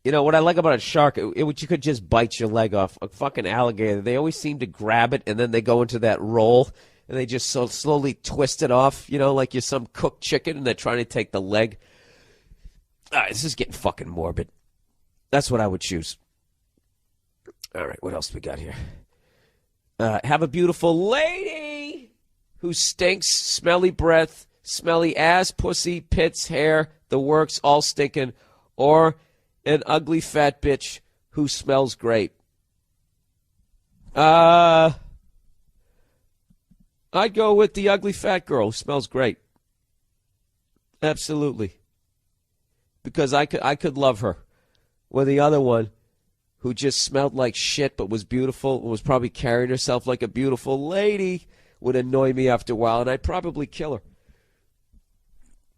You know, what I like about a shark, you could just bite your leg off. A fucking alligator, they always seem to grab it, and then they go into that roll, and they just so slowly twist it off, you know, like you're some cooked chicken, and they're trying to take the leg. All right, this is getting fucking morbid. That's what I would choose. All right, what else we got here? Have a beautiful lady who stinks, smelly breath, smelly ass, pussy, pits, hair, the works, all stinking, or an ugly fat bitch who smells great. I'd go with the ugly fat girl who smells great. Absolutely. Because I could love her. Or the other one who just smelled like shit but was beautiful and was probably carrying herself like a beautiful lady would annoy me after a while, and I'd probably kill her.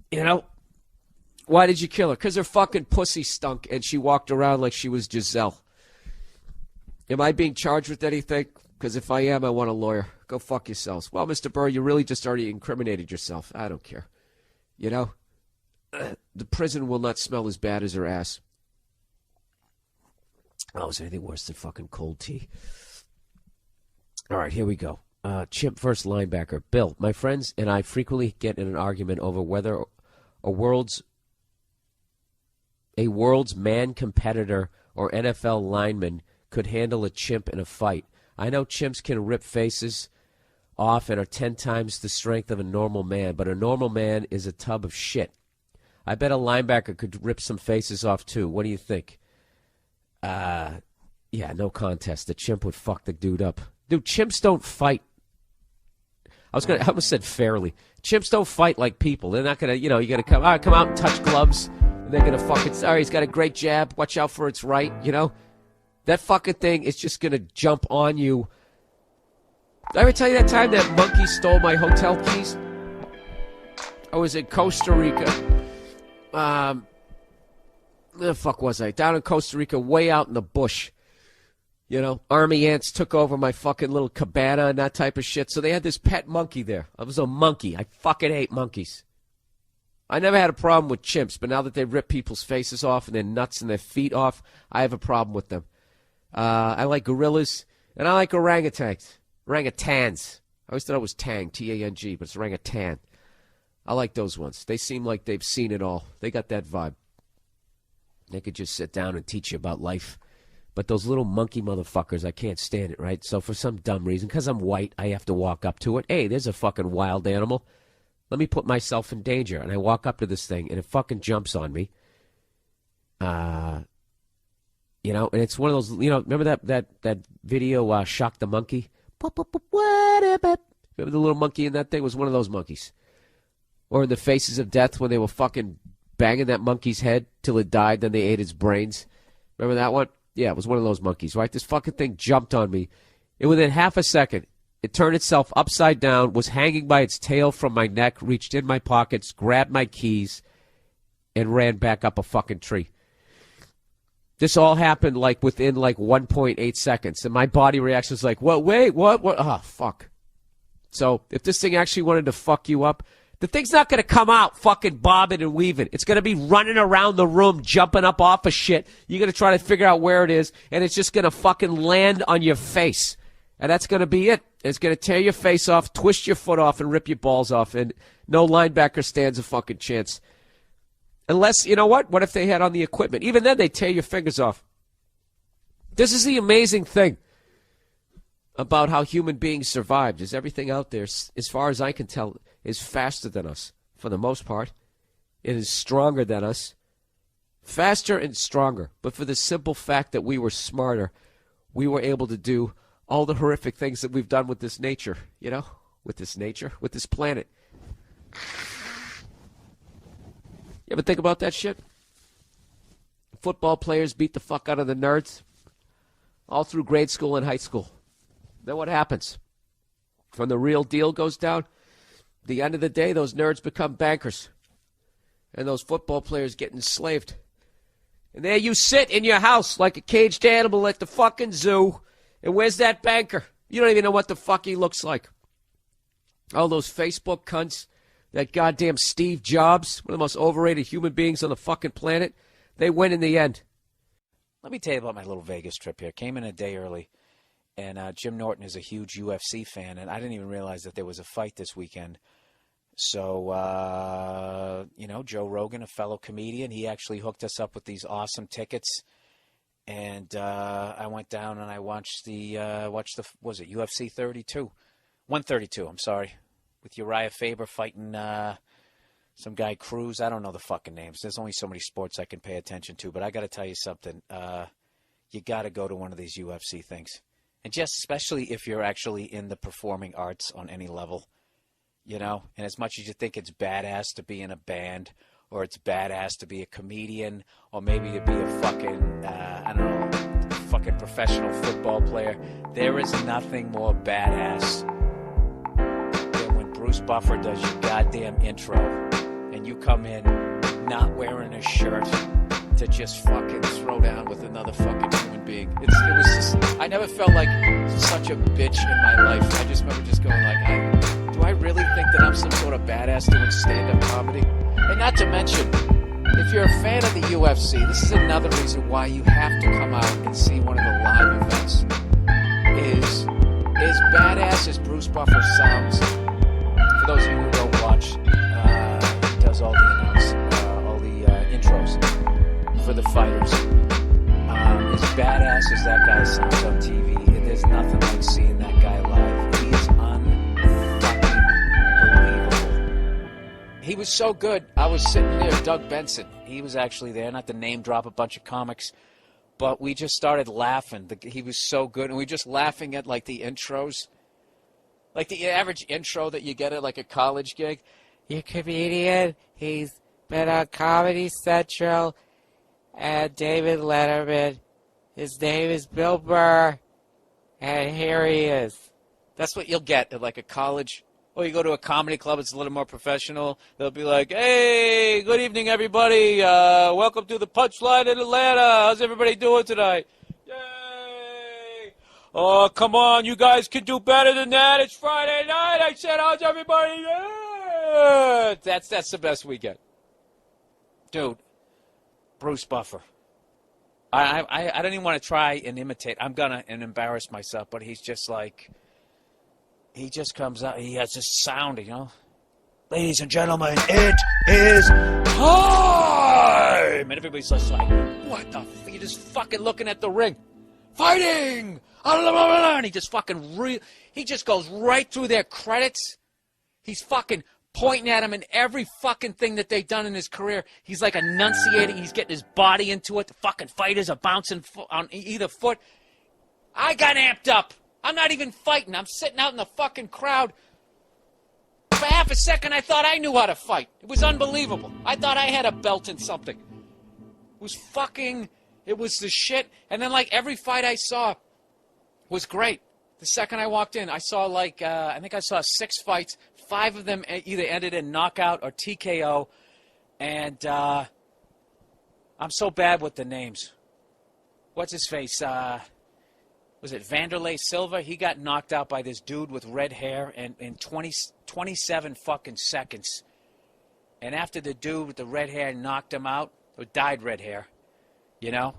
You know, why did you kill her? Because her fucking pussy stunk and she walked around like she was Giselle. Am I being charged with anything? Because if I am, I want a lawyer. Go fuck yourselves. Well, Mr. Burr, you really just already incriminated yourself. I don't care. You know, the prison will not smell as bad as her ass. Oh, is there anything worse than fucking cold tea? All right, here we go. Chimp first linebacker. Bill, my friends and I frequently get in an argument over whether a world's man competitor or NFL lineman could handle a chimp in a fight. I know chimps can rip faces off and are 10 times the strength of a normal man, but a normal man is a tub of shit. I bet a linebacker could rip some faces off too. What do you think? Yeah, no contest. The chimp would fuck the dude up. Dude, chimps don't fight. I almost said fairly. Chimps don't fight like people. They're not gonna, you gotta come out and touch gloves, and they're gonna fucking, sorry, he's got a great jab, watch out for its right, you know? That fucking thing is just gonna jump on you Did I ever tell you that time that monkey stole my hotel keys? I was in Costa Rica. Where the fuck was I? Down in Costa Rica, way out in the bush. You know, army ants took over my fucking little cabana and that type of shit. So they had this pet monkey there. I was a monkey. I fucking hate monkeys. I never had a problem with chimps, but now that they rip people's faces off and their nuts and their feet off, I have a problem with them. I like gorillas, and I like orangutans. Orangutans. I always thought it was tang, T-A-N-G, but it's orangutan. I like those ones. They seem like they've seen it all. They got that vibe. They could just sit down and teach you about life. But those little monkey motherfuckers, I can't stand it, right? So for some dumb reason, because I'm white, I have to walk up to it. Hey, there's a fucking wild animal. Let me put myself in danger. And I walk up to this thing, and it fucking jumps on me. You know, and it's one of those, you know, remember that video, Shock the Monkey? Remember the little monkey in that thing? It was one of those monkeys. Or in the Faces of Death when they were fucking banging that monkey's head till it died, then they ate its brains. Remember that one? Yeah, it was one of those monkeys, right? This fucking thing jumped on me. And within half a second, it turned itself upside down, was hanging by its tail from my neck, reached in my pockets, grabbed my keys, and ran back up a fucking tree. This all happened like within like 1.8 seconds. And my body reaction was like, what, wait, what? Oh, fuck. So if this thing actually wanted to fuck you up, the thing's not going to come out fucking bobbing and weaving. It's going to be running around the room, jumping up off of shit. You're going to try to figure out where it is, and it's just going to fucking land on your face. And that's going to be it. It's going to tear your face off, twist your foot off, and rip your balls off. And no linebacker stands a fucking chance. Unless, you know what? What if they had on the equipment? Even then, they tear your fingers off. This is the amazing thing about how human beings survived, is everything out there, as far as I can tell, is faster than us, for the most part. It is stronger than us. Faster and stronger. But for the simple fact that we were smarter, we were able to do all the horrific things that we've done with this nature, you know? With this nature, with this planet. You ever think about that shit? Football players beat the fuck out of the nerds all through grade school and high school. Then what happens? When the real deal goes down, at the end of the day, those nerds become bankers. And those football players get enslaved. And there you sit in your house like a caged animal at the fucking zoo. And where's that banker? You don't even know what the fuck he looks like. All those Facebook cunts, that goddamn Steve Jobs, one of the most overrated human beings on the fucking planet, they win in the end. Let me tell you about my little Vegas trip here. Came in a day early, and Jim Norton is a huge UFC fan, and I didn't even realize that there was a fight this weekend. So, you know, Joe Rogan, a fellow comedian, he actually hooked us up with these awesome tickets. And I went down and I watched was it UFC 32? 132, I'm sorry. With Uriah Faber fighting some guy, Cruz. I don't know the fucking names. There's only so many sports I can pay attention to. But I got to tell you something. You got to go to one of these UFC things. And just especially if you're actually in the performing arts on any level. You know? And as much as you think it's badass to be in a band, or it's badass to be a comedian, or maybe to be a fucking, I don't know, fucking professional football player, there is nothing more badass than when Bruce Buffer does your goddamn intro, and you come in not wearing a shirt to just fucking throw down with another fucking human being. It was just, I never felt like such a bitch in my life. I just remember just going like, do I really think that I'm some sort of badass doing stand-up comedy? And not to mention, if you're a fan of the UFC, this is another reason why you have to come out and see one of the live events. Is as badass as Bruce Buffer sounds. For those of you who don't watch, he does all the intros for the fighters. As badass as that guy sounds on TV, there's nothing like seeing that guy live. He's unbelievable. He was so good. I was sitting there, Doug Benson. He was actually there, not to name drop a bunch of comics, but we just started laughing. He was so good, and we were just laughing at like the intros, like the average intro that you get at like a college gig. Your comedian, he's been on Comedy Central and David Letterman. His name is Bill Burr, and here he is. That's what you'll get at like a college. Or you go to a comedy club, it's a little more professional. They'll be like, hey, good evening, everybody. Welcome to the Punchline in Atlanta. How's everybody doing tonight? Yay! Oh, come on, you guys can do better than that. It's Friday night. I said, how's everybody? Yeah! That's the best we get. Dude, Bruce Buffer. I don't even want to try and imitate. I'm going to and embarrass myself, but he's just like... He just comes out. He has this sound, you know. Ladies and gentlemen, it is time! And everybody's just like, what the f***? You're just fucking looking at the ring. Fighting! And he just fucking... He just goes right through their credits. He's fucking pointing at him in every fucking thing that they've done in his career. He's like enunciating. He's getting his body into it. The fucking fighters are bouncing on either foot. I got amped up. I'm not even fighting. I'm sitting out in the fucking crowd. For half a second, I thought I knew how to fight. It was unbelievable. I thought I had a belt in something. It was the shit. And then, like, every fight I saw was great. The second I walked in, I saw, like, I think I saw 6 fights. 5 of them either ended in knockout or TKO. And I'm so bad with the names. What's his face? Was it Vanderlei Silva? He got knocked out by this dude with red hair in 27 fucking seconds. And after the dude with the red hair knocked him out, or dyed red hair, you know,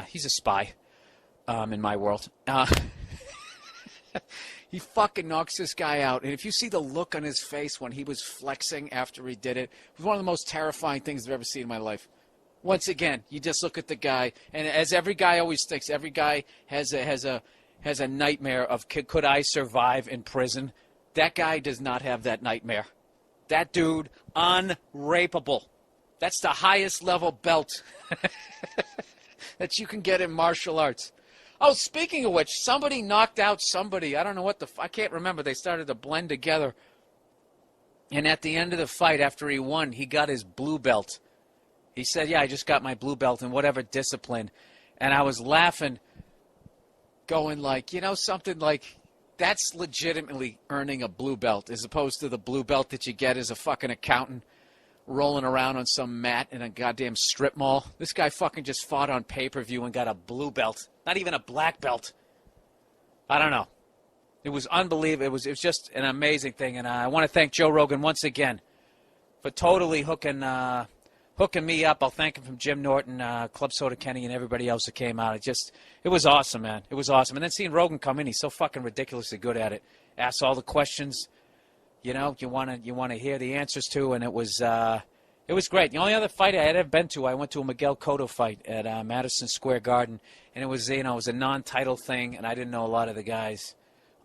he's a spy in my world. He fucking knocks this guy out. And if you see the look on his face when he was flexing after he did it, it was one of the most terrifying things I've ever seen in my life. Once again, you just look at the guy, and as every guy always thinks, every guy has a nightmare of could I survive in prison? That guy does not have that nightmare. That dude, unrapeable. That's the highest level belt that you can get in martial arts. Oh, speaking of which, somebody knocked out somebody. I don't know what I can't remember. They started to blend together. And at the end of the fight, after he won, he got his blue belt. He said, yeah, I just got my blue belt in whatever discipline. And I was laughing, going like, you know, something like, that's legitimately earning a blue belt as opposed to the blue belt that you get as a fucking accountant rolling around on some mat in a goddamn strip mall. This guy fucking just fought on pay-per-view and got a blue belt. Not even a black belt. I don't know. It was unbelievable. It was just an amazing thing. And I want to thank Joe Rogan once again for totally hooking me up. I'll thank him from Jim Norton, Club Soda Kenny, and everybody else that came out. It was awesome, man. It was awesome. And then seeing Rogan come in, he's so fucking ridiculously good at it. Asks all the questions, you know, you want to hear the answers to, and it was great. The only other fight I had ever been to, I went to a Miguel Cotto fight at Madison Square Garden, and it was, it was a non-title thing, and I didn't know a lot of the guys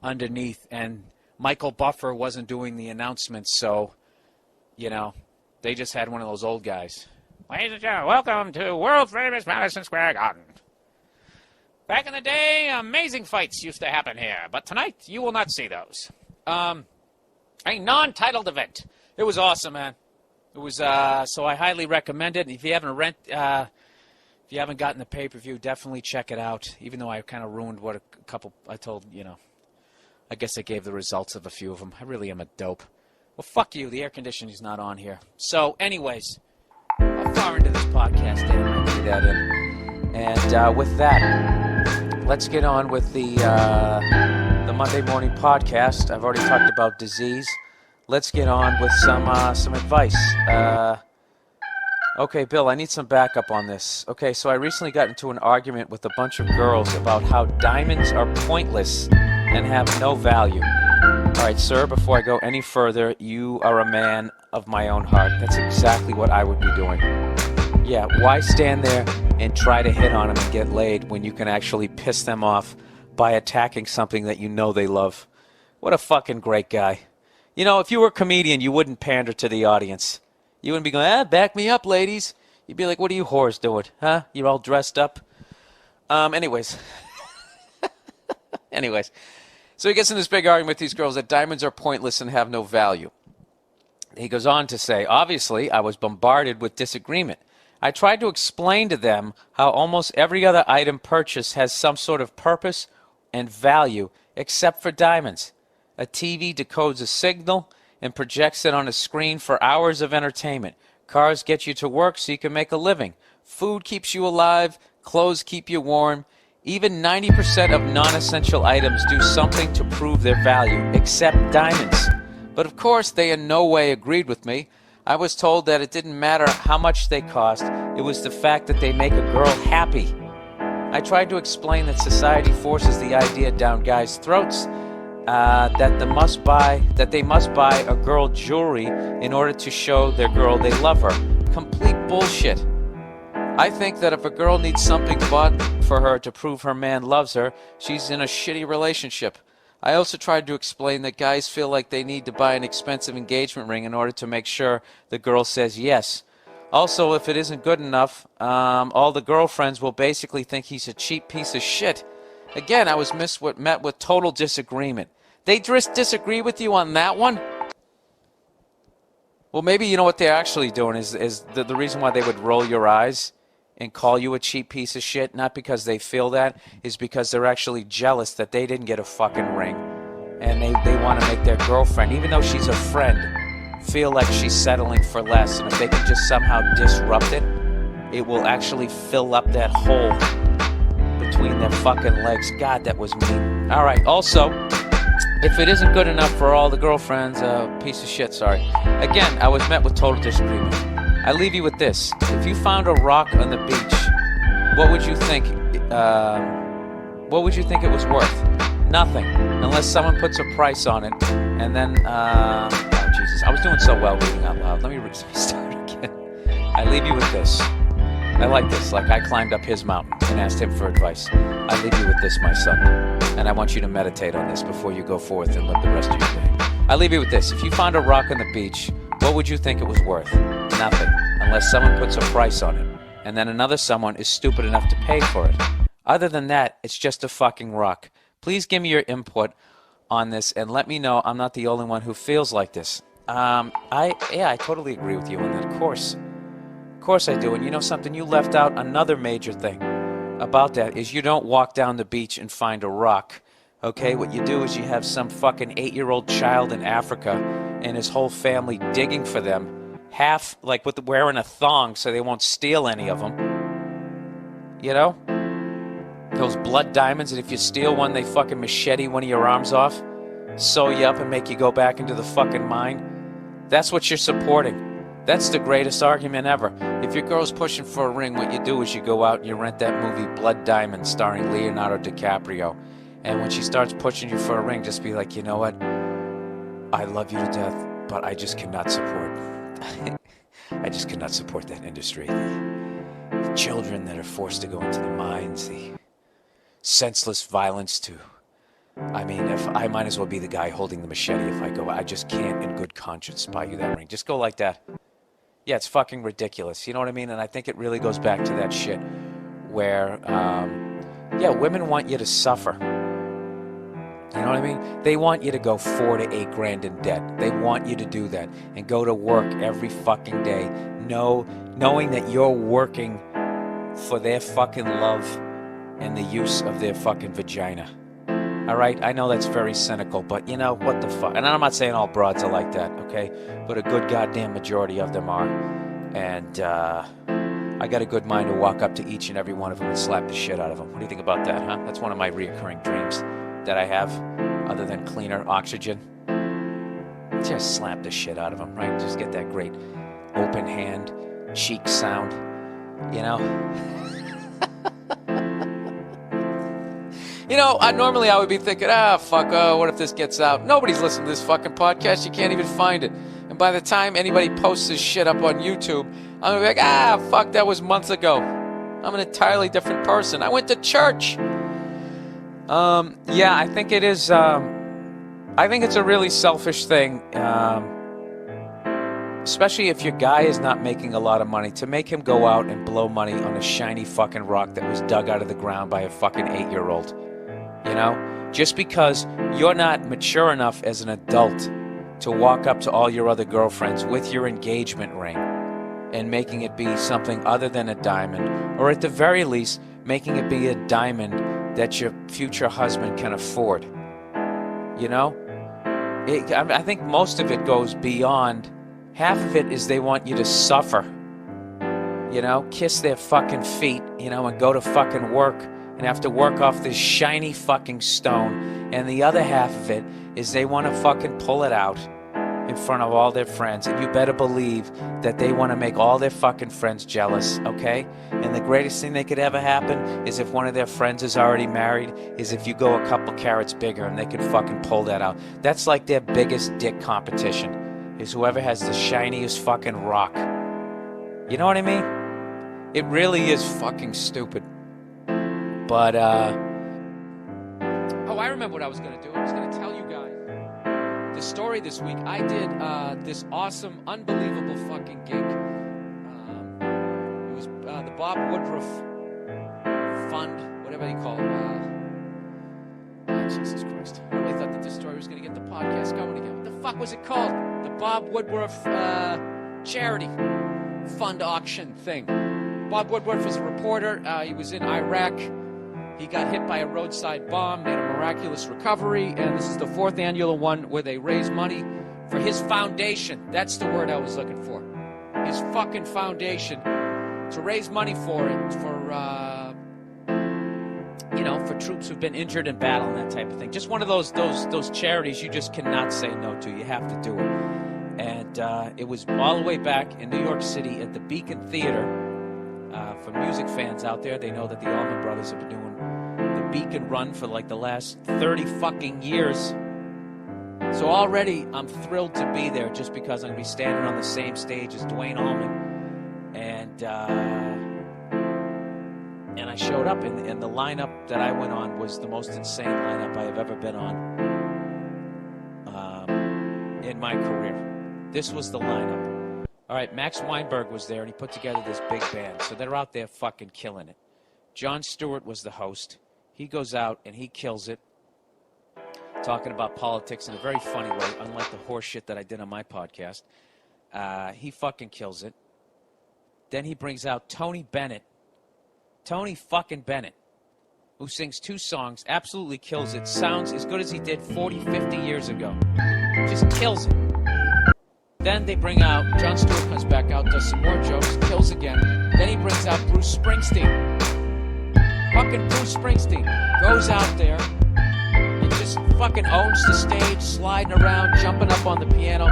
underneath, and Michael Buffer wasn't doing the announcements, so, you know, they just had one of those old guys. Ladies and gentlemen, welcome to world-famous Madison Square Garden. Back in the day, amazing fights used to happen here, but tonight you will not see those. A non-titled event. It was awesome, man. It was so I highly recommend it. If you haven't gotten the pay-per-view, definitely check it out. Even though I kind of ruined what a couple I told, you know. I guess I gave the results of a few of them. I really am a dope. Well, fuck you. The air conditioning's not on here. So, anyways, how far into this podcast did I do that in? And with that, let's get on with the Monday morning podcast. I've already talked about disease. Let's get on with some advice. Okay, Bill, I need some backup on this. Okay, so I recently got into an argument with a bunch of girls about how diamonds are pointless and have no value. All right, sir, before I go any further, you are a man of my own heart. That's exactly what I would be doing. Yeah, why stand there and try to hit on them and get laid when you can actually piss them off by attacking something that you know they love? What a fucking great guy. You know, if you were a comedian, you wouldn't pander to the audience. You wouldn't be going, back me up, ladies. You'd be like, what are you whores doing? Huh? You're all dressed up? Anyways. So he gets in this big argument with these girls that diamonds are pointless and have no value. He goes on to say, obviously, I was bombarded with disagreement. I tried to explain to them how almost every other item purchased has some sort of purpose and value, except for diamonds. A TV decodes a signal and projects it on a screen for hours of entertainment. Cars get you to work so you can make a living. Food keeps you alive. Clothes keep you warm. Even 90% of non-essential items do something to prove their value, except diamonds. But of course, they in no way agreed with me. I was told that it didn't matter how much they cost. It was the fact that they make a girl happy. I tried to explain that society forces the idea down guys' throats that they must buy a girl jewelry in order to show their girl they love her. Complete bullshit. I think that if a girl needs something bought for her to prove her man loves her, she's in a shitty relationship. I also tried to explain that guys feel like they need to buy an expensive engagement ring in order to make sure the girl says yes. Also, if it isn't good enough, all the girlfriends will basically think he's a cheap piece of shit. Again, I was met with total disagreement. They just disagree with you on that one? Well, maybe you know what they're actually doing is the reason why they would roll your eyes and call you a cheap piece of shit, not because they feel that, is because they're actually jealous that they didn't get a fucking ring. And they want to make their girlfriend, even though she's a friend, feel like she's settling for less. And if they can just somehow disrupt it, it will actually fill up that hole between their fucking legs. God, that was mean. All right, also, if it isn't good enough for all the girlfriends, piece of shit, sorry. Again, I was met with total disagreement. I leave you with this. If you found a rock on the beach, what would you think? What would you think it was worth? Nothing, unless someone puts a price on it. And then, oh Jesus, I was doing so well reading out loud. Let me restart again. I leave you with this. I like this. Like I climbed up his mountain and asked him for advice. I leave you with this, my son, and I want you to meditate on this before you go forth and live the rest of your day. I leave you with this. If you found a rock on the beach, what would you think it was worth? Nothing, unless someone puts a price on it, and then another someone is stupid enough to pay for it. Other than that, it's just a fucking rock. Please give me your input on this and let me know I'm not the only one who feels like this. I totally agree with you on that, of course. Of course I do. And you know something? You left out another major thing about that is you don't walk down the beach and find a rock. Okay, what you do is you have some fucking 8-year-old child in Africa and his whole family digging for them, half like wearing a thong so they won't steal any of them. You know? Those blood diamonds, and if you steal one, they fucking machete one of your arms off, sew you up and make you go back into the fucking mine. That's what you're supporting. That's the greatest argument ever. If your girl's pushing for a ring, what you do is you go out and you rent that movie Blood Diamond starring Leonardo DiCaprio. And when she starts pushing you for a ring, just be like, you know what? I love you to death, but I just cannot support. I just cannot support that industry. The children that are forced to go into the mines, the senseless violence too. I mean, if I might as well be the guy holding the machete if I go. I just can't in good conscience buy you that ring. Just go like that. Yeah, it's fucking ridiculous. You know what I mean? And I think it really goes back to that shit where, women want you to suffer. You know what I mean? They want you to go $4,000 to $8,000 in debt. They want you to do that and go to work every fucking day, knowing that you're working for their fucking love and the use of their fucking vagina. All right? I know that's very cynical, but you know, what the fuck? And I'm not saying all broads are like that, okay? But a good goddamn majority of them are. And I got a good mind to walk up to each and every one of them and slap the shit out of them. What do you think about that, huh? That's one of my reoccurring dreams that I have, other than cleaner oxygen. Just slap the shit out of them, right? Just get that great open hand, cheek sound, you know? You know, normally I would be thinking, fuck, what if this gets out? Nobody's listening to this fucking podcast. You can't even find it. And by the time anybody posts this shit up on YouTube, I'm going to be like, fuck, that was months ago. I'm an entirely different person. I went to church. Yeah, I think it is, I think it's a really selfish thing, especially if your guy is not making a lot of money, to make him go out and blow money on a shiny fucking rock that was dug out of the ground by a fucking 8-year-old. You know, just because you're not mature enough as an adult to walk up to all your other girlfriends with your engagement ring and making it be something other than a diamond, or at the very least, making it be a diamond that your future husband can afford. You know? I think most of it goes beyond. Half of it is they want you to suffer. You know, kiss their fucking feet, you know, and go to fucking work and have to work off this shiny fucking stone. And the other half of it is they want to fucking pull it out in front of all their friends. And you better believe that they want to make all their fucking friends jealous, okay? And the greatest thing that could ever happen is if one of their friends is already married, is if you go a couple carats bigger and they can fucking pull that out. That's like their biggest dick competition, is whoever has the shiniest fucking rock. You know what I mean? It really is fucking stupid. But, Oh, I remember what I was going to do. I was going to tell you guys the story this week. I did this awesome, unbelievable fucking gig. It was the Bob Woodruff Fund, whatever you call it. Jesus Christ. I really thought that this story was going to get the podcast going again. What the fuck was it called? The Bob Woodruff Charity Fund auction thing. Bob Woodruff is a reporter. He was in Iraq. He got hit by a roadside bomb, made a miraculous recovery, and this is the 4th annual one where they raise money for his foundation. That's the word I was looking for. His fucking foundation, to raise money for it, for for troops who've been injured in battle and that type of thing. Just one of those charities you just cannot say no to. You have to do it. And it was all the way back in New York City at the Beacon Theater. For music fans out there, they know that the Allman Brothers have been doing the Beacon run for like the last 30 fucking years. So already I'm thrilled to be there just because I'm going to be standing on the same stage as Duane Allman. And I showed up, and the lineup that I went on was the most insane lineup I have ever been on in my career. This was the lineup. All right, Max Weinberg was there, and he put together this big band. So they're out there fucking killing it. Jon Stewart was the host. He goes out, and he kills it, talking about politics in a very funny way, unlike the horse shit that I did on my podcast. He fucking kills it. Then he brings out Tony Bennett. Tony fucking Bennett, who sings 2 songs, absolutely kills it. Sounds as good as he did 40, 50 years ago. Just kills it. Then they bring out, Jon Stewart comes back out, does some more jokes, kills again. Then he brings out Bruce Springsteen. Fucking Bruce Springsteen goes out there and just fucking owns the stage, sliding around, jumping up on the piano,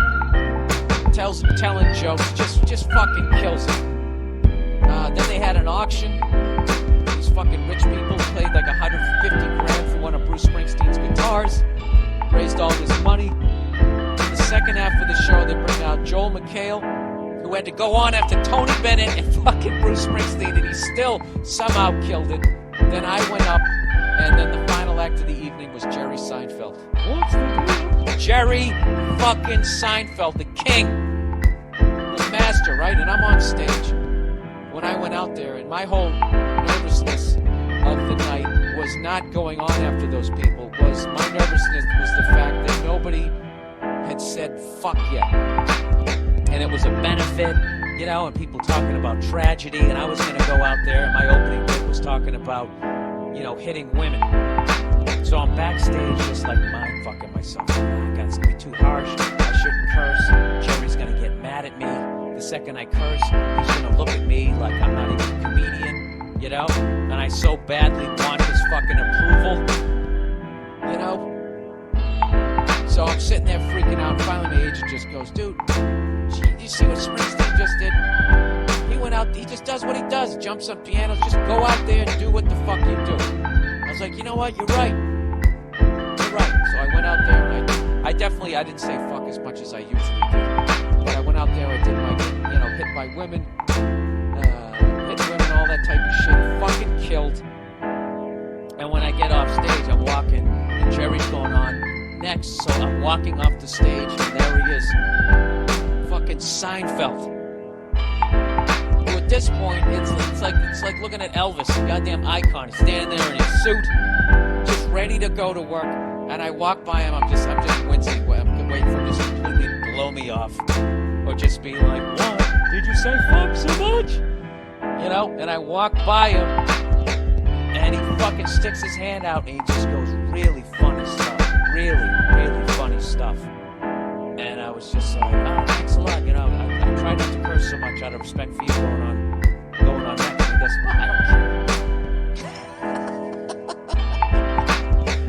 telling jokes, just fucking kills it. Then they had an auction. These fucking rich people played like $150,000 for one of Bruce Springsteen's guitars, raised all this money. Second half of the show, they bring out Joel McHale, who had to go on after Tony Bennett and fucking Bruce Springsteen, and he still somehow killed it. Then I went up, and then the final act of the evening was Jerry Seinfeld. Jerry fucking Seinfeld, the king, the master, right? And I'm on stage when I went out there, and my whole nervousness of the night was not going on after those people. My nervousness was the fact that nobody had said fuck yet. And it was a benefit, and people talking about tragedy, and I was going to go out there, and my opening bit was talking about, hitting women. So I'm backstage just like mind fucking myself. Oh, God, it's going to be too harsh. I shouldn't curse. Jerry's going to get mad at me. The second I curse, he's going to look at me like I'm not even a comedian, And I so badly want his fucking approval, So I'm sitting there freaking out. Finally, my agent just goes, dude, you see what Springsteen just did? He went out, he just does what he does. Jumps on pianos, just go out there and do what the fuck you do. I was like, you know what? You're right. You're right. So I went out there, and I didn't say fuck as much as I usually do. But I went out there, I did my, hit by women, all that type of shit. Fucking killed. And when I get off stage, I'm walking, and Jerry's going on next, so I'm walking off the stage, and there he is, fucking Seinfeld. Who at this point, it's like looking at Elvis, a goddamn icon. He's standing there in his suit, just ready to go to work. And I walk by him, I'm just wincing. I'm waiting for him to just completely blow me off, or just be like, "What? Did you say fuck so much?" And I walk by him, and he fucking sticks his hand out, and he just goes really funny stuff. really, really funny stuff. And I was just like, oh, thanks a lot. You know, I try not to curse so much out of respect for you going on next. He goes, well, I don't care.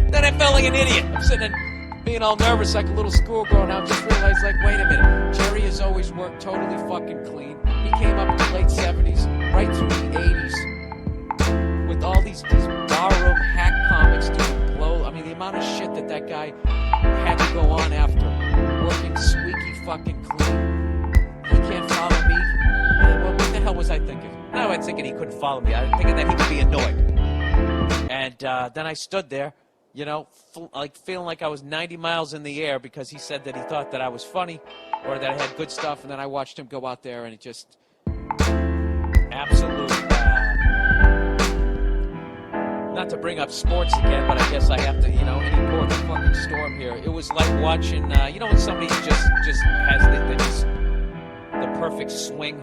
Then I felt like an idiot. I'm sitting there being all nervous like a little schoolgirl, and I just realized, like, wait a minute. Jerry has always worked totally fucking clean. He came up in the late 70s, right through the 80s, with all these barroom hack comics doing blow. I mean, the amount of shit that guy had to go on after, working squeaky fucking clean. He can't follow me. Well, what the hell was I thinking? No, I was thinking he couldn't follow me. I was thinking that he would be annoyed. And then I stood there, you know, like feeling like I was 90 miles in the air because he said that he thought that I was funny or that I had good stuff. And then I watched him go out there and it just absolute. Not to bring up sports again, but I guess I have to, you know, any port in the fucking storm here. It was like watching, you know, when somebody just has the perfect swing,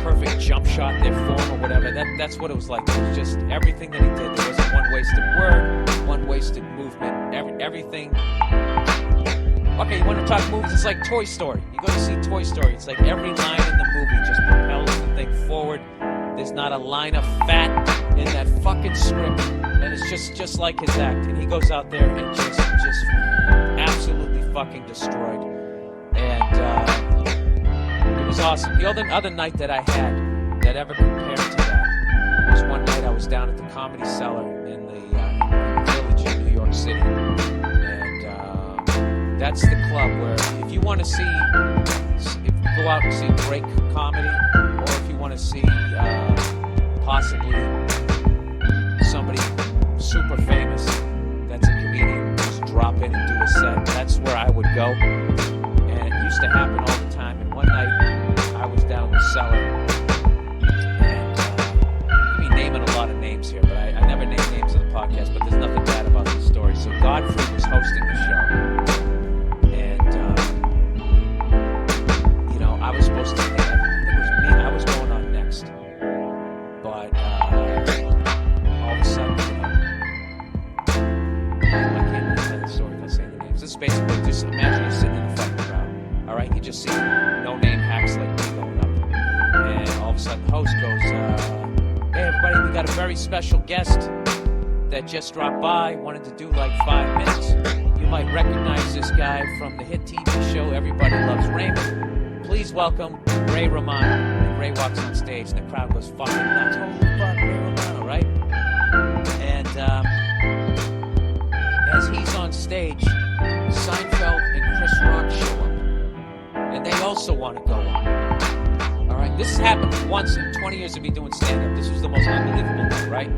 perfect jump shot, their form or whatever. That's what it was like. It was just everything that he did. There wasn't one wasted word, one wasted movement, everything. Okay, you want to talk movies? It's like Toy Story. You go to see Toy Story. It's like every line in the movie just propels the thing forward. There's not a line of fat in that fucking script, and it's just like his act. And he goes out there and just absolutely fucking destroyed. And it was awesome. The other night that I had that ever compared to that was one night I was down at the Comedy Cellar in the Village in New York City, and that's the club where if you want to go out and see great comedy, or if you want to see possibly somebody super famous that's a comedian just drop in and do a set, that's where I would go. And it used to happen all the time. And one night I was down in the cellar, and I mean naming a lot of names here, but I never name names in the podcast, but there's nothing bad about this story. So Godfrey was hosting the show, and you know, I was supposed to think it was me. I was going on next, but all of a sudden, you know, I can't really tell the story without saying the names. This is basically just imagine you're sitting in the fucking crowd. All right, you just see no-name hacks like me going up, and all of a sudden the host goes, hey everybody, we got a very special guest that just dropped by, wanted to do like 5 minutes. You might recognize this guy from the hit TV show Everybody Loves Raymond. Please welcome Ray Romano. And Ray walks on stage and the crowd goes fucking nuts. Holy fuck, Ray Romano, right? And as he's on stage, Seinfeld and Chris Rock show up. And they also want to go on. All right, this has happened once in 20 years of me doing stand-up. This was the most unbelievable thing, right?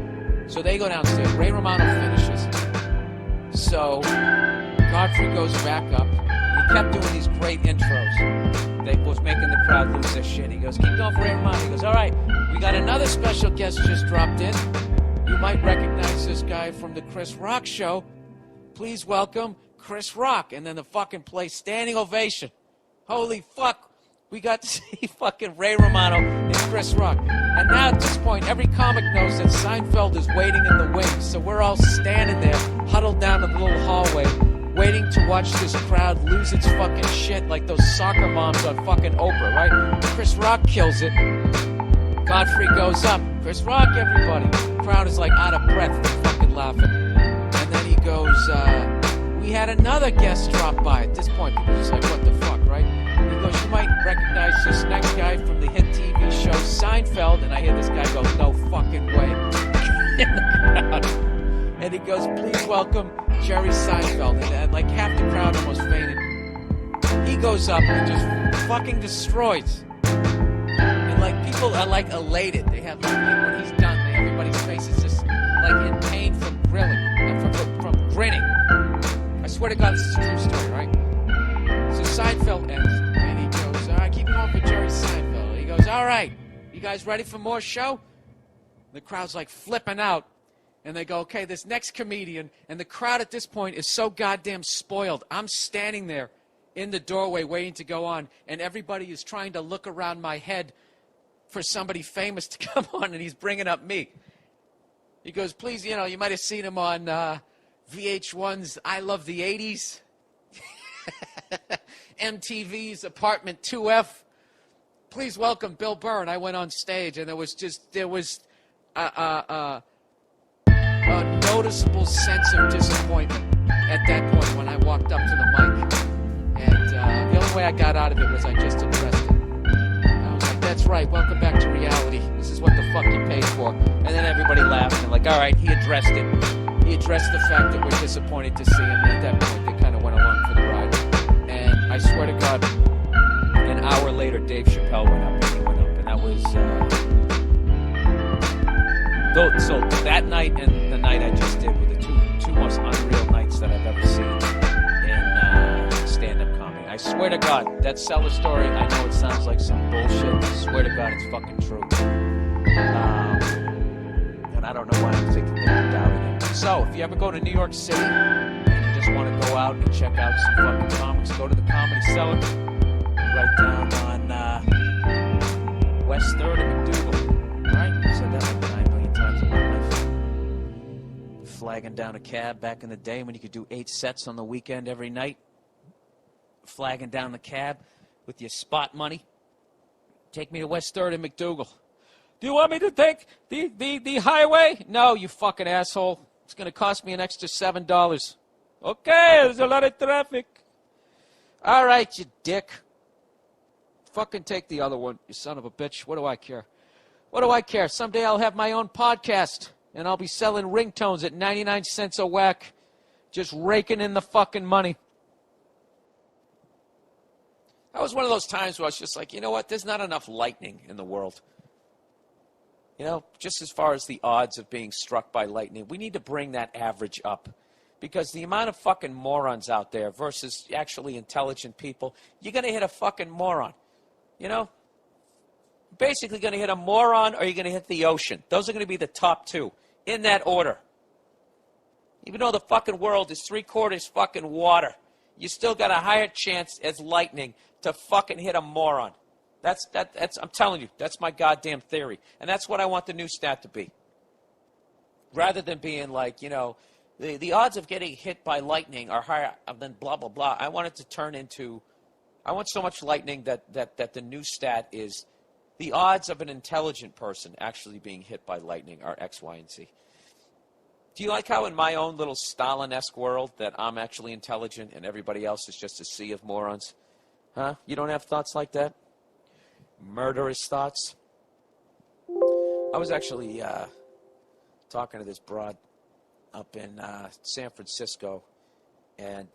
So they go downstairs. Ray Romano finishes. So Godfrey goes back up. He kept doing these great intros. They was making the crowd lose their shit. He goes, keep going for Ray Romano. He goes, all right, we got another special guest just dropped in. You might recognize this guy from the Chris Rock show. Please welcome Chris Rock. And then the fucking place, standing ovation. Holy fuck. We got to see fucking Ray Romano and Chris Rock. And now at this point, every comic knows that Seinfeld is waiting in the wings. So we're all standing there, huddled down in the little hallway, waiting to watch this crowd lose its fucking shit like those soccer moms on fucking Oprah, right? Chris Rock kills it. Godfrey goes up. Chris Rock, everybody. The crowd is like out of breath from fucking laughing. And then he goes, we had another guest drop by. At this point, people are just like, what the fuck, right? He goes, you might recognize this next guy from the hit TV show Seinfeld. And I hear this guy go, no fucking way. In the crowd. And he goes, please welcome Jerry Seinfeld. And like half the crowd almost fainted. He goes up and just fucking destroys. And like people are like elated. They have like when he's done, everybody's face is just like in pain from grilling, from grinning. I swear to God, this is a true story, right? So Seinfeld ends, and he goes, all right, keep going for Jerry Seinfeld. He goes, all right, you guys ready for more show? The crowd's like flipping out, and they go, okay, this next comedian, and the crowd at this point is so goddamn spoiled. I'm standing there in the doorway waiting to go on, and everybody is trying to look around my head for somebody famous to come on, and he's bringing up me. He goes, please, you know, you might have seen him on VH1's I Love the 80s, MTV's Apartment 2F. Please welcome Bill Burr. And I went on stage, and there was a noticeable sense of disappointment at that point when I walked up to the mic. And the only way I got out of it was I just addressed it. I was like, that's right, welcome back to reality. This is what the fuck you paid for. And then everybody laughed and like, all right, he addressed it. He addressed the fact that we're disappointed to see him. And at that point, they kind of went along for the ride. And I swear to God, an hour later, Dave Chappelle went up, and he went up. And that was... So that night and the night I just did were the two most unreal nights that I've ever seen in stand-up comedy. I swear to God, that Cellar story, I know it sounds like some bullshit. I swear to God, it's fucking true. And I don't know why I'm thinking that I'm doubting it. So, if you ever go to New York City and you just want to go out and check out some fucking comics, go to the Comedy Cellar, right down on West 3rd and McDougal. Right? I said that like 9 million times in my life. Flagging down a cab back in the day when you could do 8 sets on the weekend every night. Flagging down the cab with your spot money. Take me to West 3rd and McDougal. Do you want me to take the highway? No, you fucking asshole. It's going to cost me an extra $7. Okay, there's a lot of traffic. All right, you dick. Fucking take the other one, you son of a bitch. What do I care? What do I care? Someday I'll have my own podcast, and I'll be selling ringtones at 99 cents a whack. Just raking in the fucking money. That was one of those times where I was just like, you know what? There's not enough lightning in the world. You know, just as far as the odds of being struck by lightning, we need to bring that average up. Because the amount of fucking morons out there versus actually intelligent people, you're going to hit a fucking moron. You know? Basically going to hit a moron or you're going to hit the ocean. Those are going to be the top two. In that order. Even though the fucking world is 3/4 fucking water, you still got a higher chance as lightning to fucking hit a moron. That's I'm telling you, that's my goddamn theory. And that's what I want the new stat to be. Rather than being like, you know, the odds of getting hit by lightning are higher than blah, blah, blah. I want it to turn into, I want so much lightning that the new stat is the odds of an intelligent person actually being hit by lightning are X, Y, and Z. Do you like how in my own little Stalin-esque world that I'm actually intelligent and everybody else is just a sea of morons? Huh? You don't have thoughts like that? Murderous thoughts? I was actually talking to this broad up in San Francisco, and